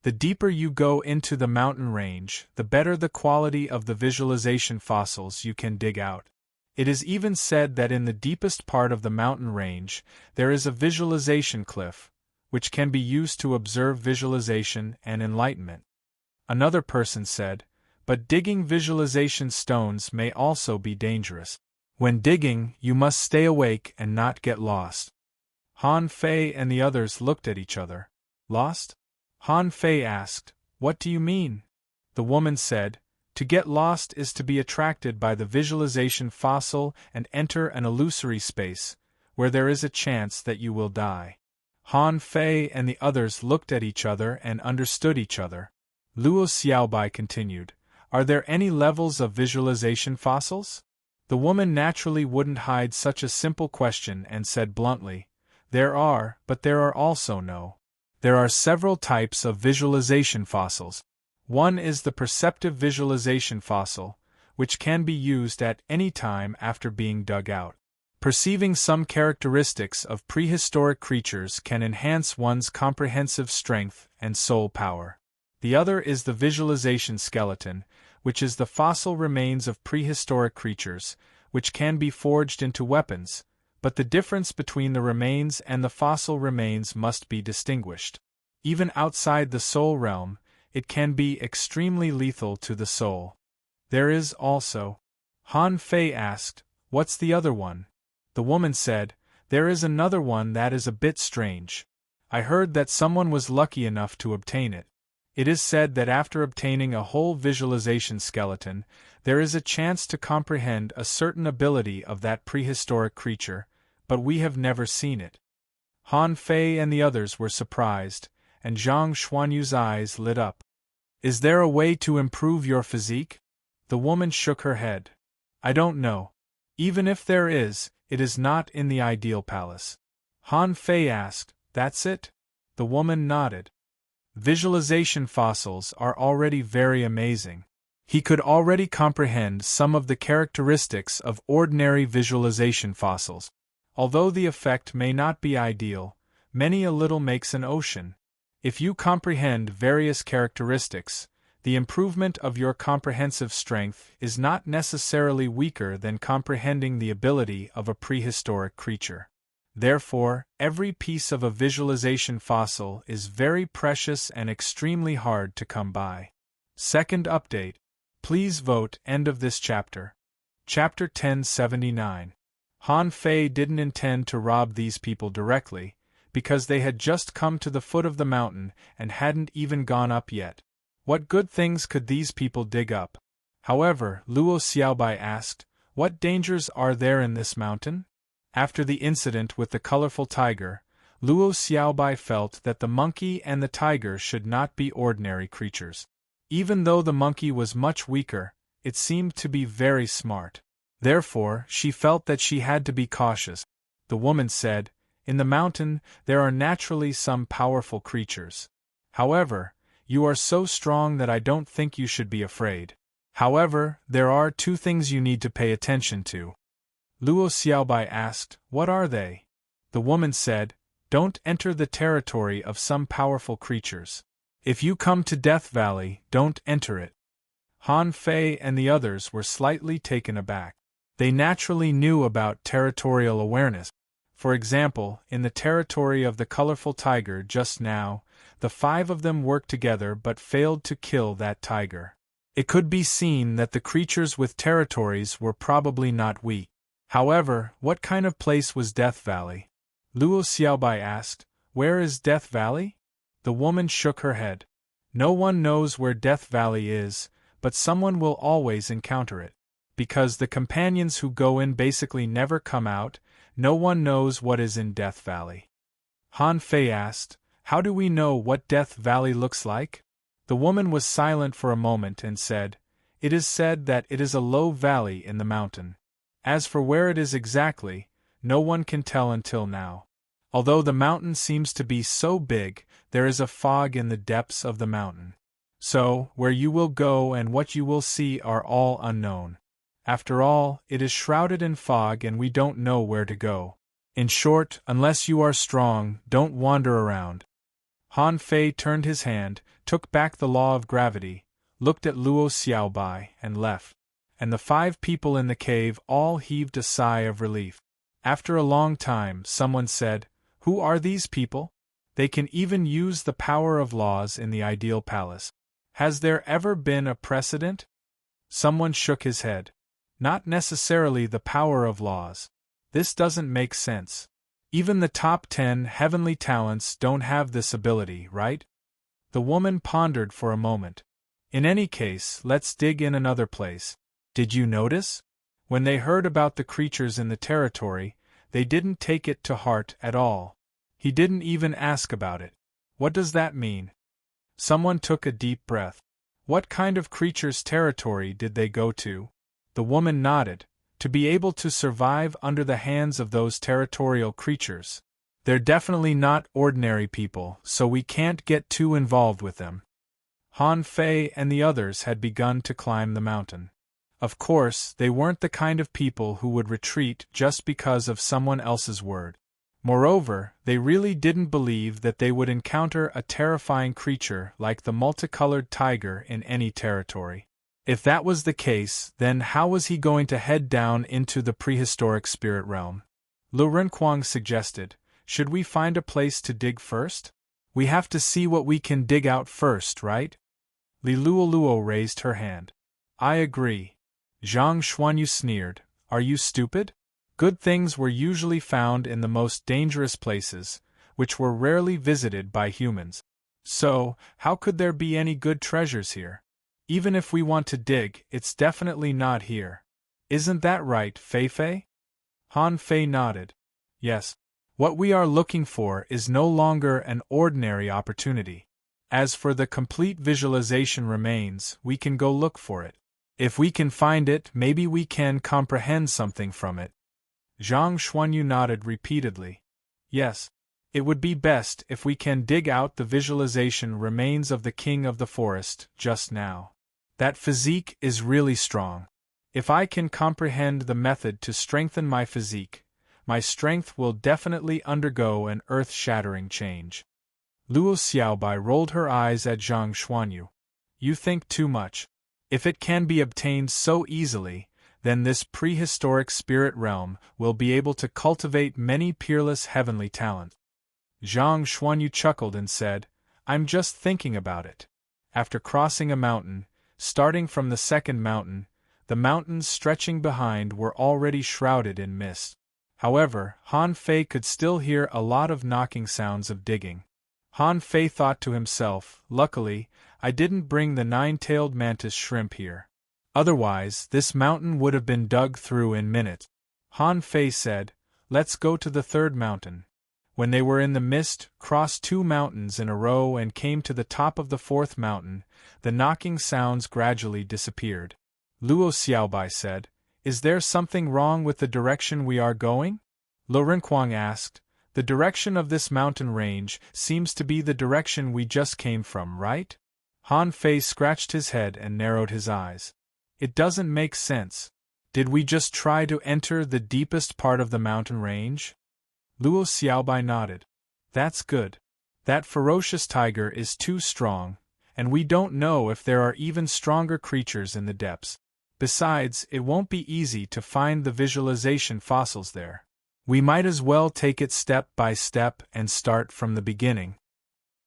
The deeper you go into the mountain range, the better the quality of the visualization fossils you can dig out. It is even said that in the deepest part of the mountain range, there is a visualization cliff, which can be used to observe visualization and enlightenment. Another person said, But digging visualization stones may also be dangerous. When digging, you must stay awake and not get lost. Han Fei and the others looked at each other. Lost? Han Fei asked, What do you mean? The woman said, To get lost is to be attracted by the visualization fossil and enter an illusory space, where there is a chance that you will die. Han Fei and the others looked at each other and understood each other. Luo Xiaobai continued. Are there any levels of visualization fossils? The woman naturally wouldn't hide such a simple question and said bluntly, there are, but there are also no. There are several types of visualization fossils. One is the perceptive visualization fossil, which can be used at any time after being dug out. Perceiving some characteristics of prehistoric creatures can enhance one's comprehensive strength and soul power. The other is the visualization skeleton, which is the fossil remains of prehistoric creatures, which can be forged into weapons, but the difference between the remains and the fossil remains must be distinguished. Even outside the soul realm, it can be extremely lethal to the soul. There is also. Han Fei asked, what's the other one? The woman said, there is another one that is a bit strange. I heard that someone was lucky enough to obtain it. It is said that after obtaining a whole visualization skeleton, there is a chance to comprehend a certain ability of that prehistoric creature, but we have never seen it. Han Fei and the others were surprised, and Zhang Xuanyu's eyes lit up. Is there a way to improve your physique? The woman shook her head. I don't know. Even if there is, it is not in the ideal palace. Han Fei asked, that's it? The woman nodded. Visualization fossils are already very amazing. He could already comprehend some of the characteristics of ordinary visualization fossils. Although the effect may not be ideal, many a little makes an ocean. If you comprehend various characteristics, the improvement of your comprehensive strength is not necessarily weaker than comprehending the ability of a prehistoric creature. Therefore, every piece of a visualization fossil is very precious and extremely hard to come by. Second update. Please vote. End of this chapter. Chapter 1079. Han Fei didn't intend to rob these people directly, because they had just come to the foot of the mountain and hadn't even gone up yet. What good things could these people dig up? However, Luo Xiaobai asked, what dangers are there in this mountain? After the incident with the colorful tiger, Luo Xiaobai felt that the monkey and the tiger should not be ordinary creatures. Even though the monkey was much weaker, it seemed to be very smart. Therefore, she felt that she had to be cautious. The woman said, in the mountain, there are naturally some powerful creatures. However, you are so strong that I don't think you should be afraid. However, there are two things you need to pay attention to. Luo Xiaobai asked, what are they? The woman said, don't enter the territory of some powerful creatures. If you come to Death Valley, don't enter it. Han Fei and the others were slightly taken aback. They naturally knew about territorial awareness. For example, in the territory of the colorful tiger just now, the 5 of them worked together but failed to kill that tiger. It could be seen that the creatures with territories were probably not weak. However, what kind of place was Death Valley? Luo Xiaobai asked, where is Death Valley? The woman shook her head. No one knows where Death Valley is, but someone will always encounter it. Because the companions who go in basically never come out, no one knows what is in Death Valley. Han Fei asked, how do we know what Death Valley looks like? The woman was silent for a moment and said, it is said that it is a low valley in the mountain. As for where it is exactly, no one can tell until now. Although the mountain seems to be so big, there is a fog in the depths of the mountain. So, where you will go and what you will see are all unknown. After all, it is shrouded in fog and we don't know where to go. In short, unless you are strong, don't wander around. Han Fei turned his hand, took back the law of gravity, looked at Luo Xiaobai, and left. And the 5 people in the cave all heaved a sigh of relief. After a long time, someone said, who are these people? They can even use the power of laws in the ideal palace. Has there ever been a precedent? Someone shook his head. Not necessarily the power of laws. This doesn't make sense. Even the top 10 heavenly talents don't have this ability, right? The woman pondered for a moment. In any case, let's dig in another place. Did you notice? When they heard about the creatures in the territory, they didn't take it to heart at all. He didn't even ask about it. What does that mean? Someone took a deep breath. What kind of creature's territory did they go to? The woman nodded. To be able to survive under the hands of those territorial creatures. They're definitely not ordinary people, so we can't get too involved with them. Han Fei and the others had begun to climb the mountain. Of course, they weren't the kind of people who would retreat just because of someone else's word. Moreover, they really didn't believe that they would encounter a terrifying creature like the multicolored tiger in any territory. If that was the case, then how was he going to head down into the prehistoric spirit realm? Lu Renquang suggested, should we find a place to dig first? We have to see what we can dig out first, right? Li Luoluo raised her hand. I agree. Zhang Xuanyu sneered, are you stupid? Good things were usually found in the most dangerous places, which were rarely visited by humans. So, how could there be any good treasures here? Even if we want to dig, it's definitely not here. Isn't that right, Fei? Han Fei nodded. Yes. What we are looking for is no longer an ordinary opportunity. As for the complete visualization remains, we can go look for it. If we can find it, maybe we can comprehend something from it. Zhang Xuanyu nodded repeatedly. Yes. It would be best if we can dig out the visualization remains of the king of the forest just now. That physique is really strong. If I can comprehend the method to strengthen my physique, my strength will definitely undergo an earth-shattering change. Luo Xiaobai rolled her eyes at Zhang Xuanyu. You think too much. If it can be obtained so easily, then this prehistoric spirit realm will be able to cultivate many peerless heavenly talents. Zhang Xuanyu chuckled and said, I'm just thinking about it. After crossing a mountain, starting from the second mountain, the mountains stretching behind were already shrouded in mist. However, Han Fei could still hear a lot of knocking sounds of digging. Han Fei thought to himself, luckily, I didn't bring the nine-tailed mantis shrimp here. Otherwise, this mountain would have been dug through in minutes. Han Fei said, let's go to the third mountain. When they were in the mist, crossed 2 mountains in a row and came to the top of the 4th mountain, the knocking sounds gradually disappeared. Luo Xiaobai said, Is there something wrong with the direction we are going? Lu Renquang asked, The direction of this mountain range seems to be the direction we just came from, right? Han Fei scratched his head and narrowed his eyes. It doesn't make sense. Did we just try to enter the deepest part of the mountain range? Luo Xiaobai nodded. That's good. That ferocious tiger is too strong, and we don't know if there are even stronger creatures in the depths. Besides, it won't be easy to find the visualization fossils there. We might as well take it step by step and start from the beginning.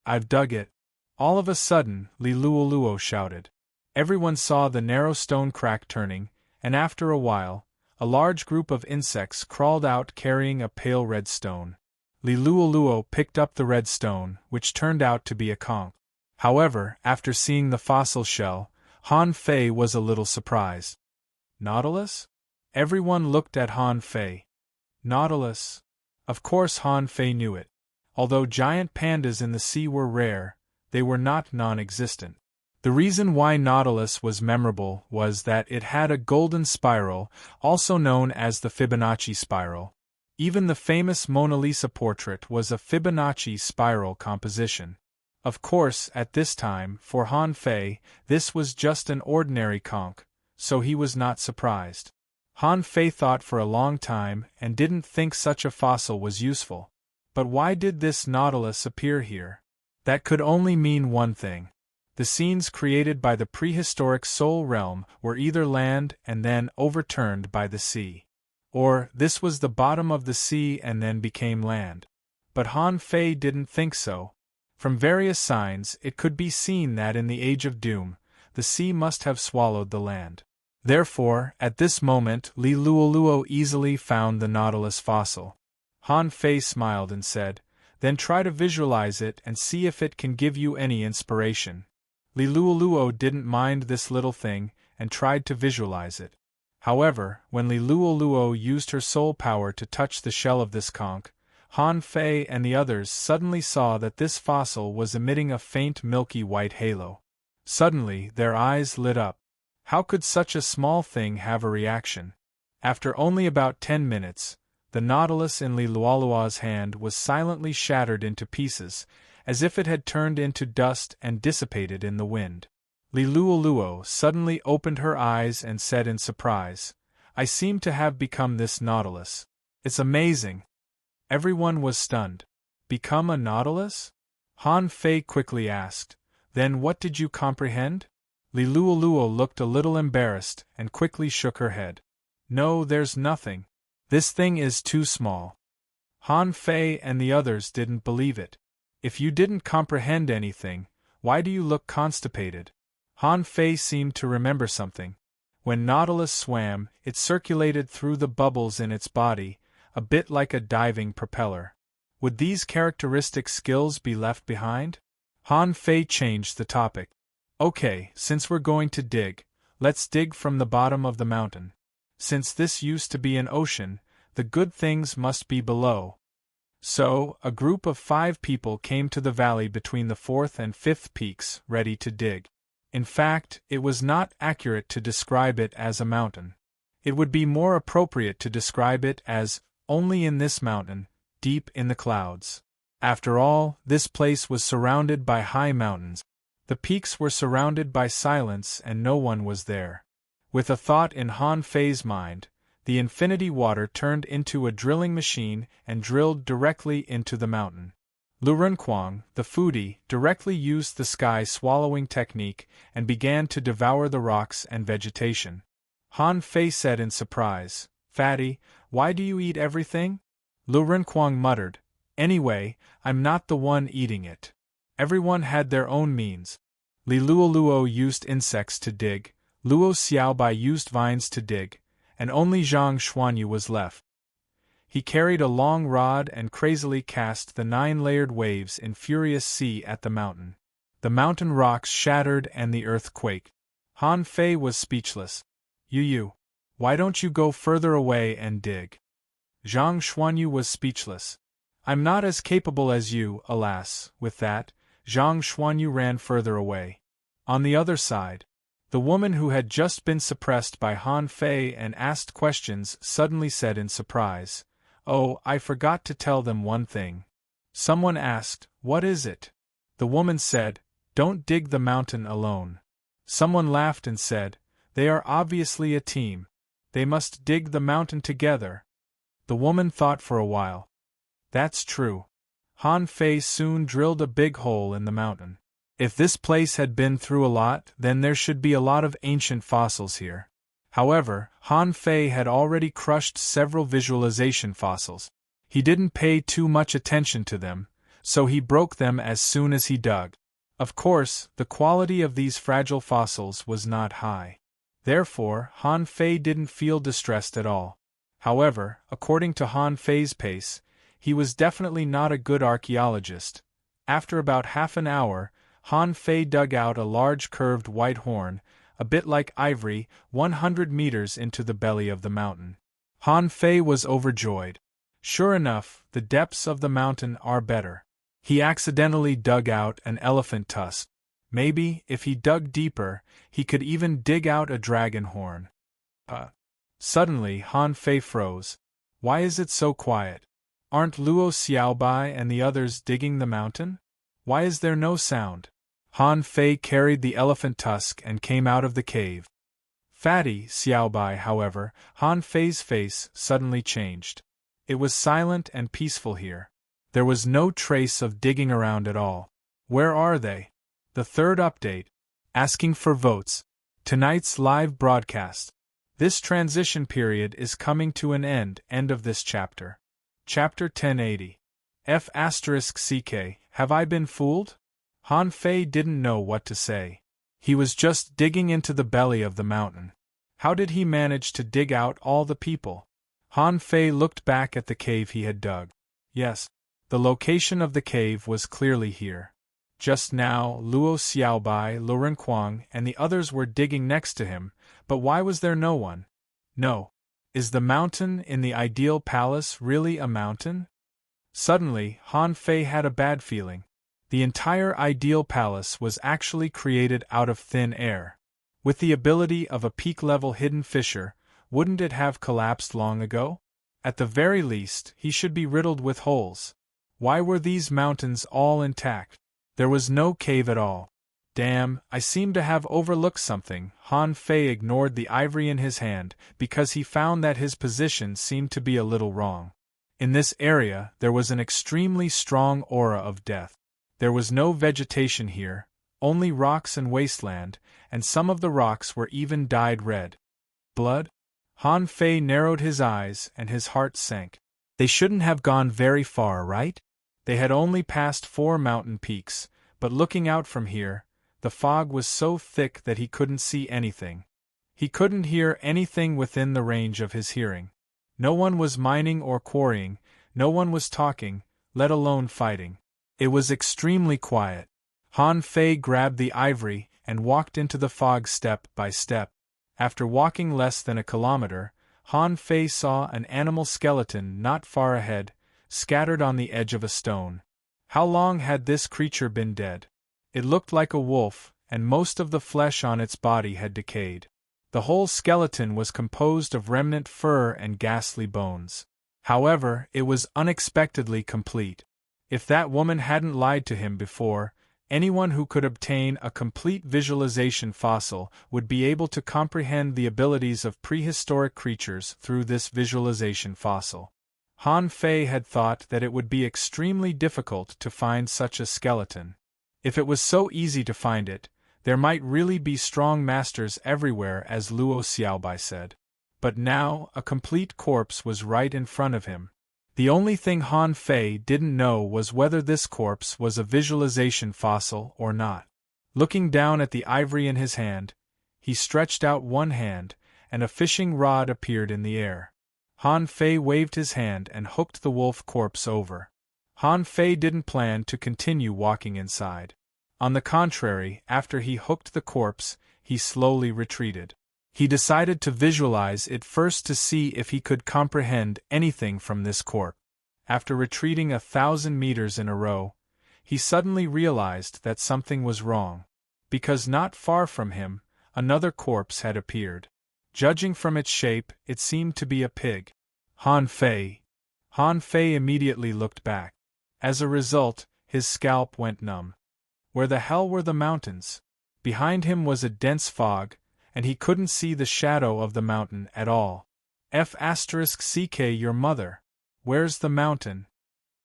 I've dug it. All of a sudden, Li Luoluo shouted. Everyone saw the narrow stone crack turning, and after a while, a large group of insects crawled out carrying a pale red stone. Li Luoluo picked up the red stone, which turned out to be a conch. However, after seeing the fossil shell, Han Fei was a little surprised. Nautilus? Everyone looked at Han Fei. Nautilus? Of course Han Fei knew it. Although giant pandas in the sea were rare, they were not non-existent. The reason why Nautilus was memorable was that it had a golden spiral, also known as the Fibonacci spiral. Even the famous Mona Lisa portrait was a Fibonacci spiral composition. Of course, at this time, for Han Fei, this was just an ordinary conch, so he was not surprised. Han Fei thought for a long time and didn't think such a fossil was useful. But why did this Nautilus appear here? That could only mean one thing. The scenes created by the prehistoric soul realm were either land and then overturned by the sea. Or, this was the bottom of the sea and then became land. But Han Fei didn't think so. From various signs, it could be seen that in the Age of Doom, the sea must have swallowed the land. Therefore, at this moment, Li Luoluo easily found the Nautilus fossil. Han Fei smiled and said, Then try to visualize it and see if it can give you any inspiration. Li Luoluo didn't mind this little thing and tried to visualize it. However, when Li Luoluo used her soul power to touch the shell of this conch, Han Fei and the others suddenly saw that this fossil was emitting a faint milky white halo. Suddenly, their eyes lit up. How could such a small thing have a reaction? After only about 10 minutes, the Nautilus in Li Luolua's hand was silently shattered into pieces, as if it had turned into dust and dissipated in the wind. Li Luoluo suddenly opened her eyes and said in surprise, "I seem to have become this Nautilus. It's amazing." Everyone was stunned. Become a Nautilus? Han Fei quickly asked. Then what did you comprehend? Li Luoluo looked a little embarrassed and quickly shook her head. No, there's nothing. This thing is too small. Han Fei and the others didn't believe it. If you didn't comprehend anything, why do you look constipated? Han Fei seemed to remember something. When Nautilus swam, it circulated through the bubbles in its body, a bit like a diving propeller. Would these characteristic skills be left behind? Han Fei changed the topic. Okay, since we're going to dig, let's dig from the bottom of the mountain. Since this used to be an ocean, the good things must be below. So, a group of 5 people came to the valley between the 4th and 5th peaks, ready to dig. In fact, it was not accurate to describe it as a mountain. It would be more appropriate to describe it as only in this mountain, deep in the clouds. After all, this place was surrounded by high mountains. The peaks were surrounded by silence and no one was there. With a thought in Han Fei's mind, the infinity water turned into a drilling machine and drilled directly into the mountain. Lu Renquang, the foodie, directly used the sky-swallowing technique and began to devour the rocks and vegetation. Han Fei said in surprise, "Fatty, why do you eat everything?" Lu Renquang muttered, "Anyway, I'm not the one eating it." Everyone had their own means. Li Luoluo used insects to dig, Luo Xiaobai used vines to dig, and only Zhang Xuanyu was left. He carried a long rod and crazily cast the 9-layered waves in furious sea at the mountain. The mountain rocks shattered and the earth quaked. Han Fei was speechless. You, why don't you go further away and dig?" Zhang Xuanyu was speechless. "I'm not as capable as you, alas." With that, Zhang Xuanyu ran further away. On the other side, the woman who had just been suppressed by Han Fei and asked questions suddenly said in surprise, "Oh, I forgot to tell them one thing." Someone asked, "What is it?" The woman said, "Don't dig the mountain alone." Someone laughed and said, "They are obviously a team. They must dig the mountain together." The woman thought for a while. That's true. Han Fei soon drilled a big hole in the mountain. If this place had been through a lot, then there should be a lot of ancient fossils here. However, Han Fei had already crushed several visualization fossils. He didn't pay too much attention to them, so he broke them as soon as he dug. Of course, the quality of these fragile fossils was not high. Therefore, Han Fei didn't feel distressed at all. However, according to Han Fei's pace, he was definitely not a good archaeologist. After about half an hour, Han Fei dug out a large curved white horn, a bit like ivory, 100 meters into the belly of the mountain. Han Fei was overjoyed. Sure enough, the depths of the mountain are better. He accidentally dug out an elephant tusk. Maybe, if he dug deeper, he could even dig out a dragon horn. Suddenly Han Fei froze. Why is it so quiet? Aren't Luo Xiaobai and the others digging the mountain? Why is there no sound? Han Fei carried the elephant tusk and came out of the cave. Fatty Xiaobai, however, Han Fei's face suddenly changed. It was silent and peaceful here. There was no trace of digging around at all. Where are they? The third update. Asking for votes. Tonight's live broadcast. This transition period is coming to an end of this chapter. Chapter 1080. F***CK, have I been fooled? Han Fei didn't know what to say. He was just digging into the belly of the mountain. How did he manage to dig out all the people? Han Fei looked back at the cave he had dug. Yes, the location of the cave was clearly here. Just now, Luo Xiaobai, Lu Renquang, and the others were digging next to him, but why was there no one? No. Is the mountain in the ideal palace really a mountain? Suddenly, Han Fei had a bad feeling. The entire ideal palace was actually created out of thin air. With the ability of a peak-level hidden fissure, wouldn't it have collapsed long ago? At the very least, he should be riddled with holes. Why were these mountains all intact? There was no cave at all. Damn, I seem to have overlooked something. Han Fei ignored the ivory in his hand because he found that his position seemed to be a little wrong. In this area, there was an extremely strong aura of death. There was no vegetation here, only rocks and wasteland, and some of the rocks were even dyed red. Blood? Han Fei narrowed his eyes and his heart sank. They shouldn't have gone very far, right? They had only passed 4 mountain peaks, but looking out from here, the fog was so thick that he couldn't see anything. He couldn't hear anything within the range of his hearing. No one was mining or quarrying, no one was talking, let alone fighting. It was extremely quiet. Han Fei grabbed the ivory and walked into the fog step by step. After walking less than a kilometer, Han Fei saw an animal skeleton not far ahead, scattered on the edge of a stone. How long had this creature been dead? It looked like a wolf, and most of the flesh on its body had decayed. The whole skeleton was composed of remnant fur and ghastly bones. However, it was unexpectedly complete. If that woman hadn't lied to him before, anyone who could obtain a complete visualization fossil would be able to comprehend the abilities of prehistoric creatures through this visualization fossil. Han Fei had thought that it would be extremely difficult to find such a skeleton. If it was so easy to find it, there might really be strong masters everywhere, as Luo Xiaobai said. But now, a complete corpse was right in front of him. The only thing Han Fei didn't know was whether this corpse was a visualization fossil or not. Looking down at the ivory in his hand, he stretched out one hand, and a fishing rod appeared in the air. Han Fei waved his hand and hooked the wolf corpse over. Han Fei didn't plan to continue walking inside. On the contrary, after he hooked the corpse, he slowly retreated. He decided to visualize it first to see if he could comprehend anything from this corpse. After retreating 1,000 meters in a row, he suddenly realized that something was wrong, because not far from him, another corpse had appeared. Judging from its shape, it seemed to be a pig. Han Fei immediately looked back. As a result, his scalp went numb. Where the hell were the mountains? Behind him was a dense fog, and he couldn't see the shadow of the mountain at all. F***ck your mother. Where's the mountain?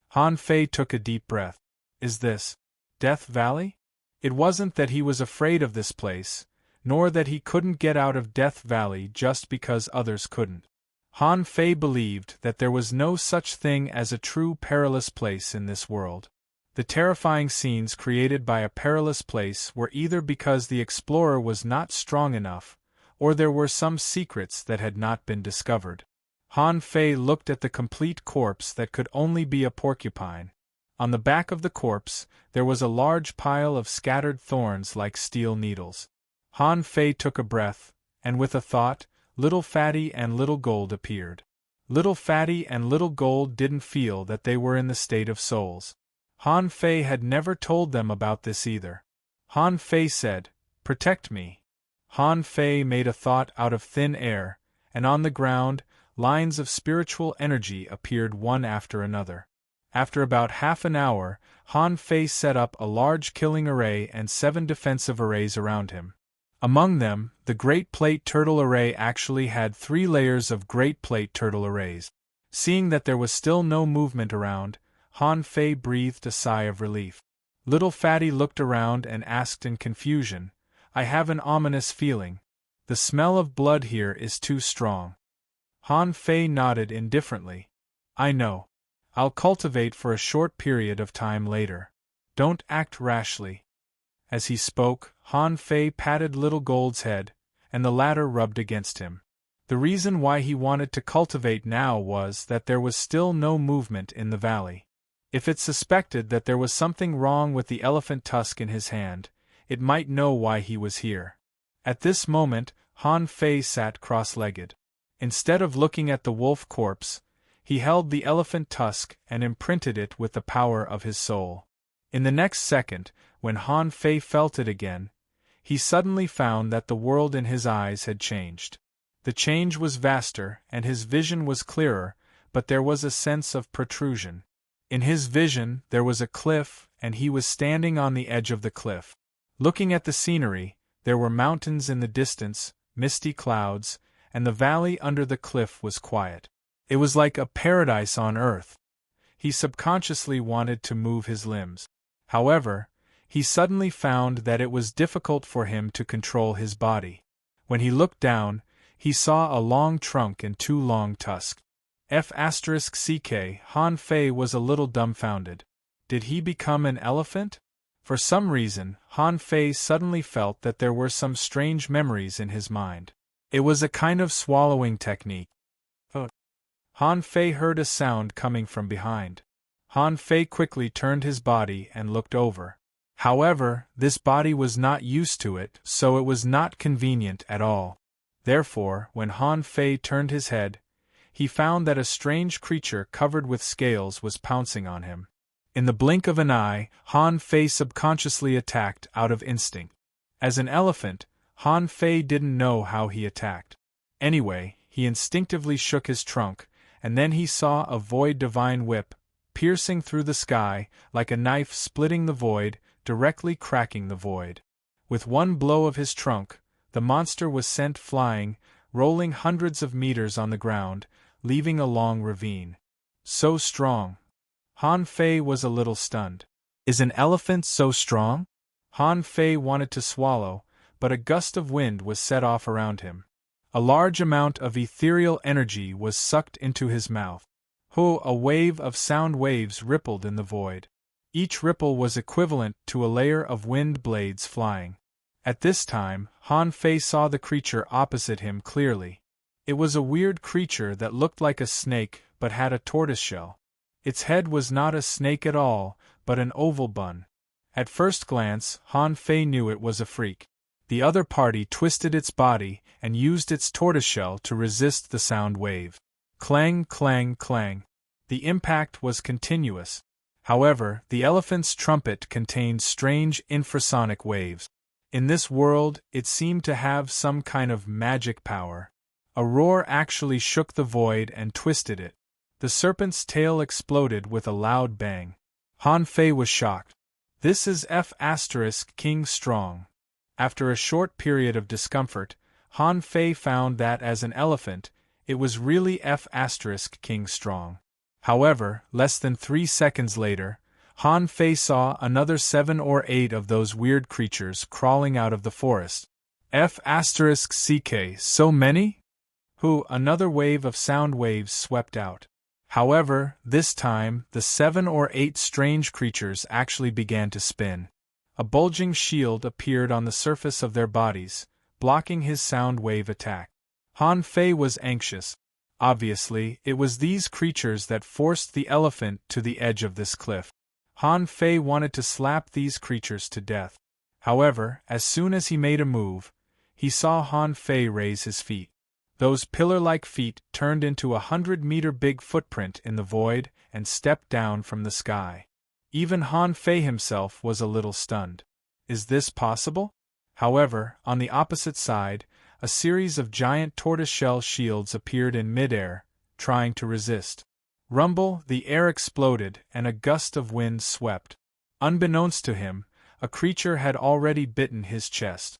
Han Fei took a deep breath. Is this Death Valley? It wasn't that he was afraid of this place, nor that he couldn't get out of Death Valley just because others couldn't. Han Fei believed that there was no such thing as a true perilous place in this world. The terrifying scenes created by a perilous place were either because the explorer was not strong enough, or there were some secrets that had not been discovered. Han Fei looked at the complete corpse that could only be a porcupine. On the back of the corpse, there was a large pile of scattered thorns like steel needles. Han Fei took a breath, and with a thought, Little Fatty and Little Gold appeared. Little Fatty and Little Gold didn't feel that they were in the state of souls. Han Fei had never told them about this either. Han Fei said, "Protect me." Han Fei made a thought out of thin air, and on the ground, lines of spiritual energy appeared one after another. After about half an hour, Han Fei set up a large killing array and 7 defensive arrays around him. Among them, the Great Plate Turtle Array actually had 3 layers of Great Plate Turtle Arrays. Seeing that there was still no movement around, Han Fei breathed a sigh of relief. Little Fatty looked around and asked in confusion, "I have an ominous feeling. The smell of blood here is too strong." Han Fei nodded indifferently. "I know. I'll cultivate for a short period of time later. Don't act rashly." As he spoke, Han Fei patted Little Gold's head, and the latter rubbed against him. The reason why he wanted to cultivate now was that there was still no movement in the valley. If it suspected that there was something wrong with the elephant tusk in his hand, it might know why he was here. At this moment, Han Fei sat cross-legged. Instead of looking at the wolf corpse, he held the elephant tusk and imprinted it with the power of his soul. In the next second, when Han Fei felt it again, he suddenly found that the world in his eyes had changed. The change was vaster and his vision was clearer, but there was a sense of protrusion. In his vision, there was a cliff, and he was standing on the edge of the cliff. Looking at the scenery, there were mountains in the distance, misty clouds, and the valley under the cliff was quiet. It was like a paradise on earth. He subconsciously wanted to move his limbs. However, he suddenly found that it was difficult for him to control his body. When he looked down, he saw a long trunk and 2 long tusks. Han Fei was a little dumbfounded. Did he become an elephant? For some reason, Han Fei suddenly felt that there were some strange memories in his mind. It was a kind of swallowing technique. Han Fei heard a sound coming from behind. Han Fei quickly turned his body and looked over. However, this body was not used to it, so it was not convenient at all. Therefore, when Han Fei turned his head, he found that a strange creature covered with scales was pouncing on him. In the blink of an eye, Han Fei subconsciously attacked out of instinct. As an elephant, Han Fei didn't know how he attacked. Anyway, he instinctively shook his trunk, and then he saw a void divine whip, piercing through the sky, like a knife splitting the void, directly cracking the void. With one blow of his trunk, the monster was sent flying, rolling hundreds of meters on the ground, leaving a long ravine. So strong. Han Fei was a little stunned. Is an elephant so strong? Han Fei wanted to swallow, but a gust of wind was set off around him. A large amount of ethereal energy was sucked into his mouth. A wave of sound waves rippled in the void. Each ripple was equivalent to a layer of wind blades flying. At this time, Han Fei saw the creature opposite him clearly. It was a weird creature that looked like a snake but had a tortoiseshell. Its head was not a snake at all, but an oval bun. At first glance, Han Fei knew it was a freak. The other party twisted its body and used its tortoiseshell to resist the sound wave. Clang, clang, clang. The impact was continuous. However, the elephant's trumpet contained strange infrasonic waves. In this world, it seemed to have some kind of magic power. A roar actually shook the void and twisted it. The serpent's tail exploded with a loud bang. Han Fei was shocked. This is King strong. After a short period of discomfort, Han Fei found that as an elephant, it was really King strong. However, less than 3 seconds later, Han Fei saw another 7 or 8 of those weird creatures crawling out of the forest. So many? Another wave of sound waves swept out. However, this time, the 7 or 8 strange creatures actually began to spin. A bulging shield appeared on the surface of their bodies, blocking his sound wave attack. Han Fei was anxious. Obviously, it was these creatures that forced the elephant to the edge of this cliff. Han Fei wanted to slap these creatures to death. However, as soon as he made a move, he saw Han Fei raise his feet. Those pillar-like feet turned into a 100-meter-big footprint in the void and stepped down from the sky. Even Han Fei himself was a little stunned. Is this possible? However, on the opposite side, a series of giant tortoiseshell shields appeared in midair, trying to resist. Rumble, the air exploded and a gust of wind swept. Unbeknownst to him, a creature had already bitten his chest.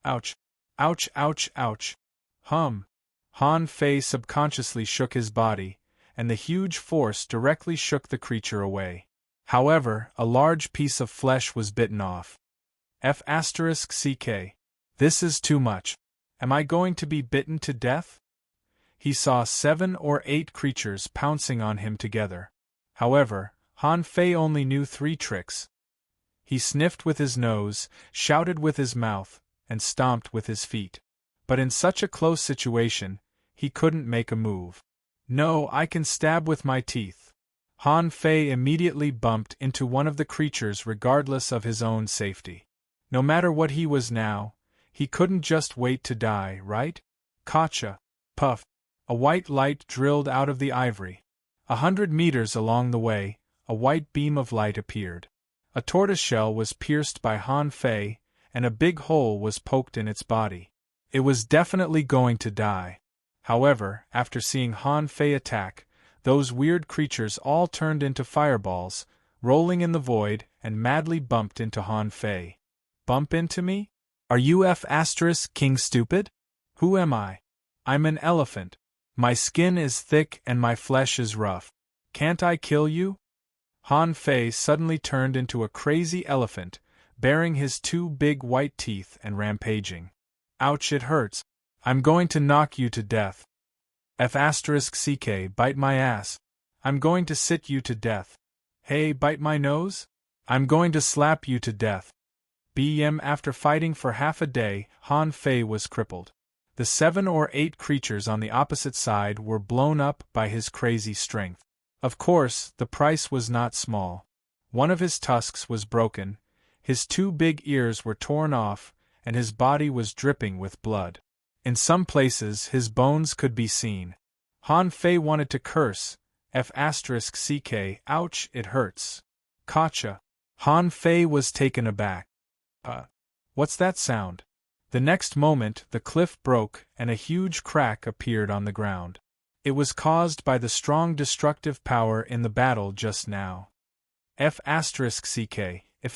Ouch! Ouch! Ouch! Ouch! Han Fei subconsciously shook his body, and the huge force directly shook the creature away. However, a large piece of flesh was bitten off. This is too much. Am I going to be bitten to death? He saw 7 or 8 creatures pouncing on him together. However, Han Fei only knew 3 tricks. He sniffed with his nose, shouted with his mouth, and stomped with his feet. But in such a close situation, he couldn't make a move. No, I can stab with my teeth. Han Fei immediately bumped into one of the creatures regardless of his own safety. No matter what he was now, he couldn't just wait to die, right? Gotcha! Puff! A white light drilled out of the ivory. 100 meters along the way, a white beam of light appeared. A tortoiseshell was pierced by Han Fei, and a big hole was poked in its body. It was definitely going to die. However, after seeing Han Fei attack, those weird creatures all turned into fireballs, rolling in the void, and madly bumped into Han Fei. Bump into me? Are you King stupid? Who am I? I'm an elephant. My skin is thick and my flesh is rough. Can't I kill you? Han Fei suddenly turned into a crazy elephant, baring his two big white teeth and rampaging. Ouch, it hurts. I'm going to knock you to death. Bite my ass. I'm going to sit you to death. Hey, bite my nose? I'm going to slap you to death. After fighting for half a day, Han Fei was crippled. The 7 or 8 creatures on the opposite side were blown up by his crazy strength. Of course, the price was not small. One of his tusks was broken, his 2 big ears were torn off, and his body was dripping with blood. In some places his bones could be seen. Han Fei wanted to curse, ouch, it hurts. Gotcha. Han Fei was taken aback. What's that sound? The next moment the cliff broke and a huge crack appeared on the ground. It was caused by the strong destructive power in the battle just now. If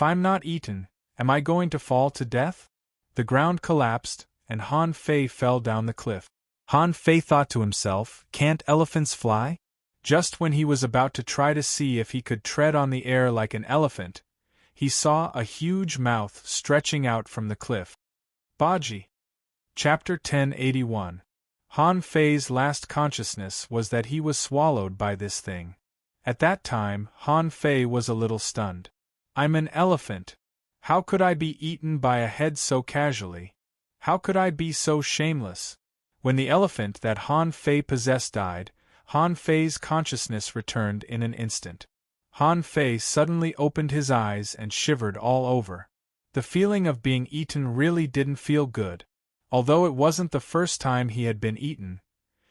I'm not eaten, am I going to fall to death? The ground collapsed, and Han Fei fell down the cliff. Han Fei thought to himself, can't elephants fly? Just when he was about to try to see if he could tread on the air like an elephant, he saw a huge mouth stretching out from the cliff. Baji. Chapter 1081. Han Fei's last consciousness was that he was swallowed by this thing. At that time, Han Fei was a little stunned. I'm an elephant. How could I be eaten by a head so casually? How could I be so shameless? When the elephant that Han Fei possessed died, Han Fei's consciousness returned in an instant. Han Fei suddenly opened his eyes and shivered all over. The feeling of being eaten really didn't feel good. Although it wasn't the first time he had been eaten,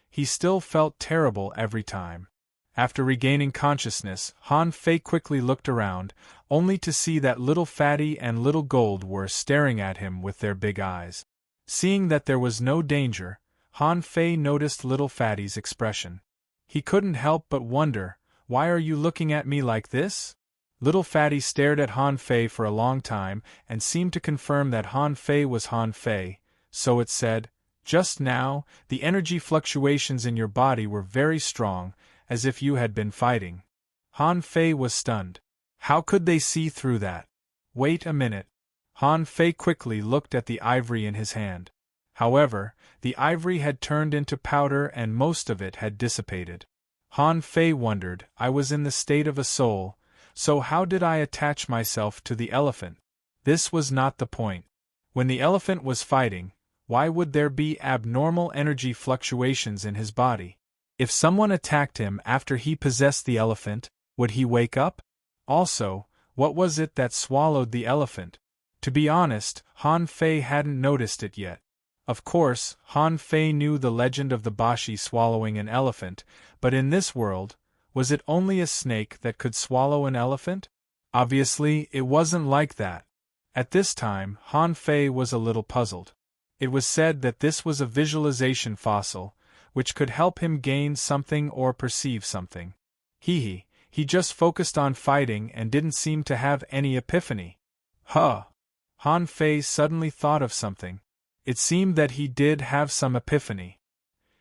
he still felt terrible every time. After regaining consciousness, Han Fei quickly looked around, only to see that Little Fatty and Little Gold were staring at him with their big eyes. Seeing that there was no danger, Han Fei noticed Little Fatty's expression. He couldn't help but wonder, why are you looking at me like this? Little Fatty stared at Han Fei for a long time and seemed to confirm that Han Fei was Han Fei, so it said, just now, the energy fluctuations in your body were very strong, as if you had been fighting. Han Fei was stunned. How could they see through that? Wait a minute. Han Fei quickly looked at the ivory in his hand. However, the ivory had turned into powder and most of it had dissipated. Han Fei wondered, I was in the state of a soul, so how did I attach myself to the elephant? This was not the point. When the elephant was fighting, why would there be abnormal energy fluctuations in his body? If someone attacked him after he possessed the elephant, would he wake up? Also, what was it that swallowed the elephant? To be honest, Han Fei hadn't noticed it yet. Of course, Han Fei knew the legend of the Bashi swallowing an elephant, but in this world, was it only a snake that could swallow an elephant? Obviously, it wasn't like that. At this time, Han Fei was a little puzzled. It was said that this was a visualization fossil, which could help him gain something or perceive something. He just focused on fighting and didn't seem to have any epiphany. Han Fei suddenly thought of something. It seemed that he did have some epiphany.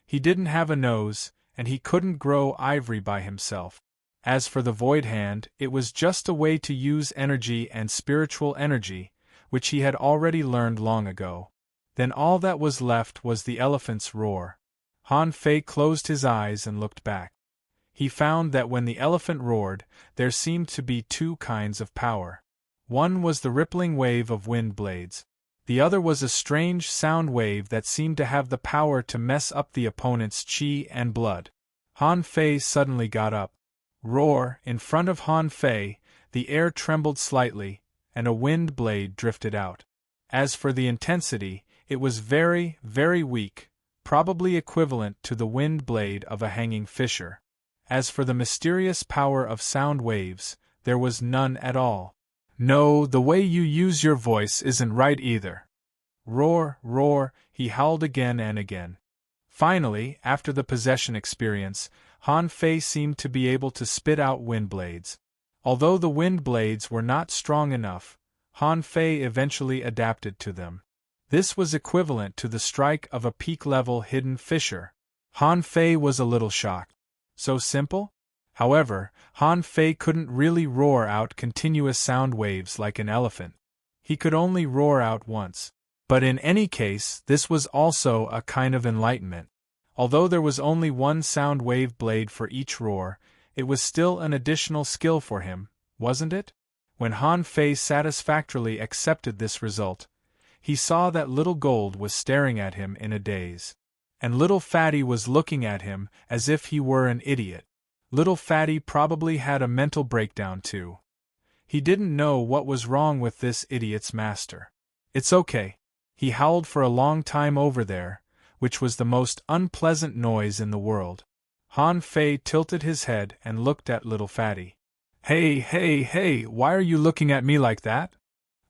He didn't have a nose, and he couldn't grow ivory by himself. As for the void hand, it was just a way to use energy and spiritual energy, which he had already learned long ago. Then all that was left was the elephant's roar. Han Fei closed his eyes and looked back. He found that when the elephant roared, there seemed to be 2 kinds of power. One was the rippling wave of wind blades. The other was a strange sound wave that seemed to have the power to mess up the opponent's chi and blood. Han Fei suddenly got up. Roar! In front of Han Fei, the air trembled slightly, and a wind blade drifted out. As for the intensity, it was very, very weak, probably equivalent to the wind blade of a hanging fisher. As for the mysterious power of sound waves, there was none at all. No, the way you use your voice isn't right either. Roar, roar, he howled again and again. Finally, after the possession experience, Han Fei seemed to be able to spit out wind blades. Although the wind blades were not strong enough, Han Fei eventually adapted to them. This was equivalent to the strike of a peak-level hidden fisher. Han Fei was a little shocked. So simple? However, Han Fei couldn't really roar out continuous sound waves like an elephant. He could only roar out once. But in any case, this was also a kind of enlightenment. Although there was only one sound wave blade for each roar, it was still an additional skill for him, wasn't it? When Han Fei satisfactorily accepted this result, he saw that Little Gold was staring at him in a daze. And Little Fatty was looking at him as if he were an idiot. Little Fatty probably had a mental breakdown too. He didn't know what was wrong with this idiot's master. It's okay. He howled for a long time over there, which was the most unpleasant noise in the world. Han Fei tilted his head and looked at Little Fatty. Hey, hey, hey, why are you looking at me like that?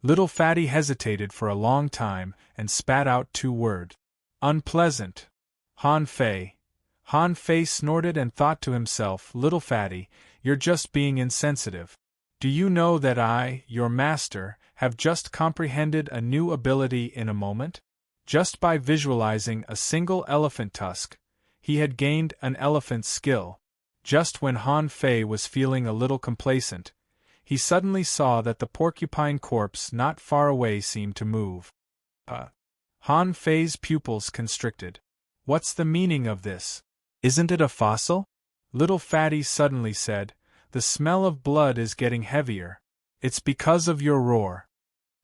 Little Fatty hesitated for a long time and spat out 2 words. Unpleasant. Han Fei. Han Fei snorted and thought to himself, Little Fatty, you're just being insensitive. Do you know that I, your master, have just comprehended a new ability in a moment? Just by visualizing a single elephant tusk, he had gained an elephant's skill. Just when Han Fei was feeling a little complacent, he suddenly saw that the porcupine corpse not far away seemed to move. Han Fei's pupils constricted. What's the meaning of this? Isn't it a fossil? Little Fatty suddenly said, the smell of blood is getting heavier. It's because of your roar.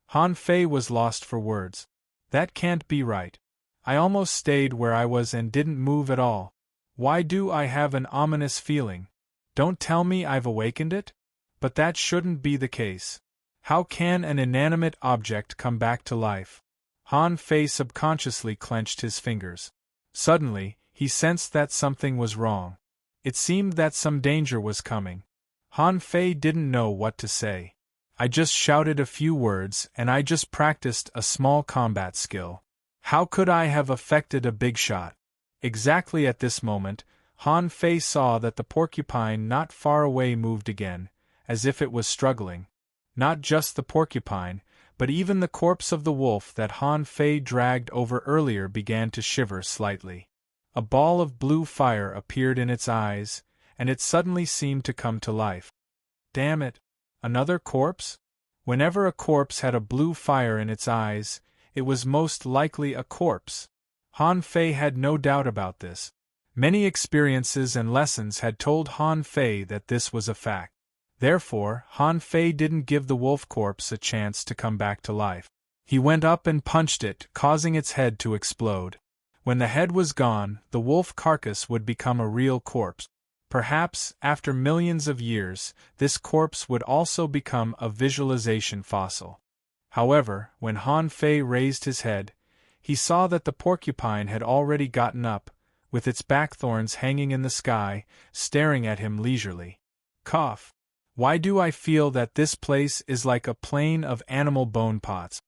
Han Fei was lost for words. That can't be right. I almost stayed where I was and didn't move at all. Why do I have an ominous feeling? Don't tell me I've awakened it? But that shouldn't be the case. How can an inanimate object come back to life? Han Fei subconsciously clenched his fingers. Suddenly, he sensed that something was wrong. It seemed that some danger was coming. Han Fei didn't know what to say. I just shouted a few words and I just practiced a small combat skill. How could I have affected a big shot? Exactly at this moment, Han Fei saw that the porcupine not far away moved again, as if it was struggling. Not just the porcupine, but even the corpse of the wolf that Han Fei dragged over earlier began to shiver slightly. A ball of blue fire appeared in its eyes, and it suddenly seemed to come to life. Damn it! Another corpse? Whenever a corpse had a blue fire in its eyes, it was most likely a corpse. Han Fei had no doubt about this. Many experiences and lessons had told Han Fei that this was a fact. Therefore, Han Fei didn't give the wolf corpse a chance to come back to life. He went up and punched it, causing its head to explode. When the head was gone, the wolf carcass would become a real corpse. Perhaps, after millions of years, this corpse would also become a visualization fossil. However, when Han Fei raised his head, he saw that the porcupine had already gotten up, with its back thorns hanging in the sky, staring at him leisurely. Cough. Why do I feel that this place is like a plain of animal bone pots?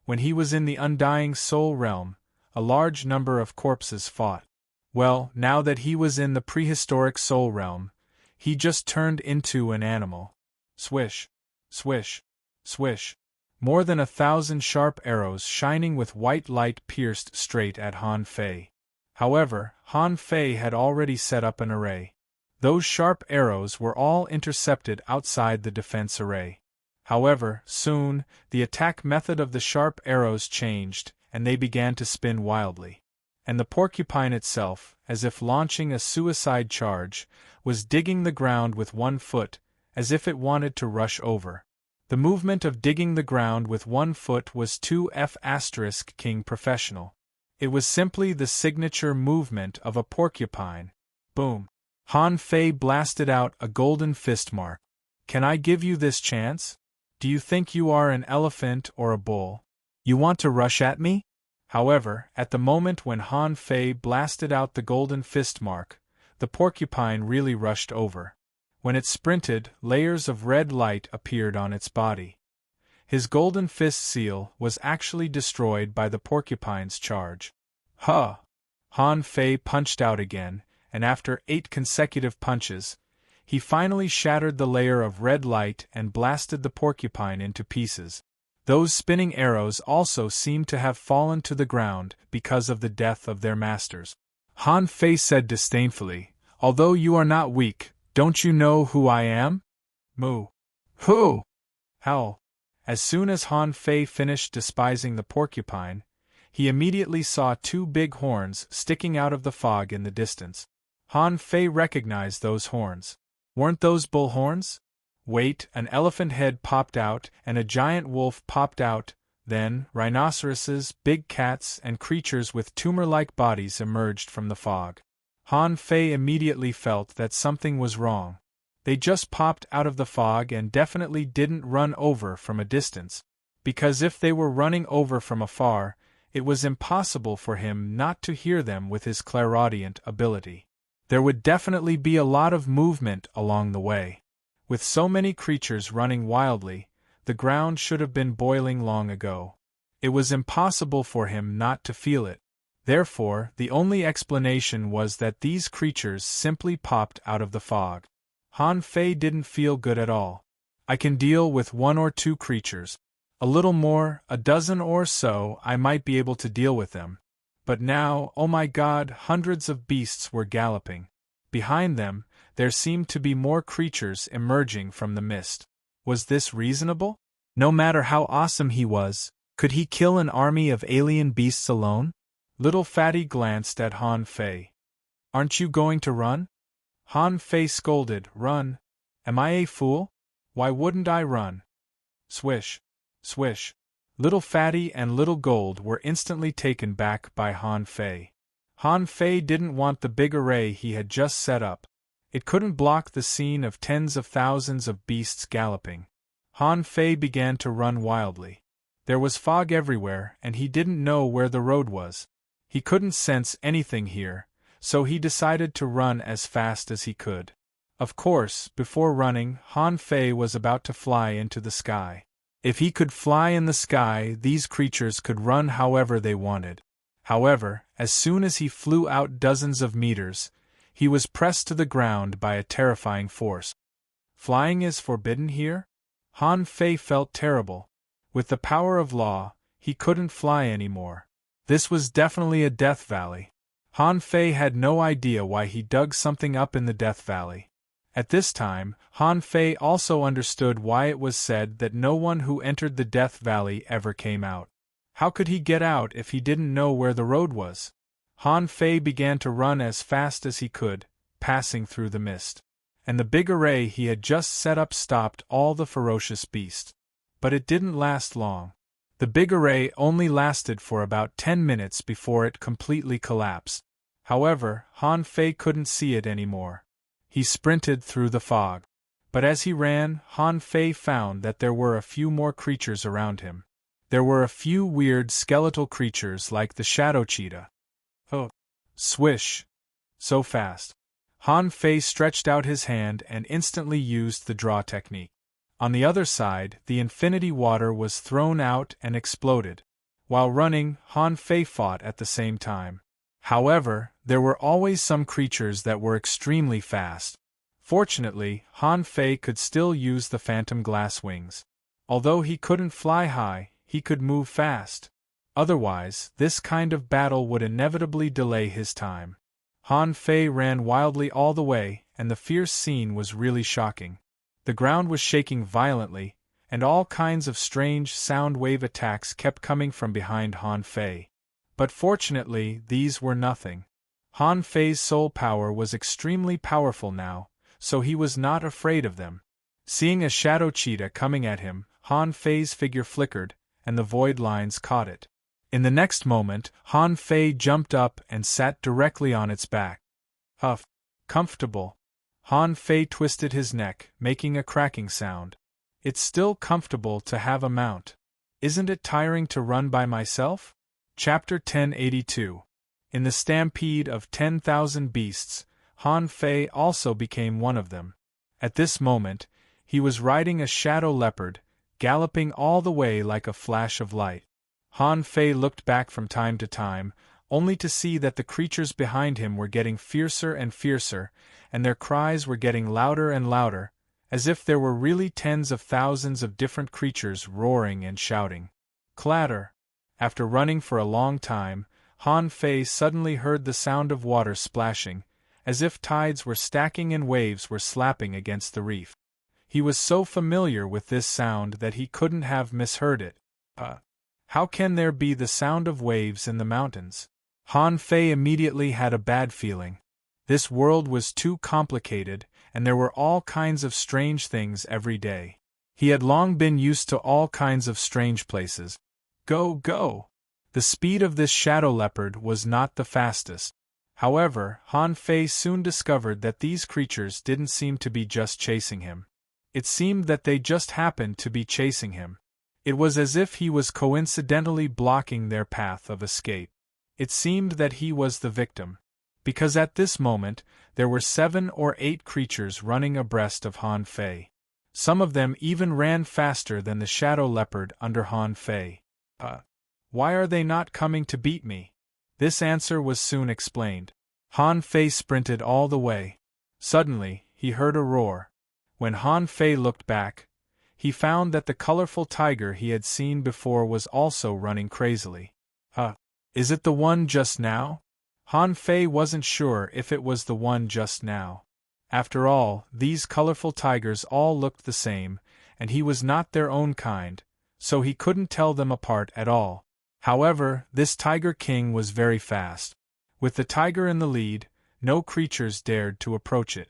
When he was in the undying soul realm, a large number of corpses fought. Well, now that he was in the prehistoric soul realm, he just turned into an animal. Swish, swish, swish. More than 1,000 sharp arrows shining with white light pierced straight at Han Fei. However, Han Fei had already set up an array. Those sharp arrows were all intercepted outside the defense array. However, soon, the attack method of the sharp arrows changed, and they began to spin wildly. And the porcupine itself, as if launching a suicide charge, was digging the ground with one foot, as if it wanted to rush over. The movement of digging the ground with one foot was 2F** King Professional. It was simply the signature movement of a porcupine. Boom. Han Fei blasted out a golden fist mark. Can I give you this chance? Do you think you are an elephant or a bull? You want to rush at me? However, at the moment when Han Fei blasted out the golden fist mark, the porcupine really rushed over. When it sprinted, layers of red light appeared on its body. His golden fist seal was actually destroyed by the porcupine's charge. Huh! Han Fei punched out again, and after 8 consecutive punches, he finally shattered the layer of red light and blasted the porcupine into pieces. Those spinning arrows also seemed to have fallen to the ground because of the death of their masters. Han Fei said disdainfully, "Although you are not weak, don't you know who I am?" Moo. Who? Howl. As soon as Han Fei finished despising the porcupine, he immediately saw 2 big horns sticking out of the fog in the distance. Han Fei recognized those horns. Weren't those bull horns? Wait, an elephant head popped out, and a giant wolf popped out, then rhinoceroses, big cats, and creatures with tumor-like bodies emerged from the fog. Han Fei immediately felt that something was wrong. They just popped out of the fog and definitely didn't run over from a distance, because if they were running over from afar, it was impossible for him not to hear them with his clairaudient ability. There would definitely be a lot of movement along the way. With so many creatures running wildly, the ground should have been boiling long ago. It was impossible for him not to feel it. Therefore, the only explanation was that these creatures simply popped out of the fog. Han Fei didn't feel good at all. I can deal with 1 or 2 creatures. A little more, a dozen or so, I might be able to deal with them. But now, oh my God, hundreds of beasts were galloping. Behind them, there seemed to be more creatures emerging from the mist. Was this reasonable? No matter how awesome he was, could he kill an army of alien beasts alone? Little Fatty glanced at Han Fei. Aren't you going to run? Han Fei scolded, Run? Am I a fool? Why wouldn't I run? Swish. Swish. Little Fatty and Little Gold were instantly taken back by Han Fei. Han Fei didn't want the big array he had just set up. It couldn't block the scene of tens of thousands of beasts galloping. Han Fei began to run wildly. There was fog everywhere, and he didn't know where the road was. He couldn't sense anything here, so he decided to run as fast as he could. Of course, before running, Han Fei was about to fly into the sky. If he could fly in the sky, these creatures could run however they wanted. However, as soon as he flew out dozens of meters, he was pressed to the ground by a terrifying force. Flying is forbidden here? Han Fei felt terrible. With the power of law, he couldn't fly anymore. This was definitely a death valley. Han Fei had no idea why he dug something up in the Death Valley. At this time, Han Fei also understood why it was said that no one who entered the Death Valley ever came out. How could he get out if he didn't know where the road was? Han Fei began to run as fast as he could, passing through the mist. And the big array he had just set up stopped all the ferocious beasts. But it didn't last long. The big array only lasted for about 10 minutes before it completely collapsed. However, Han Fei couldn't see it anymore. He sprinted through the fog. But as he ran, Han Fei found that there were a few more creatures around him. There were a few weird skeletal creatures like the shadow cheetah. Oh! Swish! So fast. Han Fei stretched out his hand and instantly used the draw technique. On the other side, the infinity water was thrown out and exploded. While running, Han Fei fought at the same time. However, there were always some creatures that were extremely fast. Fortunately, Han Fei could still use the phantom glass wings. Although he couldn't fly high, he could move fast. Otherwise, this kind of battle would inevitably delay his time. Han Fei ran wildly all the way, and the fierce scene was really shocking. The ground was shaking violently, and all kinds of strange sound wave attacks kept coming from behind Han Fei. But fortunately, these were nothing. Han Fei's soul power was extremely powerful now, so he was not afraid of them. Seeing a shadow cheetah coming at him, Han Fei's figure flickered, and the void lines caught it. In the next moment, Han Fei jumped up and sat directly on its back. Huff! Comfortable. Han Fei twisted his neck, making a cracking sound. It's still comfortable to have a mount. Isn't it tiring to run by myself? Chapter 1082. In the stampede of 10,000 beasts, Han Fei also became one of them. At this moment, he was riding a shadow leopard, galloping all the way like a flash of light. Han Fei looked back from time to time, only to see that the creatures behind him were getting fiercer and fiercer, and their cries were getting louder and louder, as if there were really tens of thousands of different creatures roaring and shouting. Clatter! After running for a long time, Han Fei suddenly heard the sound of water splashing, as if tides were stacking and waves were slapping against the reef. He was so familiar with this sound that he couldn't have misheard it. How can there be the sound of waves in the mountains? Han Fei immediately had a bad feeling. This world was too complicated, and there were all kinds of strange things every day. He had long been used to all kinds of strange places. Go, go! The speed of this shadow leopard was not the fastest. However, Han Fei soon discovered that these creatures didn't seem to be just chasing him. It seemed that they just happened to be chasing him. It was as if he was coincidentally blocking their path of escape. It seemed that he was the victim, because at this moment there were 7 or 8 creatures running abreast of Han Fei. Some of them even ran faster than the shadow leopard under Han Fei. Why are they not coming to beat me? This answer was soon explained. Han Fei sprinted all the way. Suddenly, he heard a roar. When Han Fei looked back, he found that the colorful tiger he had seen before was also running crazily. Is it the one just now? Han Fei wasn't sure if it was the one just now. After all, these colorful tigers all looked the same, and he was not their own kind, so he couldn't tell them apart at all. However, this Tiger King was very fast. With the tiger in the lead, no creatures dared to approach it.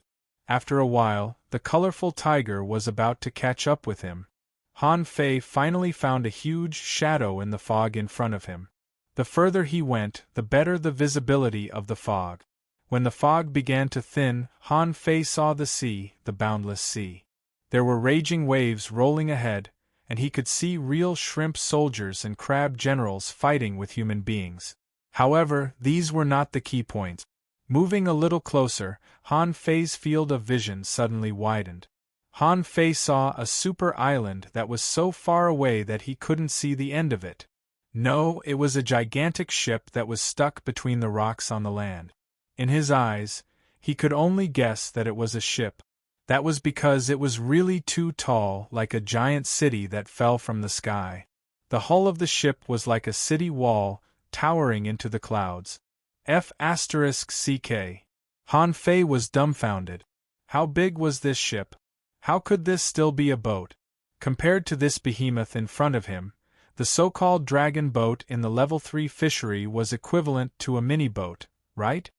After a while, the colorful tiger was about to catch up with him. Han Fei finally found a huge shadow in the fog in front of him. The further he went, the better the visibility of the fog. When the fog began to thin, Han Fei saw the sea, the boundless sea. There were raging waves rolling ahead, and he could see real shrimp soldiers and crab generals fighting with human beings. However, these were not the key points. Moving a little closer, Han Fei's field of vision suddenly widened. Han Fei saw a super island that was so far away that he couldn't see the end of it. No, it was a gigantic ship that was stuck between the rocks on the land. In his eyes, he could only guess that it was a ship. That was because it was really too tall, like a giant city that fell from the sky. The hull of the ship was like a city wall, towering into the clouds. F***CK. Han Fei was dumbfounded. How big was this ship? How could this still be a boat? Compared to this behemoth in front of him, the so-called dragon boat in the level 3 fishery was equivalent to a mini-boat, right?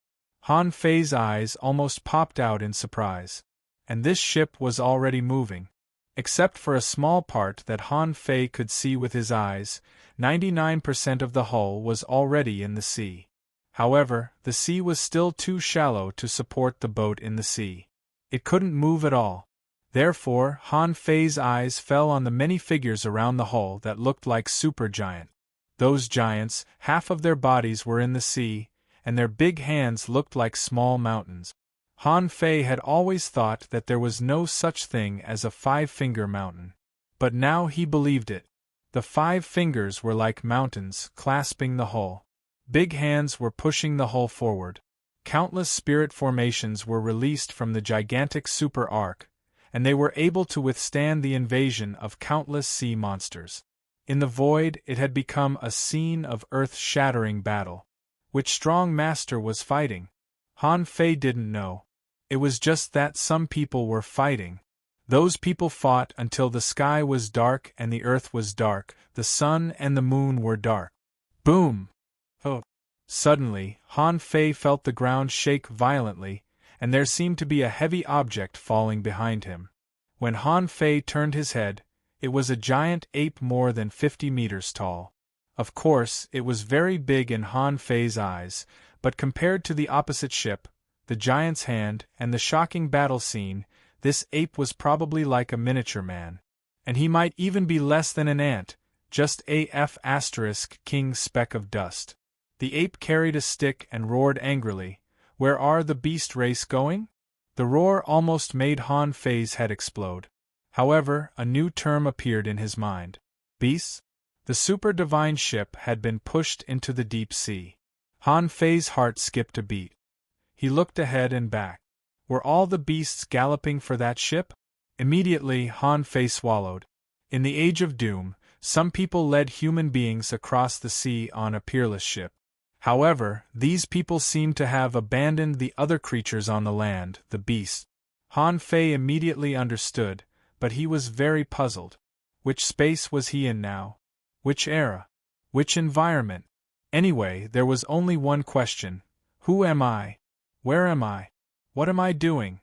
Han Fei's eyes almost popped out in surprise. And this ship was already moving. Except for a small part that Han Fei could see with his eyes, 99% of the hull was already in the sea. However, the sea was still too shallow to support the boat in the sea. It couldn't move at all. Therefore, Han Fei's eyes fell on the many figures around the hull that looked like supergiant. Those giants, half of their bodies were in the sea, and their big hands looked like small mountains. Han Fei had always thought that there was no such thing as a 5-finger mountain. But now he believed it. The 5 fingers were like mountains clasping the hull. Big hands were pushing the hull forward. Countless spirit formations were released from the gigantic super arc, and they were able to withstand the invasion of countless sea monsters. In the void, it had become a scene of earth-shattering battle. Which strong master was fighting? Han Fei didn't know. It was just that some people were fighting. Those people fought until the sky was dark and the earth was dark, the sun and the moon were dark. Boom! Oh! Suddenly, Han Fei felt the ground shake violently, and there seemed to be a heavy object falling behind him. When Han Fei turned his head, it was a giant ape more than 50 meters tall. Of course, it was very big in Han Fei's eyes, but compared to the opposite ship, the giant's hand, and the shocking battle scene, this ape was probably like a miniature man. And he might even be less than an ant, just king speck of dust. The ape carried a stick and roared angrily. Where are the beast race going? The roar almost made Han Fei's head explode. However, a new term appeared in his mind. Beasts? The super-divine ship had been pushed into the deep sea. Han Fei's heart skipped a beat. He looked ahead and back. Were all the beasts galloping for that ship? Immediately, Han Fei swallowed. In the Age of Doom, some people led human beings across the sea on a peerless ship. However, these people seemed to have abandoned the other creatures on the land, the beasts. Han Fei immediately understood, but he was very puzzled. Which space was he in now? Which era? Which environment? Anyway, there was only one question. Who am I? Where am I? What am I doing?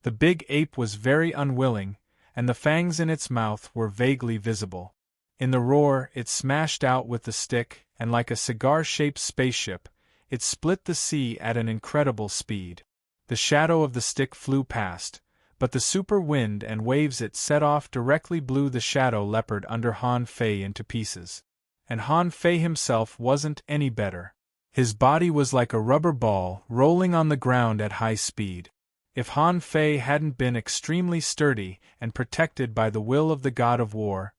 The big ape was very unwilling, and the fangs in its mouth were vaguely visible. In the roar, it smashed out with the stick, and like a cigar-shaped spaceship, it split the sea at an incredible speed. The shadow of the stick flew past, but the super wind and waves it set off directly blew the shadow leopard under Han Fei into pieces. And Han Fei himself wasn't any better. His body was like a rubber ball rolling on the ground at high speed. If Han Fei hadn't been extremely sturdy and protected by the will of the god of war,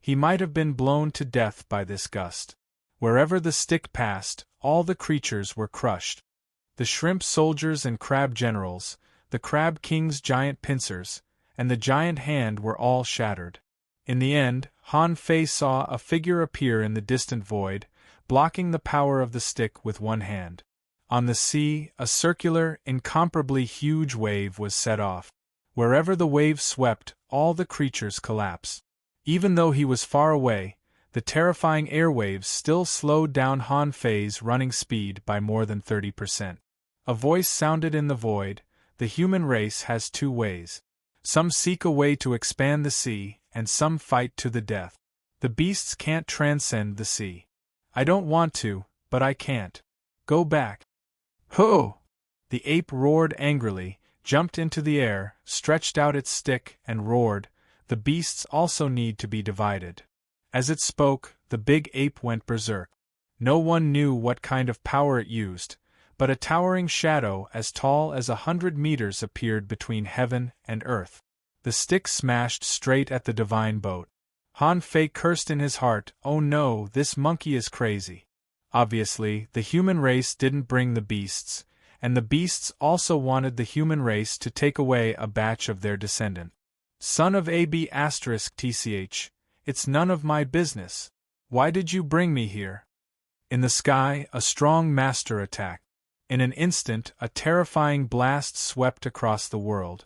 he might have been blown to death by this gust. Wherever the stick passed, all the creatures were crushed. The shrimp soldiers and crab generals, the crab king's giant pincers, and the giant hand were all shattered. In the end, Han Fei saw a figure appear in the distant void, blocking the power of the stick with one hand. On the sea, a circular, incomparably huge wave was set off. Wherever the wave swept, all the creatures collapsed. Even though he was far away, the terrifying airwaves still slowed down Han Fei's running speed by more than 30%. A voice sounded in the void. The human race has two ways. Some seek a way to expand the sea, and some fight to the death. The beasts can't transcend the sea. I don't want to, but I can't. Go back. Ho! The ape roared angrily, jumped into the air, stretched out its stick, and roared. The beasts also need to be divided. As it spoke, the big ape went berserk. No one knew what kind of power it used, but a towering shadow as tall as 100 meters appeared between heaven and earth. The stick smashed straight at the divine boat. Han Fei cursed in his heart, "Oh no, this monkey is crazy." Obviously, the human race didn't bring the beasts, and the beasts also wanted the human race to take away a batch of their descendant. Son of AB*TCH, it's none of my business. Why did you bring me here? In the sky, a strong master attacked. In an instant, a terrifying blast swept across the world.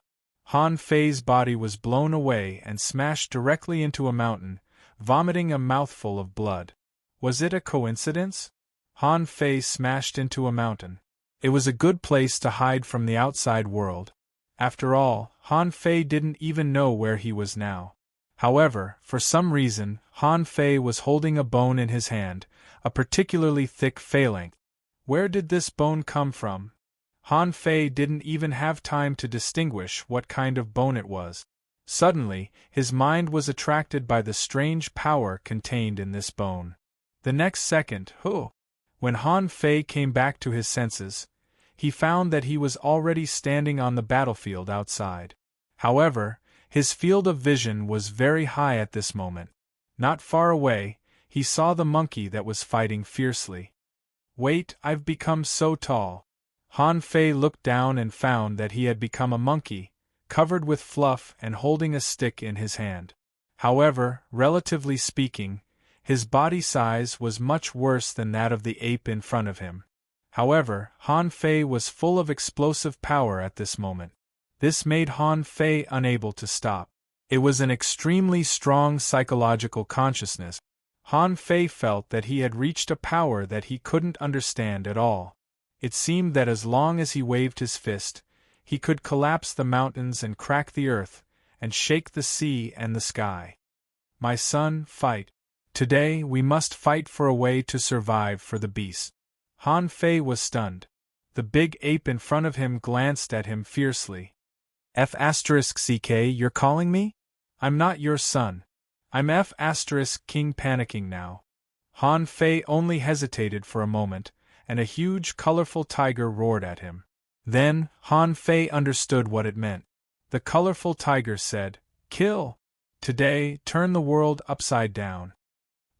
Han Fei's body was blown away and smashed directly into a mountain, vomiting a mouthful of blood. Was it a coincidence? Han Fei smashed into a mountain. It was a good place to hide from the outside world. After all, Han Fei didn't even know where he was now. However, for some reason, Han Fei was holding a bone in his hand, a particularly thick phalanx. Where did this bone come from? Han Fei didn't even have time to distinguish what kind of bone it was. Suddenly, his mind was attracted by the strange power contained in this bone. The next second, when Han Fei came back to his senses, he found that he was already standing on the battlefield outside. However, his field of vision was very high at this moment. Not far away, he saw the monkey that was fighting fiercely. Wait, I've become so tall. Han Fei looked down and found that he had become a monkey, covered with fluff and holding a stick in his hand. However, relatively speaking, his body size was much worse than that of the ape in front of him. However, Han Fei was full of explosive power at this moment. This made Han Fei unable to stop. It was an extremely strong psychological consciousness. Han Fei felt that he had reached a power that he couldn't understand at all. It seemed that as long as he waved his fist, he could collapse the mountains and crack the earth, and shake the sea and the sky. My son, fight. Today we must fight for a way to survive for the beasts. Han Fei was stunned. The big ape in front of him glanced at him fiercely. F***ck, you're calling me? I'm not your son. I'm F***king panicking now. Han Fei only hesitated for a moment, and a huge colorful tiger roared at him. Then, Han Fei understood what it meant. The colorful tiger said, "Kill!" Today, turn the world upside down.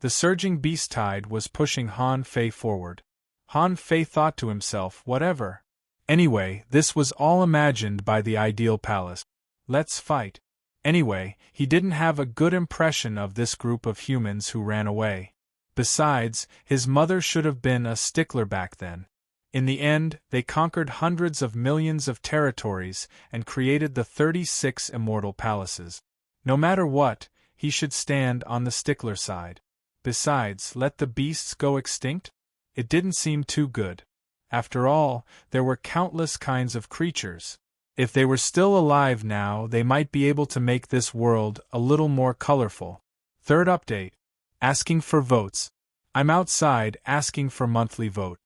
The surging beast tide was pushing Han Fei forward. Han Fei thought to himself, whatever. Anyway, this was all imagined by the ideal palace. Let's fight. Anyway, he didn't have a good impression of this group of humans who ran away. Besides, his mother should have been a stickler back then. In the end, they conquered hundreds of millions of territories and created the 36 immortal palaces. No matter what, he should stand on the stickler side. Besides, let the beasts go extinct? It didn't seem too good. After all, there were countless kinds of creatures. If they were still alive now, they might be able to make this world a little more colorful. Third update. Asking for votes. I'm outside asking for monthly vote.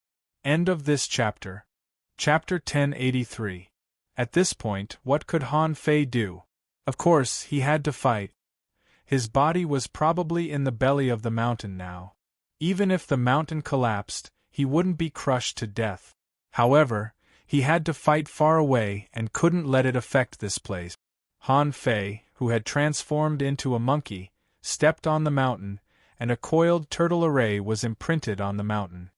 End of this chapter. Chapter 1083. At this point, what could Han Fei do? Of course, he had to fight. His body was probably in the belly of the mountain now. Even if the mountain collapsed, he wouldn't be crushed to death. However, he had to fight far away and couldn't let it affect this place. Han Fei, who had transformed into a monkey, stepped on the mountain, and a coiled turtle array was imprinted on the mountain.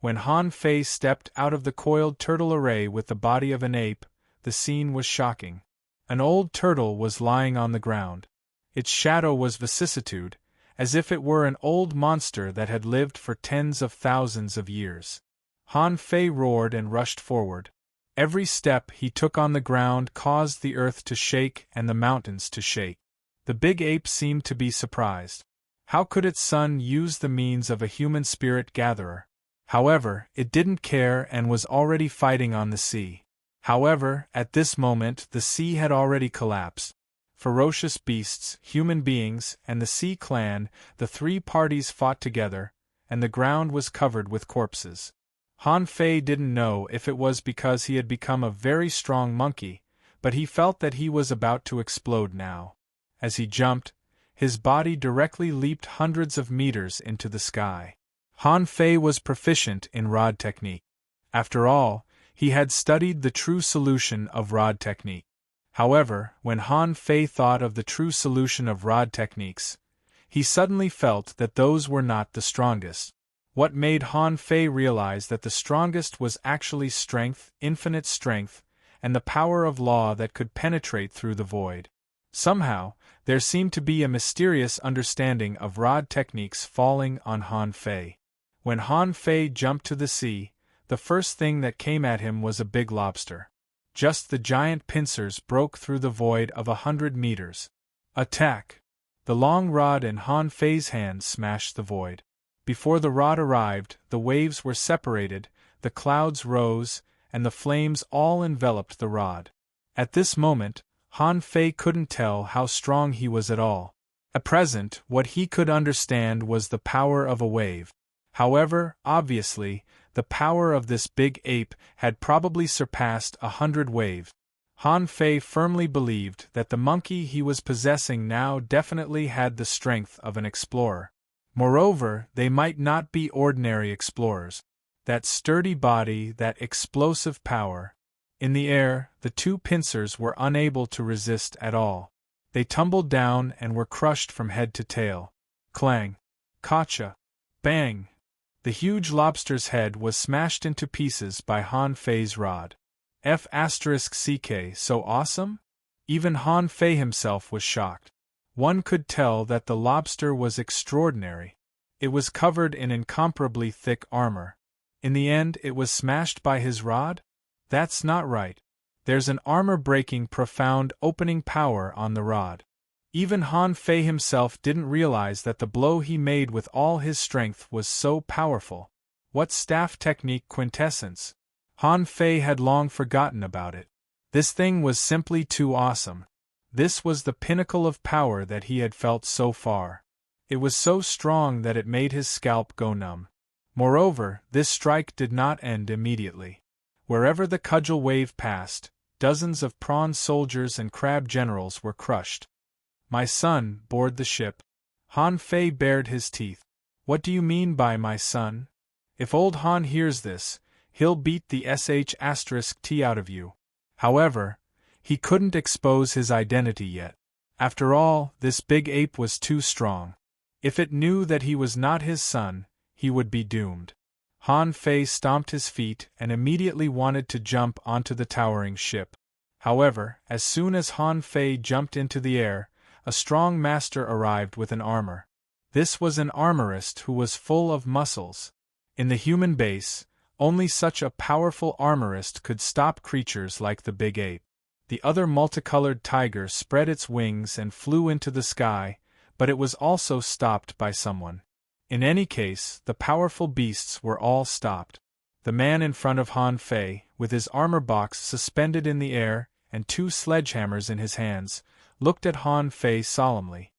When Han Fei stepped out of the coiled turtle array with the body of an ape, the scene was shocking. An old turtle was lying on the ground. Its shadow was vicissitude, as if it were an old monster that had lived for tens of thousands of years. Han Fei roared and rushed forward. Every step he took on the ground caused the earth to shake and the mountains to shake. The big ape seemed to be surprised. How could its son use the means of a human spirit gatherer? However, it didn't care and was already fighting on the sea. However, at this moment the sea had already collapsed. Ferocious beasts, human beings, and the Sea Clan, the three parties fought together, and the ground was covered with corpses. Han Fei didn't know if it was because he had become a very strong monkey, but he felt that he was about to explode now. As he jumped, his body directly leaped hundreds of meters into the sky. Han Fei was proficient in rod technique. After all, he had studied the true solution of rod technique. However, when Han Fei thought of the true solution of rod techniques, he suddenly felt that those were not the strongest. What made Han Fei realize that the strongest was actually strength, infinite strength, and the power of law that could penetrate through the void. Somehow, there seemed to be a mysterious understanding of rod techniques falling on Han Fei. When Han Fei jumped to the sea, the first thing that came at him was a big lobster. Just the giant pincers broke through the void of 100 meters. Attack! The long rod in Han Fei's hand smashed the void. Before the rod arrived, the waves were separated, the clouds rose, and the flames all enveloped the rod. At this moment, Han Fei couldn't tell how strong he was at all. At present, what he could understand was the power of a wave. However, obviously, the power of this big ape had probably surpassed 100 waves. Han Fei firmly believed that the monkey he was possessing now definitely had the strength of an explorer. Moreover, they might not be ordinary explorers. That sturdy body, that explosive power. In the air, the two pincers were unable to resist at all. They tumbled down and were crushed from head to tail. Clang! Gotcha! Bang! The huge lobster's head was smashed into pieces by Han Fei's rod. F***ck, so awesome? Even Han Fei himself was shocked. One could tell that the lobster was extraordinary. It was covered in incomparably thick armor. In the end, it was smashed by his rod? That's not right. There's an armor-breaking, profound opening power on the rod. Even Han Fei himself didn't realize that the blow he made with all his strength was so powerful. What staff technique quintessence? Han Fei had long forgotten about it. This thing was simply too awesome. This was the pinnacle of power that he had felt so far. It was so strong that it made his scalp go numb. Moreover, this strike did not end immediately. Wherever the cudgel wave passed, dozens of prawn soldiers and crab generals were crushed. My son, board the ship. Han Fei bared his teeth. What do you mean by my son? If old Han hears this, he'll beat the sh*t out of you. However, he couldn't expose his identity yet. After all, this big ape was too strong. If it knew that he was not his son, he would be doomed. Han Fei stomped his feet and immediately wanted to jump onto the towering ship. However, as soon as Han Fei jumped into the air, a strong master arrived with an armor. This was an armorist who was full of muscles. In the human base, only such a powerful armorist could stop creatures like the big ape. The other multicolored tiger spread its wings and flew into the sky, but it was also stopped by someone. In any case, the powerful beasts were all stopped. The man in front of Han Fei, with his armor box suspended in the air and 2 sledgehammers in his hands, looked at Han Fei solemnly.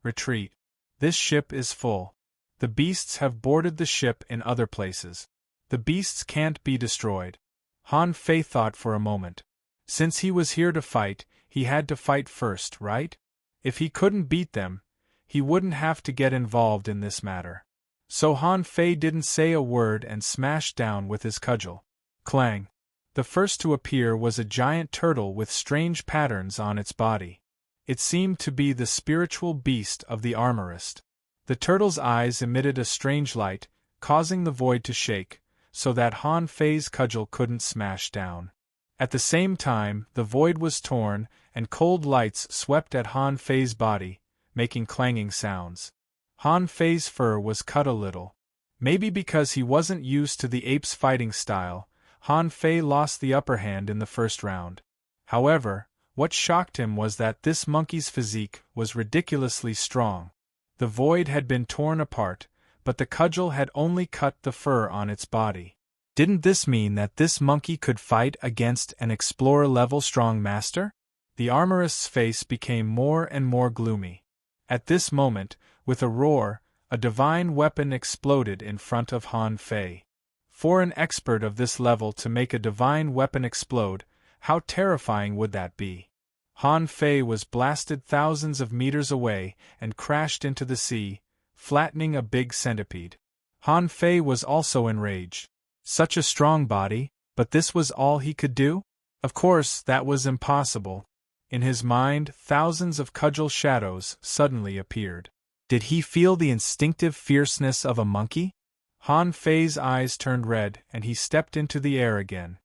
Retreat. This ship is full. The beasts have boarded the ship in other places. The beasts can't be destroyed. Han Fei thought for a moment. Since he was here to fight, he had to fight first, right? If he couldn't beat them, he wouldn't have to get involved in this matter. So Han Fei didn't say a word and smashed down with his cudgel. Clang! The first to appear was a giant turtle with strange patterns on its body. It seemed to be the spiritual beast of the armorist. The turtle's eyes emitted a strange light, causing the void to shake, so that Han Fei's cudgel couldn't smash down. At the same time, the void was torn, and cold lights swept at Han Fei's body, making clanging sounds. Han Fei's fur was cut a little. Maybe because he wasn't used to the ape's fighting style, Han Fei lost the upper hand in the first round. However, what shocked him was that this monkey's physique was ridiculously strong. The void had been torn apart, but the cudgel had only cut the fur on its body. Didn't this mean that this monkey could fight against an explorer-level strong master? The armorist's face became more and more gloomy. At this moment, with a roar, a divine weapon exploded in front of Han Fei. For an expert of this level to make a divine weapon explode, how terrifying would that be? Han Fei was blasted thousands of meters away and crashed into the sea, flattening a big centipede. Han Fei was also enraged. Such a strong body, but this was all he could do? Of course, that was impossible. In his mind, thousands of cudgel shadows suddenly appeared. Did he feel the instinctive fierceness of a monkey? Han Fei's eyes turned red and he stepped into the air again.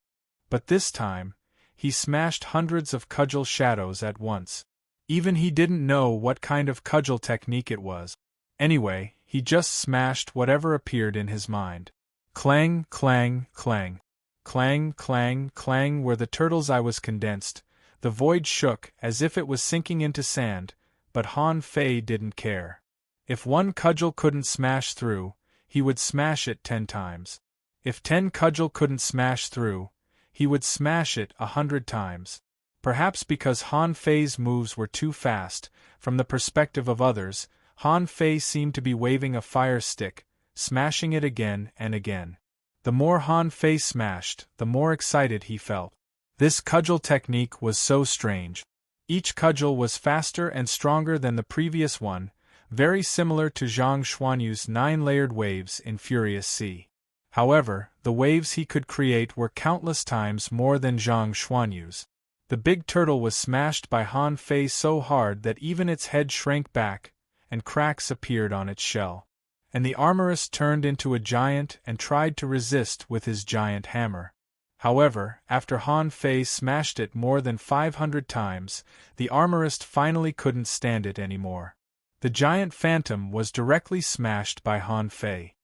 But this time, he smashed hundreds of cudgel shadows at once. Even he didn't know what kind of cudgel technique it was. Anyway, he just smashed whatever appeared in his mind. Clang, clang, clang. Clang, clang, clang. Where the turtle's eye was condensed, the void shook as if it was sinking into sand, but Han Fei didn't care. If one cudgel couldn't smash through, he would smash it 10 times. If 10 cudgel couldn't smash through, he would smash it 100 times. Perhaps because Han Fei's moves were too fast, from the perspective of others, Han Fei seemed to be waving a fire stick, smashing it again and again. The more Han Fei smashed, the more excited he felt. This cudgel technique was so strange. Each cudgel was faster and stronger than the previous one, very similar to Zhang Xuanyu's 9-layered waves in Furious Sea. However, the waves he could create were countless times more than Zhang Xuanyu's. The big turtle was smashed by Han Fei so hard that even its head shrank back, and cracks appeared on its shell. And the armorist turned into a giant and tried to resist with his giant hammer. However, after Han Fei smashed it more than 500 times, the armorist finally couldn't stand it anymore. The giant phantom was directly smashed by Han Fei.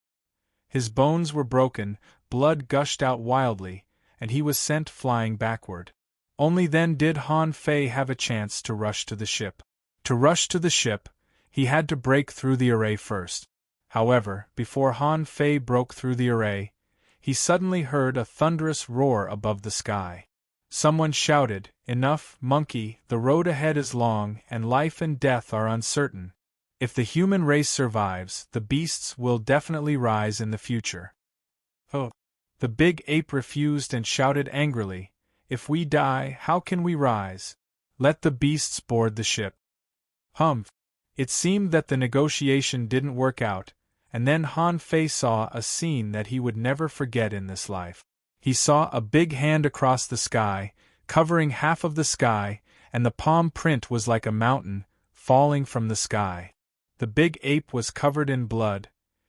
His bones were broken, blood gushed out wildly, and he was sent flying backward. Only then did Han Fei have a chance to rush to the ship. To rush to the ship, he had to break through the array first. However, before Han Fei broke through the array, he suddenly heard a thunderous roar above the sky. Someone shouted, "Enough, monkey, the road ahead is long and life and death are uncertain. If the human race survives, the beasts will definitely rise in the future." Oh! The big ape refused and shouted angrily, "If we die, how can we rise? Let the beasts board the ship." Humph! It seemed that the negotiation didn't work out, and then Han Fei saw a scene that he would never forget in this life. He saw a big hand across the sky, covering half of the sky, and the palm print was like a mountain, falling from the sky. The big ape was covered in blood,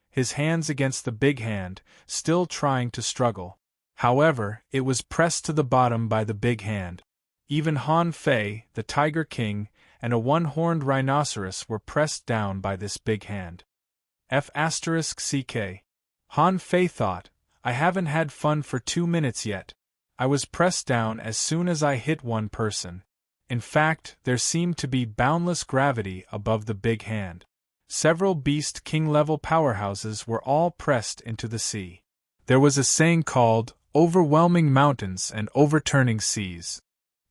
his hands against the big hand, still trying to struggle. However, it was pressed to the bottom by the big hand. Even Han Fei, the Tiger King, and a one-horned rhinoceros were pressed down by this big hand. F***ck. Han Fei thought, I haven't had fun for 2 minutes yet. I was pressed down as soon as I hit one person. In fact, there seemed to be boundless gravity above the big hand. Several Beast King-level powerhouses were all pressed into the sea. There was a saying called, overwhelming mountains and overturning seas.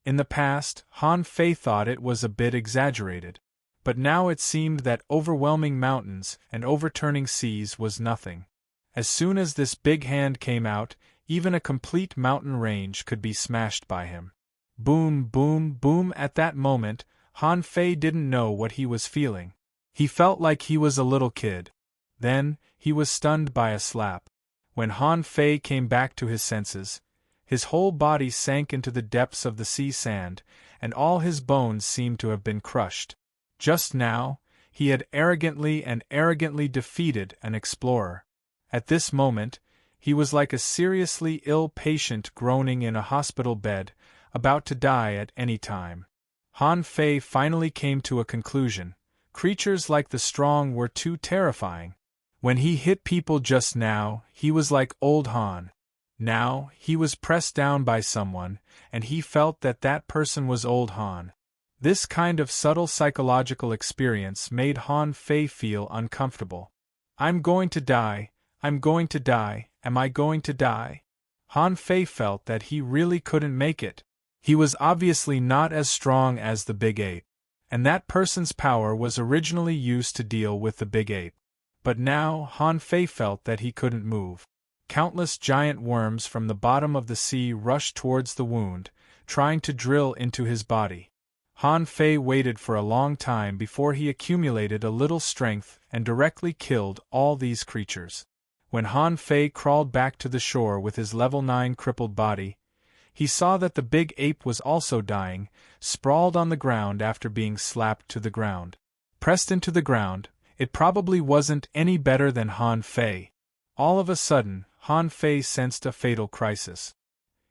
In the past, Han Fei thought it was a bit exaggerated. But now it seemed that overwhelming mountains and overturning seas was nothing. As soon as this big hand came out, even a complete mountain range could be smashed by him. Boom, boom, boom. At that moment, Han Fei didn't know what he was feeling. He felt like he was a little kid. Then, he was stunned by a slap. When Han Fei came back to his senses, his whole body sank into the depths of the sea sand, and all his bones seemed to have been crushed. Just now, he had arrogantly defeated an explorer. At this moment, he was like a seriously ill patient groaning in a hospital bed, about to die at any time. Han Fei finally came to a conclusion. Creatures like the strong were too terrifying. When he hit people just now, he was like old Han. Now, he was pressed down by someone, and he felt that that person was old Han. This kind of subtle psychological experience made Han Fei feel uncomfortable. I'm going to die, I'm going to die, am I going to die? Han Fei felt that he really couldn't make it. He was obviously not as strong as the big ape. And that person's power was originally used to deal with the big ape. But now Han Fei felt that he couldn't move. Countless giant worms from the bottom of the sea rushed towards the wound, trying to drill into his body. Han Fei waited for a long time before he accumulated a little strength and directly killed all these creatures. When Han Fei crawled back to the shore with his level 9 crippled body, he saw that the big ape was also dying, sprawled on the ground after being slapped to the ground. Pressed into the ground, it probably wasn't any better than Han Fei. All of a sudden, Han Fei sensed a fatal crisis.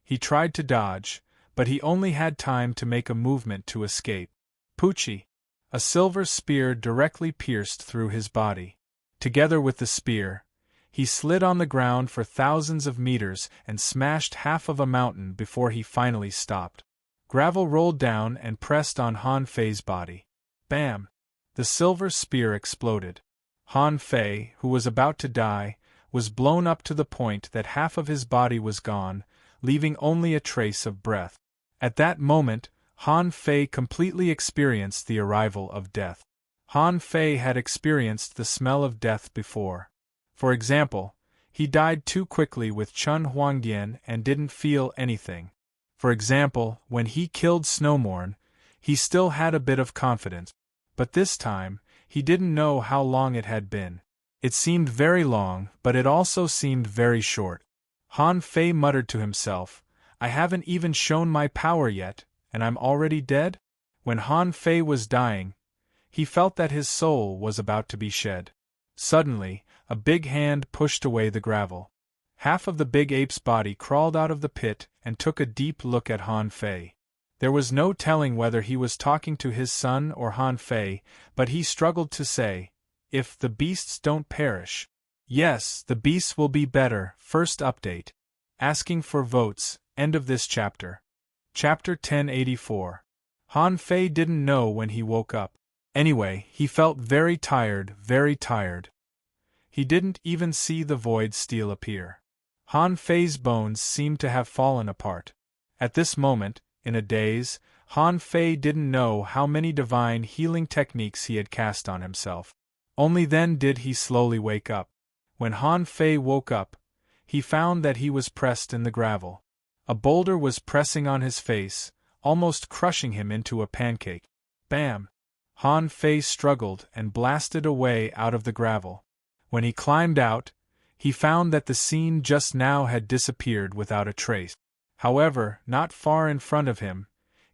He tried to dodge, but he only had time to make a movement to escape. Poochie! A silver spear directly pierced through his body. Together with the spear, he slid on the ground for thousands of meters and smashed half of a mountain before he finally stopped. Gravel rolled down and pressed on Han Fei's body. Bam! The silver spear exploded. Han Fei, who was about to die, was blown up to the point that half of his body was gone, leaving only a trace of breath. At that moment, Han Fei completely experienced the arrival of death. Han Fei had experienced the smell of death before. For example, he died too quickly with Chun Huangdian and didn't feel anything. For example, when he killed Snowmorn, he still had a bit of confidence. But this time, he didn't know how long it had been. It seemed very long, but it also seemed very short. Han Fei muttered to himself, I haven't even shown my power yet, and I'm already dead? When Han Fei was dying, he felt that his soul was about to be shed. Suddenly, a big hand pushed away the gravel. Half of the big ape's body crawled out of the pit and took a deep look at Han Fei. There was no telling whether he was talking to his son or Han Fei, but he struggled to say, if the beasts don't perish. Yes, the beasts will be better. First update. Asking for votes. End of this chapter. Chapter 1084. Han Fei didn't know when he woke up. Anyway, he felt very tired, very tired. He didn't even see the void steel appear. Han Fei's bones seemed to have fallen apart. At this moment, in a daze, Han Fei didn't know how many divine healing techniques he had cast on himself. Only then did he slowly wake up. When Han Fei woke up, he found that he was pressed in the gravel. A boulder was pressing on his face, almost crushing him into a pancake. Bam! Han Fei struggled and blasted away out of the gravel. When he climbed out, he found that the scene just now had disappeared without a trace. However, not far in front of him,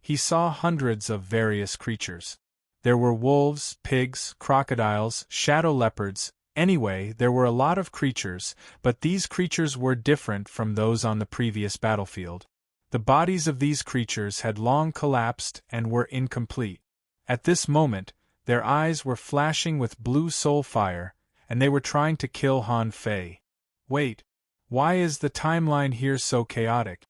he saw hundreds of various creatures. There were wolves, pigs, crocodiles, shadow leopards. Anyway, there were a lot of creatures, but these creatures were different from those on the previous battlefield. The bodies of these creatures had long collapsed and were incomplete. At this moment, their eyes were flashing with blue soul fire, and they were trying to kill Han Fei. Wait, why is the timeline here so chaotic?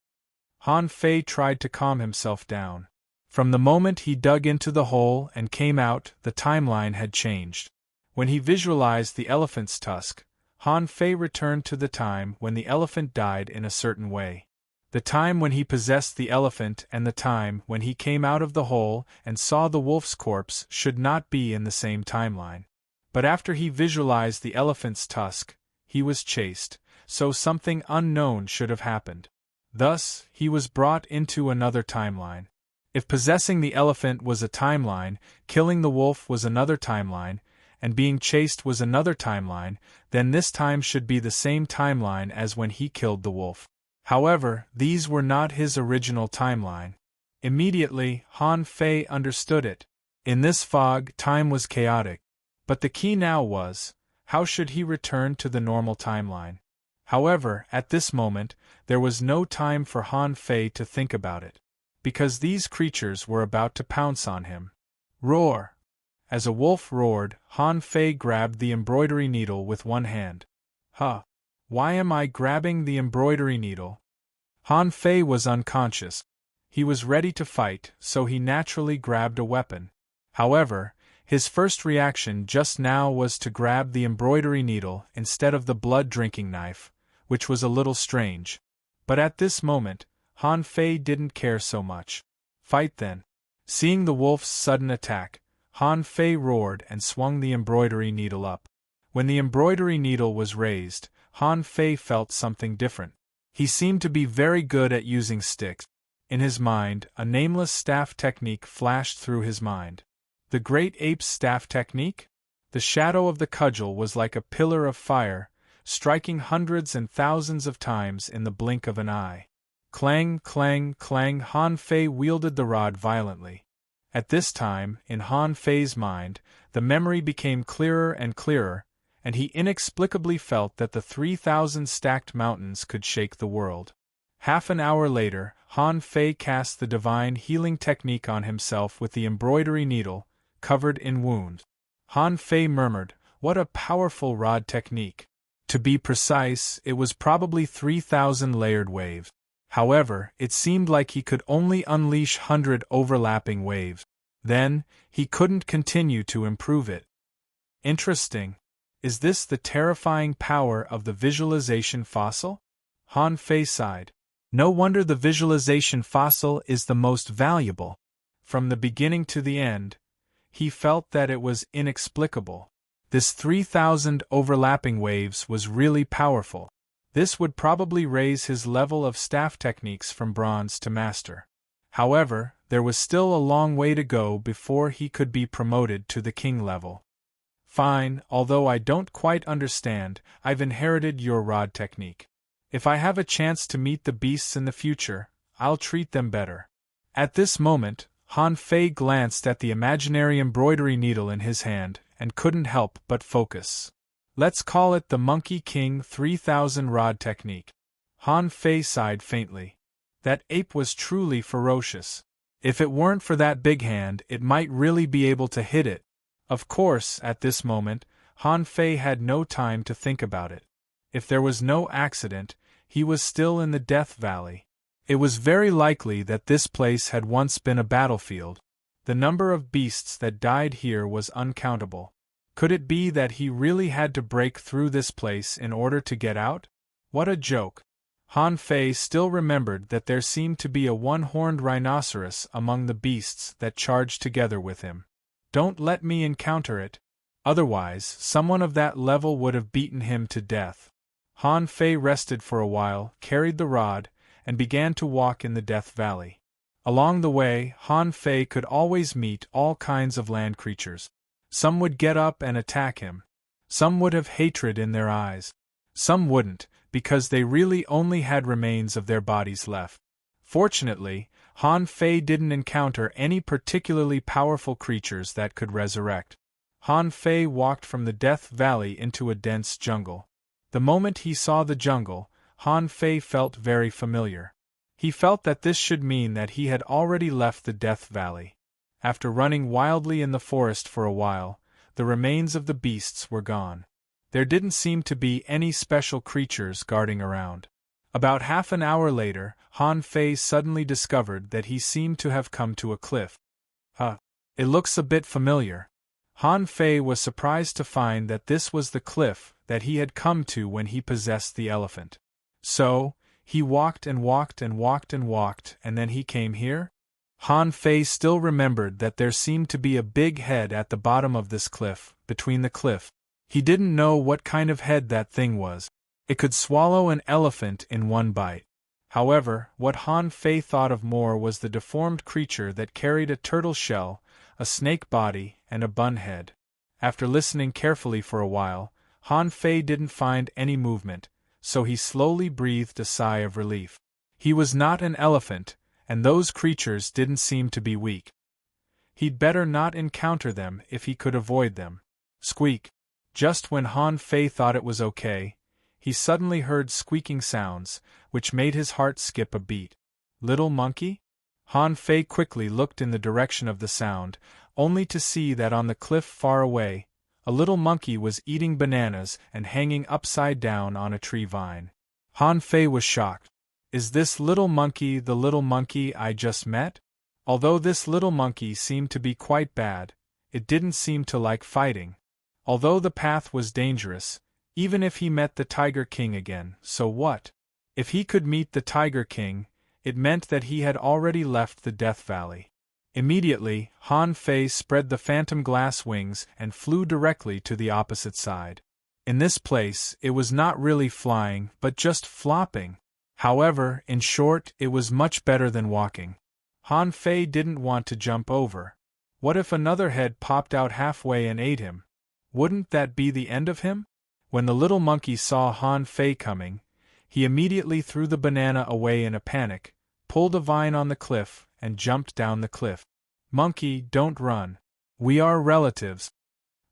Han Fei tried to calm himself down. From the moment he dug into the hole and came out, the timeline had changed. When he visualized the elephant's tusk, Han Fei returned to the time when the elephant died in a certain way. The time when he possessed the elephant and the time when he came out of the hole and saw the wolf's corpse should not be in the same timeline. But after he visualized the elephant's tusk, he was chased, so something unknown should have happened. Thus, he was brought into another timeline. If possessing the elephant was a timeline, killing the wolf was another timeline, and being chased was another timeline, then this time should be the same timeline as when he killed the wolf. However, these were not his original timeline. Immediately, Han Fei understood it. In this fog, time was chaotic. But the key now was, how should he return to the normal timeline? However, at this moment, there was no time for Han Fei to think about it, because these creatures were about to pounce on him. Roar! As a wolf roared, Han Fei grabbed the embroidery needle with one hand. Huh! Why am I grabbing the embroidery needle? Han Fei was unconscious. He was ready to fight, so he naturally grabbed a weapon. However, his first reaction just now was to grab the embroidery needle instead of the blood-drinking knife, which was a little strange. But at this moment, Han Fei didn't care so much. Fight then. Seeing the wolf's sudden attack, Han Fei roared and swung the embroidery needle up. When the embroidery needle was raised, Han Fei felt something different. He seemed to be very good at using sticks. In his mind, a nameless staff technique flashed through his mind. The great ape's staff technique? The shadow of the cudgel was like a pillar of fire, striking hundreds and thousands of times in the blink of an eye. Clang, clang, clang, Han Fei wielded the rod violently. At this time, in Han Fei's mind, the memory became clearer and clearer, and he inexplicably felt that the 3,000 stacked mountains could shake the world. Half an hour later, Han Fei cast the divine healing technique on himself with the embroidery needle, covered in wounds. Han Fei murmured, "What a powerful rod technique." To be precise, it was probably 3,000 layered waves. However, it seemed like he could only unleash 100 overlapping waves. Then, he couldn't continue to improve it. Interesting. Is this the terrifying power of the visualization fossil? Han Fei sighed. No wonder the visualization fossil is the most valuable. From the beginning to the end, he felt that it was inexplicable. This 3,000 overlapping waves was really powerful. This would probably raise his level of staff techniques from bronze to master. However, there was still a long way to go before he could be promoted to the king level. Fine, although I don't quite understand, I've inherited your rod technique. If I have a chance to meet the beasts in the future, I'll treat them better. At this moment, Han Fei glanced at the imaginary embroidery needle in his hand, and couldn't help but focus. Let's call it the Monkey King 3000 rod technique. Han Fei sighed faintly. That ape was truly ferocious. If it weren't for that big hand, it might really be able to hit it. Of course, at this moment, Han Fei had no time to think about it. If there was no accident, he was still in the Death Valley. It was very likely that this place had once been a battlefield. The number of beasts that died here was uncountable. Could it be that he really had to break through this place in order to get out? What a joke! Han Fei still remembered that there seemed to be a one-horned rhinoceros among the beasts that charged together with him. Don't let me encounter it. Otherwise, someone of that level would have beaten him to death. Han Fei rested for a while, carried the rod, and began to walk in the Death Valley. Along the way, Han Fei could always meet all kinds of land creatures. Some would get up and attack him. Some would have hatred in their eyes. Some wouldn't, because they really only had remains of their bodies left. Fortunately, Han Fei didn't encounter any particularly powerful creatures that could resurrect. Han Fei walked from the Death Valley into a dense jungle. The moment he saw the jungle, Han Fei felt very familiar. He felt that this should mean that he had already left the Death Valley. After running wildly in the forest for a while, the remains of the beasts were gone. There didn't seem to be any special creatures guarding around. About half an hour later, Han Fei suddenly discovered that he seemed to have come to a cliff. It looks a bit familiar. Han Fei was surprised to find that this was the cliff that he had come to when he possessed the elephant. So, he walked and walked and walked and walked, and then he came here? Han Fei still remembered that there seemed to be a big head at the bottom of this cliff, between the cliff. He didn't know what kind of head that thing was. It could swallow an elephant in one bite. However, what Han Fei thought of more was the deformed creature that carried a turtle shell, a snake body, and a bun head. After listening carefully for a while, Han Fei didn't find any movement, so he slowly breathed a sigh of relief. He was not an elephant, and those creatures didn't seem to be weak. He'd better not encounter them if he could avoid them. Squeak! Just when Han Fei thought it was okay, he suddenly heard squeaking sounds, which made his heart skip a beat. Little monkey? Han Fei quickly looked in the direction of the sound, only to see that on the cliff far away, a little monkey was eating bananas and hanging upside down on a tree vine. Han Fei was shocked. Is this little monkey the little monkey I just met? Although this little monkey seemed to be quite bad, it didn't seem to like fighting. Although the path was dangerous, even if he met the Tiger King again, so what? If he could meet the Tiger King, it meant that he had already left the Death Valley. Immediately, Han Fei spread the phantom glass wings and flew directly to the opposite side. In this place, it was not really flying, but just flopping. However, in short, it was much better than walking. Han Fei didn't want to jump over. What if another head popped out halfway and ate him? Wouldn't that be the end of him? When the little monkey saw Han Fei coming, he immediately threw the banana away in a panic, pulled a vine on the cliff, and jumped down the cliff. Monkey, don't run. We are relatives.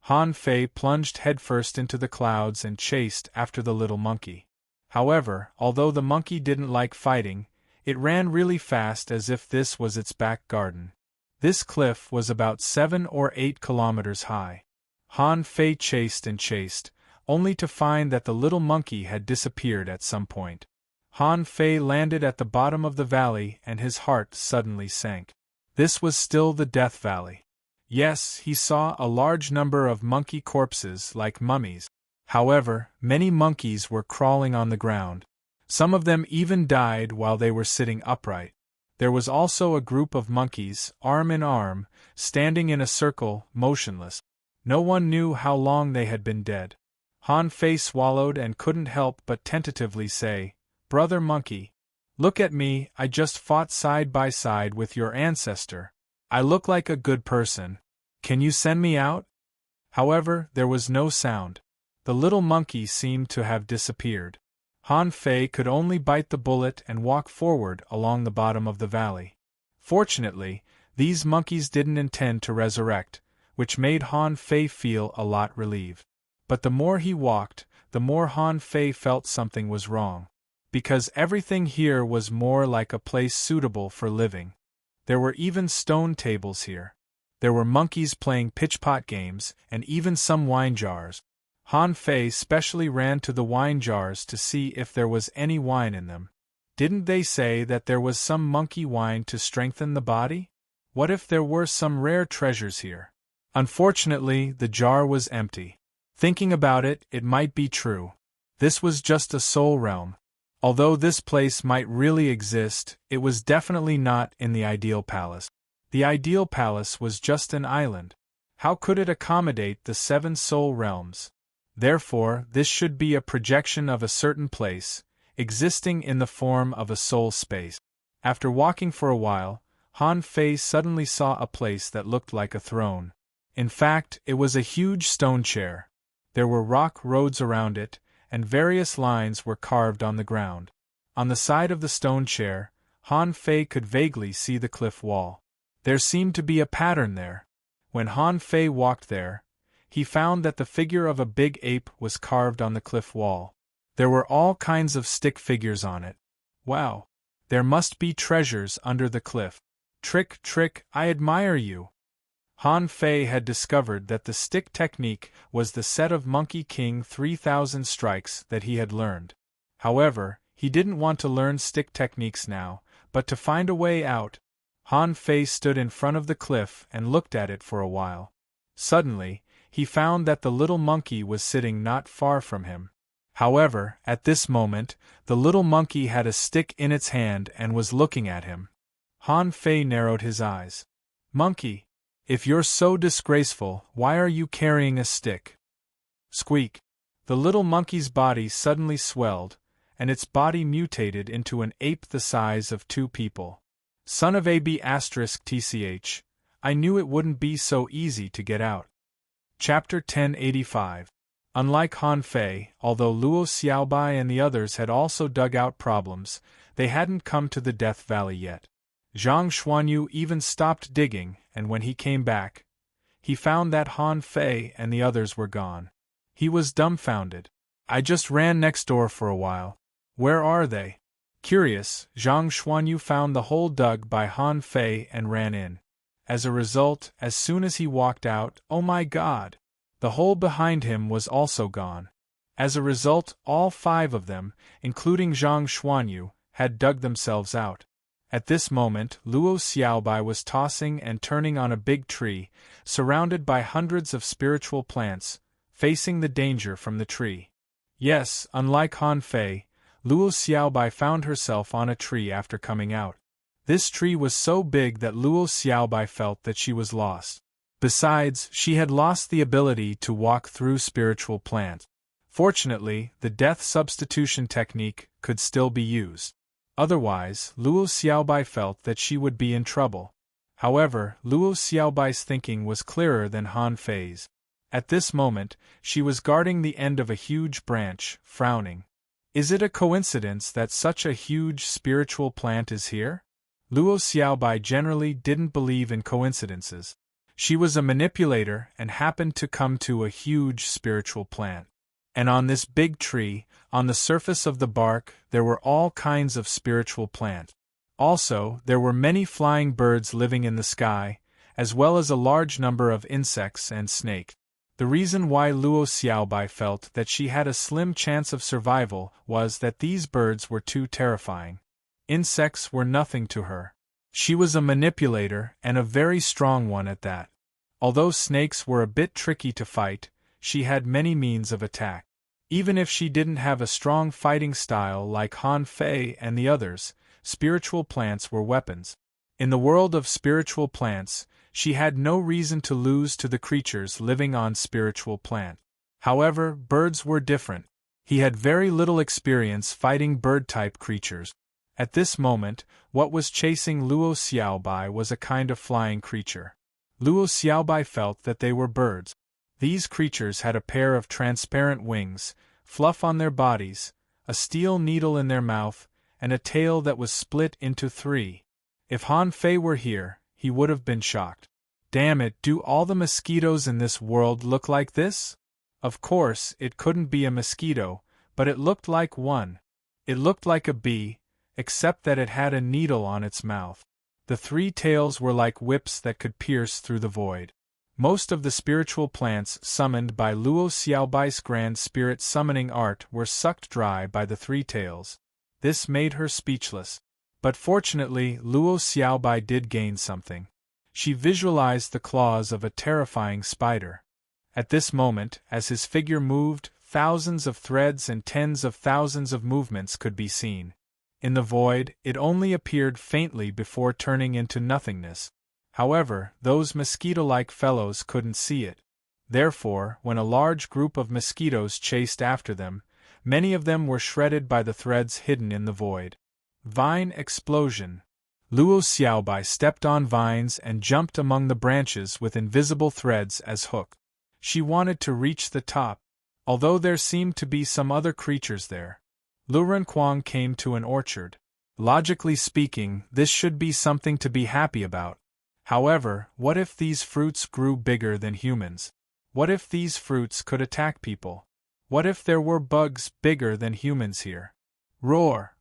Han Fei plunged headfirst into the clouds and chased after the little monkey. However, although the monkey didn't like fighting, it ran really fast as if this was its back garden. This cliff was about 7 or 8 kilometers high. Han Fei chased and chased, only to find that the little monkey had disappeared at some point. Han Fei landed at the bottom of the valley and his heart suddenly sank. This was still the Death Valley. Yes, he saw a large number of monkey corpses like mummies. However, many monkeys were crawling on the ground. Some of them even died while they were sitting upright. There was also a group of monkeys, arm in arm, standing in a circle, motionless. No one knew how long they had been dead. Han Fei swallowed and couldn't help but tentatively say, "Brother Monkey, look at me, I just fought side by side with your ancestor. I look like a good person. Can you send me out?" However, there was no sound. The little monkey seemed to have disappeared. Han Fei could only bite the bullet and walk forward along the bottom of the valley. Fortunately, these monkeys didn't intend to resurrect, which made Han Fei feel a lot relieved. But the more he walked, the more Han Fei felt something was wrong. Because everything here was more like a place suitable for living. There were even stone tables here. There were monkeys playing pitch-pot games, and even some wine jars. Han Fei specially ran to the wine jars to see if there was any wine in them. Didn't they say that there was some monkey wine to strengthen the body? What if there were some rare treasures here? Unfortunately, the jar was empty. Thinking about it, it might be true. This was just a soul realm. Although this place might really exist, it was definitely not in the ideal palace. The ideal palace was just an island. How could it accommodate the 7 soul realms? Therefore, this should be a projection of a certain place, existing in the form of a soul space. After walking for a while, Han Fei suddenly saw a place that looked like a throne. In fact, it was a huge stone chair. There were rock roads around it, and various lines were carved on the ground. On the side of the stone chair, Han Fei could vaguely see the cliff wall. There seemed to be a pattern there. When Han Fei walked there, he found that the figure of a big ape was carved on the cliff wall. There were all kinds of stick figures on it. Wow! There must be treasures under the cliff. Trick, I admire you. Han Fei had discovered that the stick technique was the set of Monkey King 3000 strikes that he had learned. However, he didn't want to learn stick techniques now, but to find a way out. Han Fei stood in front of the cliff and looked at it for a while. Suddenly, he found that the little monkey was sitting not far from him. However, at this moment, the little monkey had a stick in its hand and was looking at him. Han Fei narrowed his eyes. Monkey, if you're so disgraceful, why are you carrying a stick? Squeak! The little monkey's body suddenly swelled, and its body mutated into an ape the size of 2 people. Son of AB*TCH, I knew it wouldn't be so easy to get out. Chapter 1085. Unlike Han Fei, although Luo Xiaobai and the others had also dug out problems, they hadn't come to the Death Valley yet. Zhang Xuanyu even stopped digging, and when he came back, he found that Han Fei and the others were gone. He was dumbfounded. I just ran next door for a while. Where are they? Curious, Zhang Xuanyu found the hole dug by Han Fei and ran in. As a result, as soon as he walked out, oh my God! The hole behind him was also gone. As a result, all 5 of them, including Zhang Xuanyu, had dug themselves out. At this moment, Luo Xiaobai was tossing and turning on a big tree, surrounded by hundreds of spiritual plants, facing the danger from the tree. Yes, unlike Han Fei, Luo Xiaobai found herself on a tree after coming out. This tree was so big that Luo Xiaobai felt that she was lost. Besides, she had lost the ability to walk through spiritual plants. Fortunately, the death substitution technique could still be used. Otherwise, Luo Xiaobai felt that she would be in trouble. However, Luo Xiaobai's thinking was clearer than Han Fei's. At this moment, she was guarding the end of a huge branch, frowning. Is it a coincidence that such a huge spiritual plant is here? Luo Xiaobai generally didn't believe in coincidences. She was a manipulator and happened to come to a huge spiritual plant. And on this big tree, on the surface of the bark, there were all kinds of spiritual plants. Also, there were many flying birds living in the sky, as well as a large number of insects and snakes. The reason why Luo Xiaobai felt that she had a slim chance of survival was that these birds were too terrifying. Insects were nothing to her. She was a manipulator, and a very strong one at that. Although snakes were a bit tricky to fight, she had many means of attack. Even if she didn't have a strong fighting style like Han Fei and the others, spiritual plants were weapons. In the world of spiritual plants, she had no reason to lose to the creatures living on spiritual plants. However, birds were different. He had very little experience fighting bird-type creatures. At this moment, what was chasing Luo Xiaobai was a kind of flying creature. Luo Xiaobai felt that they were birds. These creatures had a pair of transparent wings, fluff on their bodies, a steel needle in their mouth, and a tail that was split into 3. If Han Fei were here, he would have been shocked. Damn it, do all the mosquitoes in this world look like this? Of course, it couldn't be a mosquito, but it looked like one. It looked like a bee, except that it had a needle on its mouth. The 3 tails were like whips that could pierce through the void. Most of the spiritual plants summoned by Luo Xiaobai's grand spirit summoning art were sucked dry by the 3 tails. This made her speechless. But fortunately, Luo Xiaobai did gain something. She visualized the claws of a terrifying spider. At this moment, as his figure moved, thousands of threads and tens of thousands of movements could be seen. In the void, it only appeared faintly before turning into nothingness. However, those mosquito-like fellows couldn't see it. Therefore, when a large group of mosquitoes chased after them, many of them were shredded by the threads hidden in the void. Vine explosion. Luo Xiaobai stepped on vines and jumped among the branches with invisible threads as hook. She wanted to reach the top, although there seemed to be some other creatures there. Luren Kuang came to an orchard. Logically speaking, this should be something to be happy about. However, what if these fruits grew bigger than humans? What if these fruits could attack people? What if there were bugs bigger than humans here? Roar!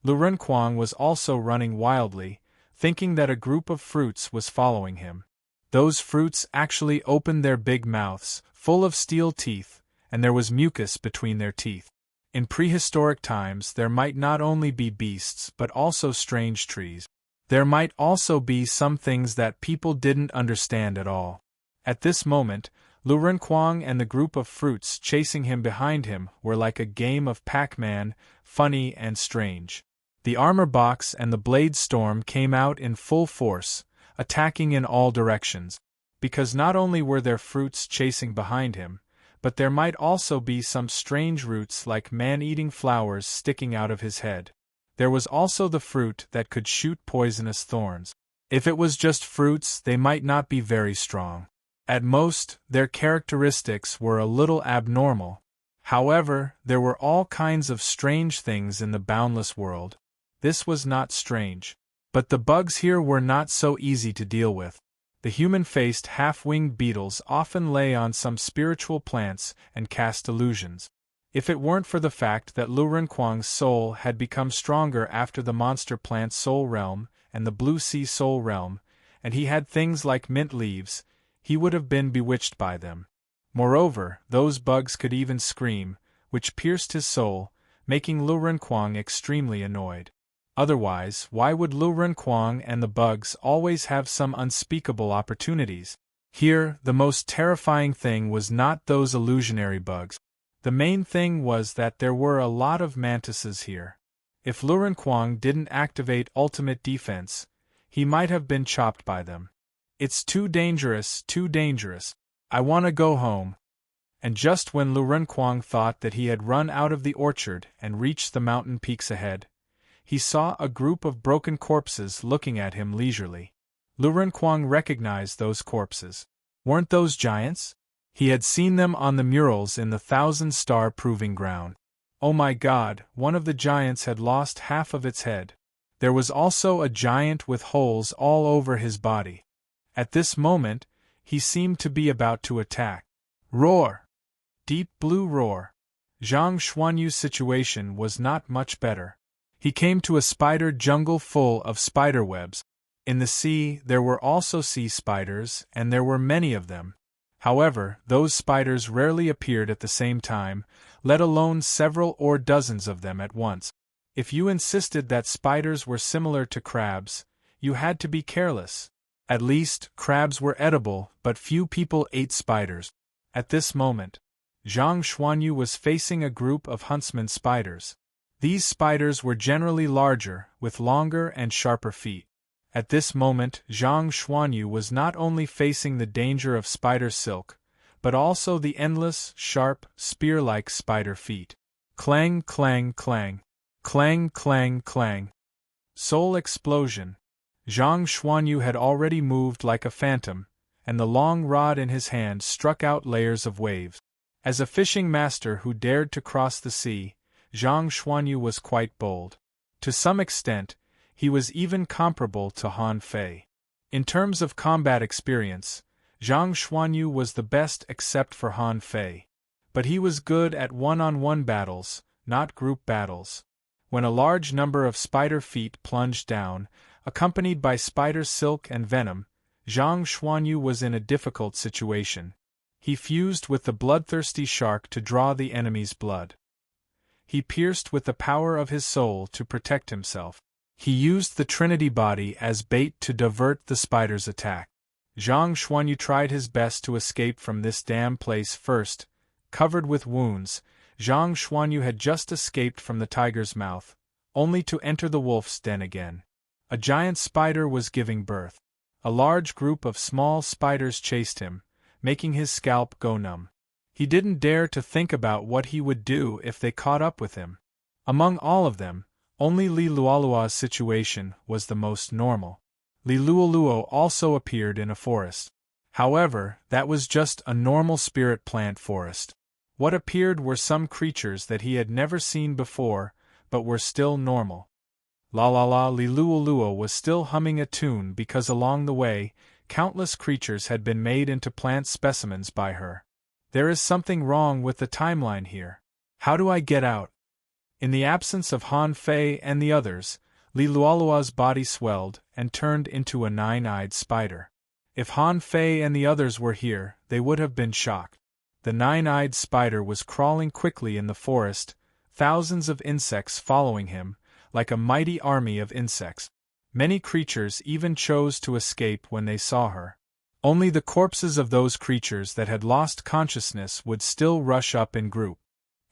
Lu Renkuang was also running wildly, thinking that a group of fruits was following him. Those fruits actually opened their big mouths, full of steel teeth, and there was mucus between their teeth. In prehistoric times there might not only be beasts but also strange trees. There might also be some things that people didn't understand at all. At this moment, Lu Renkuang and the group of fruits chasing him behind him were like a game of Pac-Man, funny and strange. The armor box and the blade storm came out in full force, attacking in all directions. Because not only were there fruits chasing behind him, but there might also be some strange roots like man-eating flowers sticking out of his head. There was also the fruit that could shoot poisonous thorns. If it was just fruits, they might not be very strong. At most, their characteristics were a little abnormal. However, there were all kinds of strange things in the boundless world. This was not strange. But the bugs here were not so easy to deal with. The human-faced half-winged beetles often lay on some spiritual plants and cast illusions. If it weren't for the fact that Lu Renkuang's soul had become stronger after the monster plant soul realm and the blue sea soul realm, and he had things like mint leaves, he would have been bewitched by them. Moreover, those bugs could even scream, which pierced his soul, making Lu Renkuang extremely annoyed. Otherwise, why would Lu Renkuang and the bugs always have some unspeakable opportunities? Here, the most terrifying thing was not those illusionary bugs. The main thing was that there were a lot of mantises here. If Lu Renkuang didn't activate ultimate defense, he might have been chopped by them. It's too dangerous, too dangerous. I want to go home. And just when Lu Renkuang thought that he had run out of the orchard and reached the mountain peaks ahead, he saw a group of broken corpses looking at him leisurely. Lu Renkuang recognized those corpses. Weren't those giants? He had seen them on the murals in the Thousand-Star Proving Ground. Oh my God, one of the giants had lost half of its head. There was also a giant with holes all over his body. At this moment, he seemed to be about to attack. Roar! Deep blue roar. Zhang Xuanyu's situation was not much better. He came to a spider jungle full of spider webs. In the sea, there were also sea spiders, and there were many of them. However, those spiders rarely appeared at the same time, let alone several or dozens of them at once. If you insisted that spiders were similar to crabs, you had to be careless. At least, crabs were edible, but few people ate spiders. At this moment, Zhang Xuanyu was facing a group of huntsman spiders. These spiders were generally larger, with longer and sharper feet. At this moment, Zhang Xuanyu was not only facing the danger of spider silk, but also the endless, sharp, spear-like spider feet. Clang, clang, clang. Clang, clang, clang. Soul explosion. Zhang Xuanyu had already moved like a phantom, and the long rod in his hand struck out layers of waves. As a fishing master who dared to cross the sea, Zhang Xuanyu was quite bold. To some extent, he was even comparable to Han Fei. In terms of combat experience, Zhang Xuanyu was the best except for Han Fei. But he was good at one-on-one battles, not group battles. When a large number of spider feet plunged down, accompanied by spider silk and venom, Zhang Xuanyu was in a difficult situation. He fused with the bloodthirsty shark to draw the enemy's blood. He pierced with the power of his soul to protect himself. He used the Trinity body as bait to divert the spider's attack. Zhang Xuanyu tried his best to escape from this damn place first. Covered with wounds, Zhang Xuanyu had just escaped from the tiger's mouth, only to enter the wolf's den again. A giant spider was giving birth. A large group of small spiders chased him, making his scalp go numb. He didn't dare to think about what he would do if they caught up with him. Among all of them, only Li Luoluo's situation was the most normal. Li Luoluo also appeared in a forest. However, that was just a normal spirit plant forest. What appeared were some creatures that he had never seen before, but were still normal. La la la Lilualua was still humming a tune because along the way, countless creatures had been made into plant specimens by her. There is something wrong with the timeline here. How do I get out? In the absence of Han Fei and the others, Lilualua's body swelled and turned into a nine-eyed spider. If Han Fei and the others were here, they would have been shocked. The nine-eyed spider was crawling quickly in the forest, thousands of insects following him, like a mighty army of insects. Many creatures even chose to escape when they saw her. Only the corpses of those creatures that had lost consciousness would still rush up in group.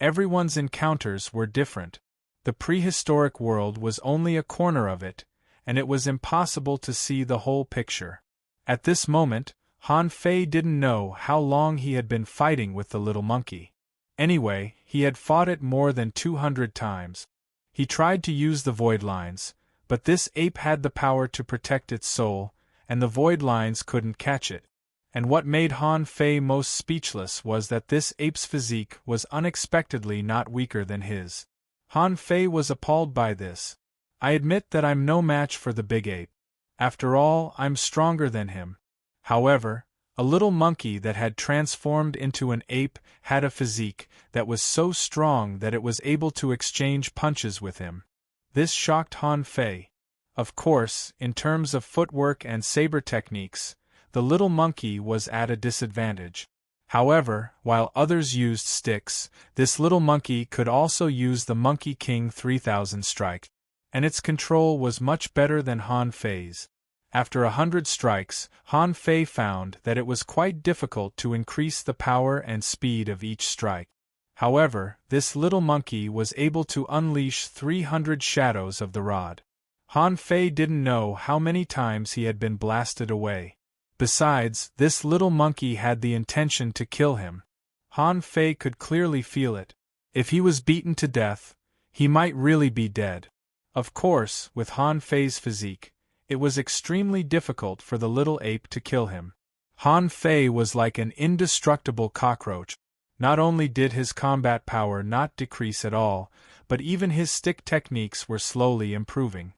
Everyone's encounters were different. The prehistoric world was only a corner of it, and it was impossible to see the whole picture. At this moment, Han Fei didn't know how long he had been fighting with the little monkey. Anyway, he had fought it more than 200 times. He tried to use the void lines, but this ape had the power to protect its soul, and the void lines couldn't catch it. And what made Han Fei most speechless was that this ape's physique was unexpectedly not weaker than his. Han Fei was appalled by this. I admit that I'm no match for the big ape. After all, I'm stronger than him. However, a little monkey that had transformed into an ape had a physique that was so strong that it was able to exchange punches with him. This shocked Han Fei. Of course, in terms of footwork and saber techniques, the little monkey was at a disadvantage. However, while others used sticks, this little monkey could also use the Monkey King 3000 strike, and its control was much better than Han Fei's. After 100 strikes, Han Fei found that it was quite difficult to increase the power and speed of each strike. However, this little monkey was able to unleash 300 shadows of the rod. Han Fei didn't know how many times he had been blasted away. Besides, this little monkey had the intention to kill him. Han Fei could clearly feel it. If he was beaten to death, he might really be dead. Of course, with Han Fei's physique, it was extremely difficult for the little ape to kill him. Han Fei was like an indestructible cockroach. Not only did his combat power not decrease at all, but even his stick techniques were slowly improving.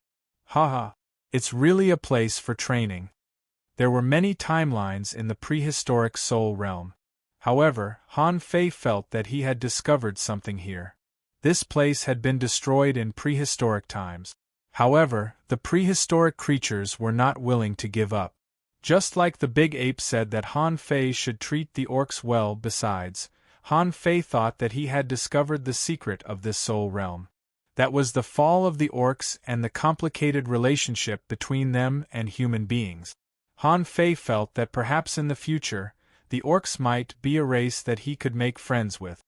Haha, it's really a place for training. There were many timelines in the prehistoric Soul Realm. However, Han Fei felt that he had discovered something here. This place had been destroyed in prehistoric times. However, the prehistoric creatures were not willing to give up. Just like the big ape said that Han Fei should treat the orcs well. Besides, Han Fei thought that he had discovered the secret of this soul realm. That was the fall of the orcs and the complicated relationship between them and human beings. Han Fei felt that perhaps in the future, the orcs might be a race that he could make friends with.